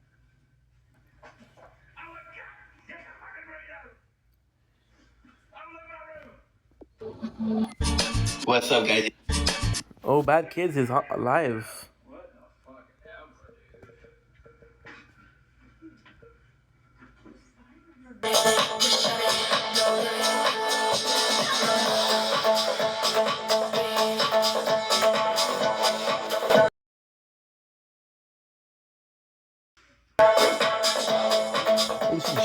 Speaker 8: I want goddamn fucking burritos. I'm in my room.
Speaker 1: What's up, guys? Oh, Bad Kids is live.
Speaker 8: What the fuck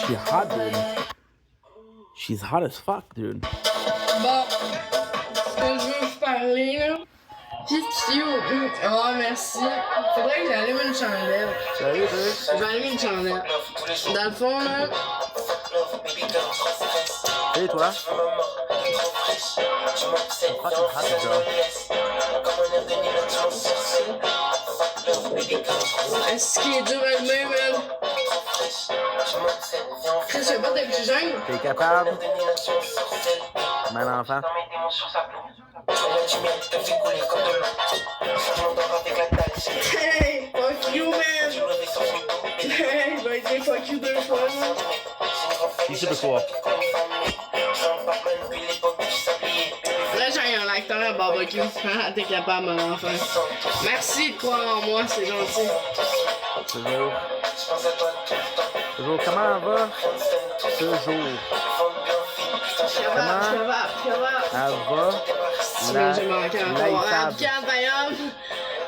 Speaker 1: She's hot, dude. She's hot as fuck, dude.
Speaker 4: Bon, ce que je veux vous parler, là. Piquio. Oh, merci. Faudrait que j'allume une chandelle.
Speaker 1: Salut, dude.
Speaker 4: Je vais allumer une chandelle. Dans le fond, là.
Speaker 1: Salut, toi. Fucking hot, girl.
Speaker 4: Est-ce qu'il est dur à allumer, man? Chris, y'a pas d'oxygène?
Speaker 1: T'es capable? Mon enfant.
Speaker 4: Hey, fuck you, man! Hey, je vais dire fuck you 2 fois, là.
Speaker 1: He's super cool.
Speaker 4: Là, j'ai un lecteur à barbecue. Ah, t'es capable, mon enfant. Merci de croire en moi, c'est gentil.
Speaker 1: Toujours. Toujours, comment va? Toujours. Comment elle va?
Speaker 4: Sinon, j'ai manqué encore. D'ailleurs,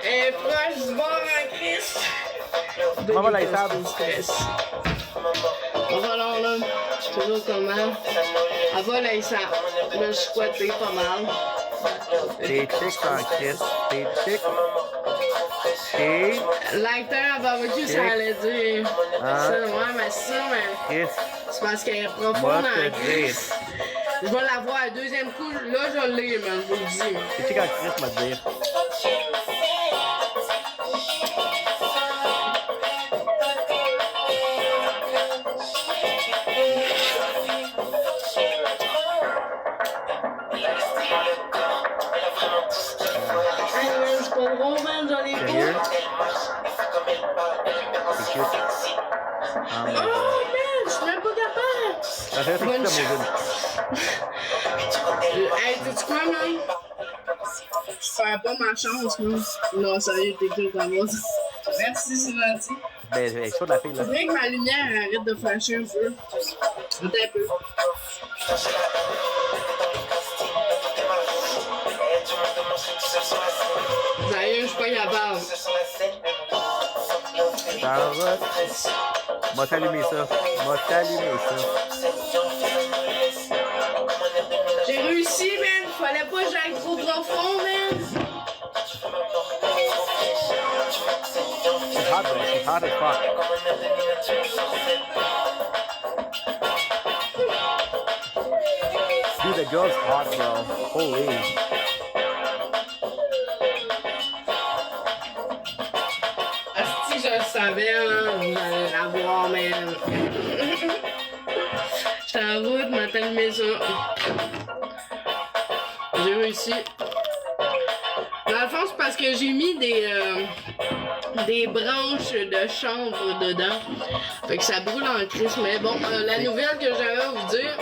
Speaker 4: et proche du bord en Christ.
Speaker 1: Comment va la table?
Speaker 4: On va là, toujours comment? Elle va la table. Là, je squatte pas mal.
Speaker 1: T'es chic en Christ. T'es chic. T'es...
Speaker 4: L'acteur à barbecue, ça allait dire. Ça, ouais, mais ça, mais...
Speaker 1: Christ.
Speaker 4: C'est parce qu'elle est profonde
Speaker 1: Moi,
Speaker 4: en
Speaker 1: te
Speaker 4: Christ. Je vais l'avoir. Deuxième coup, là, je l'ai, man. Je vous le dis.
Speaker 9: C'est quand Chris m'a dit.
Speaker 4: C'est pas drôle, man. J'en ai
Speaker 9: Sérieux?
Speaker 4: pas.
Speaker 9: C'est cute. Ah, mais...
Speaker 4: Oh, man. Je suis même pas capable.
Speaker 9: Ça fait
Speaker 4: Bonne
Speaker 9: c'est
Speaker 4: chance. Hey, sais-tu quoi, man? Je perds pas ma chance, man. Non, sérieux, t'es cute en moi. Merci, c'est gentil.
Speaker 9: Ben, c'est chaud de la fille, là.
Speaker 4: Faudrait que ma lumière arrête de flasher un peu. Un peu. D'ailleurs, je suis pas capable.
Speaker 9: Charlotte. Moi, t'allumer ça. Moi, t'allumer ça.
Speaker 4: J'ai réussi, man. Fallait pas que j'aille trop profond, man.
Speaker 9: C'est hot, bro. C'est hot as fuck. Dude, the girl's hot, bro. Holy.
Speaker 4: Asti, je le savais, hein. J'allais l'avoir, man. J'étais en route, m'a tellement ça. J'ai réussi. Dans le fond, c'est parce que j'ai mis des branches de chanvre dedans. Fait que ça brûle en crise. Mais bon, la nouvelle que j'avais à vous dire,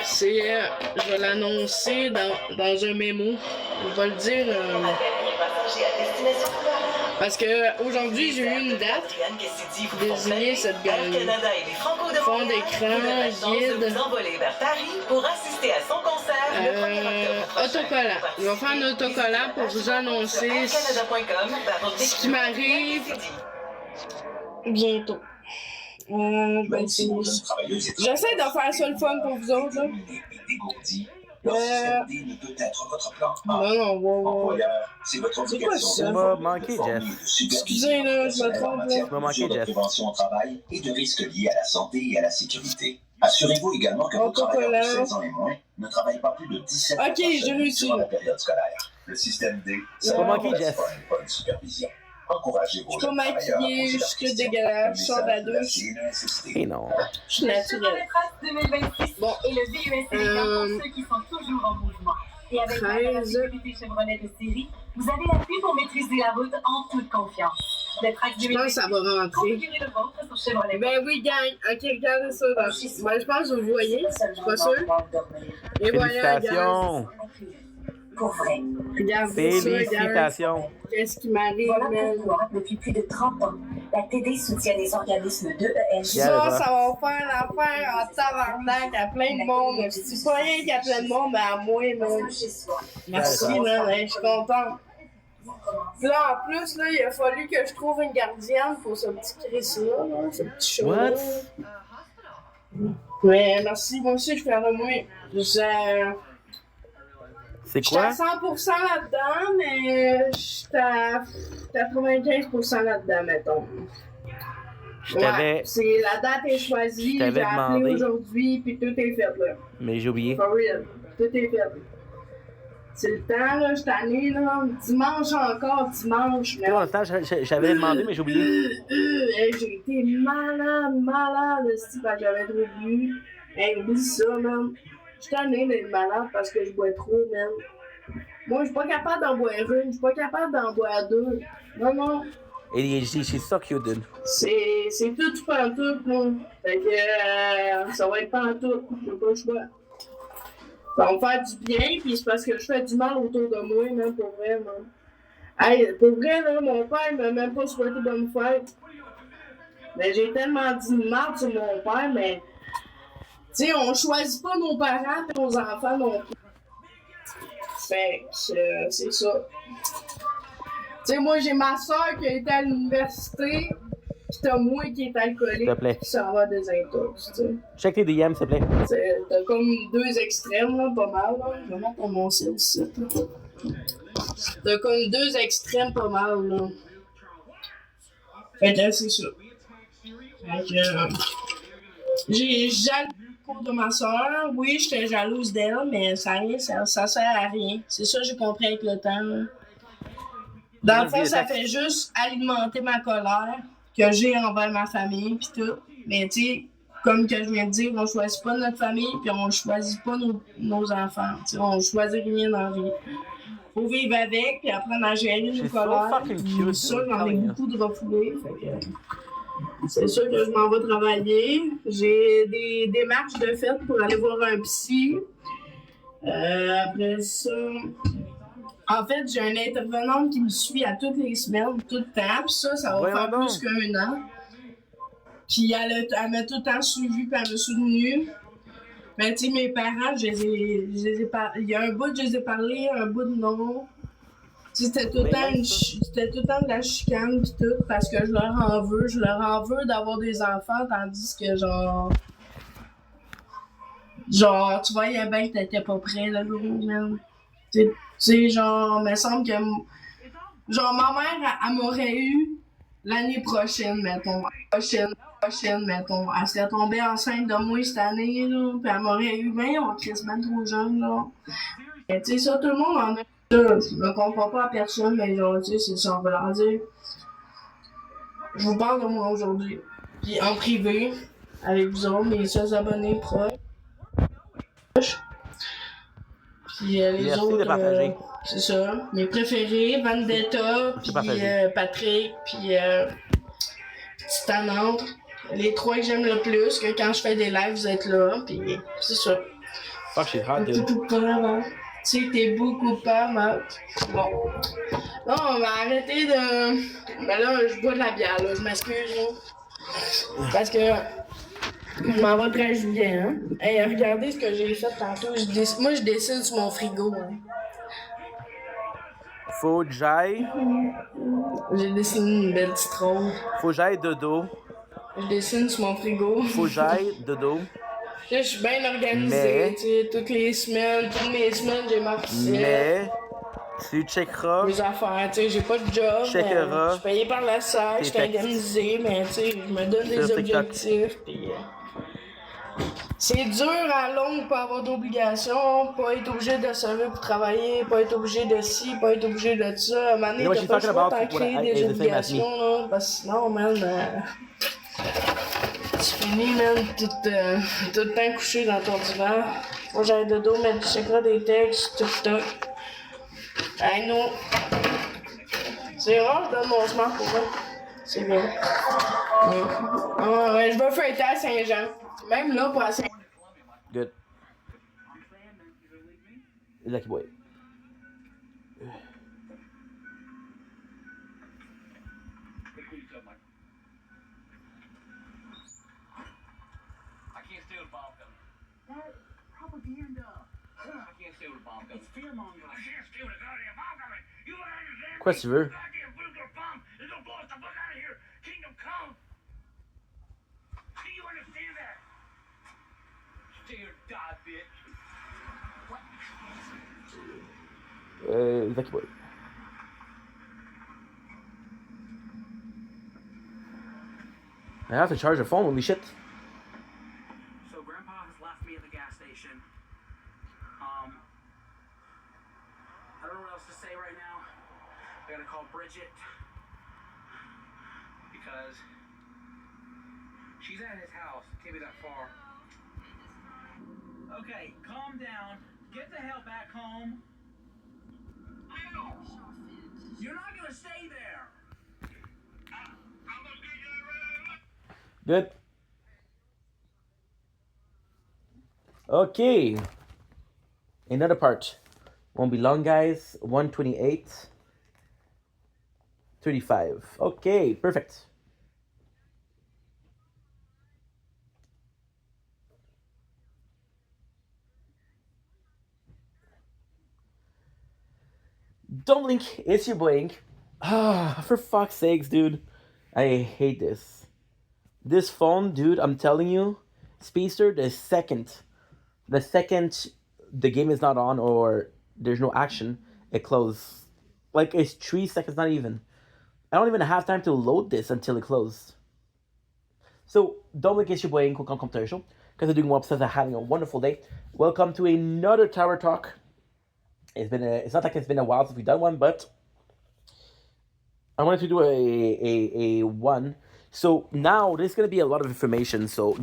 Speaker 4: c'est, je vais l'annoncer dans un mémo. Je vais le dire, parce que aujourd'hui j'ai eu une date désignée cette gagne. Fond d'écran, guide, autocollant. Je vais faire un autocollant pour vous annoncer ce qui m'arrive bientôt. J'essaie de faire ça le fun pour vous autres, là. Non, wow. C'est quoi ça?
Speaker 9: Tu m'as manqué, Jeff.
Speaker 4: Excusez, là, je me trompe, là.
Speaker 9: Tu m'as manqué, Jeff.
Speaker 10: Prévention au travail et de risques liés à la santé et à la sécurité. Assurez-vous également que vos travailleurs de 16 ans et moins ne travaillent pas plus de 17
Speaker 4: Ok, j'ai réussi.
Speaker 10: durant la période scolaire. Le système D,
Speaker 9: Tu m'as manqué, Jeff.
Speaker 10: pas une bonne supervision. Encouragez vos
Speaker 4: Je suis pas maquillée, je suis toute dégueulasse, je sors de la douche.
Speaker 9: Et non.
Speaker 4: Je suis naturelle. Bon,
Speaker 11: et le VUS élégant pour ceux qui sont toujours en mouvement. Et avec la sécurité Chevrolet de série, vous avez l'appui pour maîtriser la route en toute confiance. Le Trax
Speaker 4: je pense que ça va rentrer.
Speaker 11: configurez le vôtre sur Chevrolet.
Speaker 4: Ben oui, gang. Ok, regardez ça. Ben, je pense que vous voyez. Je suis pas sûre. Et voilà, gang.
Speaker 9: Félicitations.
Speaker 11: Pour vrai.
Speaker 4: Regardez ça, gang.
Speaker 9: Félicitations.
Speaker 4: Qu'est-ce qui m'arrive,
Speaker 11: Voilà
Speaker 4: man?
Speaker 11: pourquoi, depuis plus de 30 ans, la TD soutient les organismes de EL.
Speaker 4: Ça va faire l'affaire en tabarnak à plein de monde. C'est pas rien qu'à plein de monde, mais à moi, man. Merci, man. Je suis contente. Puis là, en plus, là, il a fallu que je trouve une gardienne pour ce petit Chris-là, là, ce petit show.
Speaker 9: What?
Speaker 4: Mais merci, moi aussi, je fais de moi.
Speaker 9: C'est
Speaker 4: Je suis à
Speaker 9: quoi?
Speaker 4: 100% là-dedans, mais je suis à 95% là-dedans, mettons.
Speaker 9: Je t'avais...
Speaker 4: Ouais, c'est la date est choisie,
Speaker 9: je t'avais
Speaker 4: j'ai appelé
Speaker 9: demandé.
Speaker 4: aujourd'hui, puis tout est fait, là.
Speaker 9: Mais j'ai oublié.
Speaker 4: For real, tout est fait. C'est le temps, là, je suis tannée, là. Dimanche encore, dimanche, mais...
Speaker 9: Dans le temps, j'avais demandé, mais j'ai oublié.
Speaker 4: Hey, j'ai été malade, si, parce que j'avais trop bu. Hey, oublie ça, man. Je suis tannée d'être malade parce que je bois trop, man. Moi, je suis pas capable d'en boire une, je suis pas capable d'en boire deux. Non.
Speaker 9: Et she's so cute, dude.
Speaker 4: C'est tout pantoute, là. Fait que ça va être pantoute, j'ai pas le choix. Ça va me faire du bien, pis c'est parce que je fais du mal autour de moi, man, pour vrai, man. Hey, pour vrai, là, mon père m'a même pas souhaité bonne fête. Mais j'ai tellement dit de mal sur mon père, mais... Tu sais, on choisit pas nos parents et nos enfants non plus. Fait que c'est ça. Tu sais, moi, j'ai ma soeur qui a été à l'université, pis t'as moi qui est alcoolique,
Speaker 9: S'il te plaît.
Speaker 4: qui s'en va des intox, tu sais.
Speaker 9: Check tes DM, s'il te plaît.
Speaker 4: T'as comme deux extrêmes, là, pas mal, là. Je vais mettre mon site ici, là. T'as comme deux extrêmes pas mal, là. Fait que c'est ça. Fait que... j'ai jamais cours de ma soeur. Oui, j'étais jalouse d'elle, mais ça sert à rien. C'est ça que j'ai compris avec le temps. Dans le fond, ça fait juste alimenter ma colère que j'ai envers ma famille pis tout. Mais tu sais, comme que je viens de dire, on choisit pas notre famille pis on choisit pas nos enfants. T'sais, on choisit rien dans la vie. Faut vivre avec pis apprendre à gérer nos colères. C'est ça, j'en ai beaucoup de refoulés. C'est sûr que je m'en vais travailler. J'ai des démarches de fait pour aller voir un psy. Après ça... En fait, j'ai un intervenante qui me suit à toutes les semaines, tout le temps. Puis ça va faire plus qu'1 an. Puis elle m'a tout le temps suivi, puis elle m'a soutenu. Mais tu sais, mes parents, je les ai il y a un bout, je les ai parlé, un bout de non. C'était tout le temps de la chicane pis tout, parce que je leur en veux. Je leur en veux d'avoir des enfants, tandis que genre, tu voyais bien que t'étais pas prêt, là, le jour même. Tu sais, genre, me semble que, genre, ma mère, elle m'aurait eu l'année prochaine, mettons. Mettons. Elle serait tombée enceinte de moi cette année, là, pis elle m'aurait eu, on quasiment trop jeune, là. Et tu sais, ça, tout le monde en a. Je me comprends pas à personne, mais genre, tu sais, c'est ça, on va leur dire. Je vous parle de moi aujourd'hui. Puis en privé, avec vous autres, mes seuls abonnés proches. Puis les autres, c'est ça. Mes préférés, Vendetta, puis Patrick, puis Titanante. Les 3 que j'aime le plus, que quand je fais des lives, vous êtes là, puis c'est ça.
Speaker 1: Fuck, she's hot, dude.
Speaker 4: Tu sais, t'es beaucoup pas mal. Bon. Là, on va arrêter de... Ben là, je bois de la bière, là, je m'excuse, là. Parce que... Je m'en vais très juillet, hein. Hey, regardez ce que j'ai fait tantôt. Moi, je dessine sur mon frigo, hein.
Speaker 1: Faut que j'aille.
Speaker 4: J'ai dessiné une belle petite rose.
Speaker 1: Faut que j'aille dodo.
Speaker 4: Je dessine sur mon frigo.
Speaker 1: Faut que j'aille dodo.
Speaker 4: Je suis bien organisée, tu sais, toutes mes semaines, j'ai ma piscine.
Speaker 1: Mais, tu checkeras.
Speaker 4: Mes affaires, tu sais, j'ai pas de job. Je suis payé par la SAC, je suis organisée, mais tu sais, je me donne des objectifs, puis... C'est dur à long de pas avoir d'obligations, pas être obligé de se lever pour travailler, pas être obligé de ci, pas être obligé de ça. À un moment donné, t'as pas le choix d'en créer des obligations, là, parce que sinon, man, tu finis, man, tout le temps couché dans ton divan. Moi, j'avais de dos, mais tu checkeras des textes, TikTok. I know. C'est rare, je donne mon smart pour ça. C'est bien. Ouais, je vais fêter à Saint-Jean. Même là, pour à Saint-Jean.
Speaker 1: Good. Lucky boy. Quoi tu veux? Lucky boy. I have to charge the phone, holy shit.
Speaker 8: So Grandpa has left me at the gas station. I don't know what else to say right now. I gotta call Bridget because she's at his house. Can't be that far. Okay, calm down. Get the hell back home. You're not gonna stay there.
Speaker 1: Good. Okay. Another part. Won't be long, guys. 128. 35. Okay, perfect. Don't blink, it's your blink. Ah, for fuck's sakes, dude. I hate this. This phone, dude, I'm telling you, Speedster, the second the game is not on or there's no action, it closes. Like, it's 3 seconds, not even. I don't even have time to load this until it closed. So, don't blink, it's your boy, Inco Computational. because they're doing websites are having a wonderful day. Welcome to another Tower Talk. It's not like it's been a while since we've done one, but I wanted to do a one. So now there's going to be a lot of information. So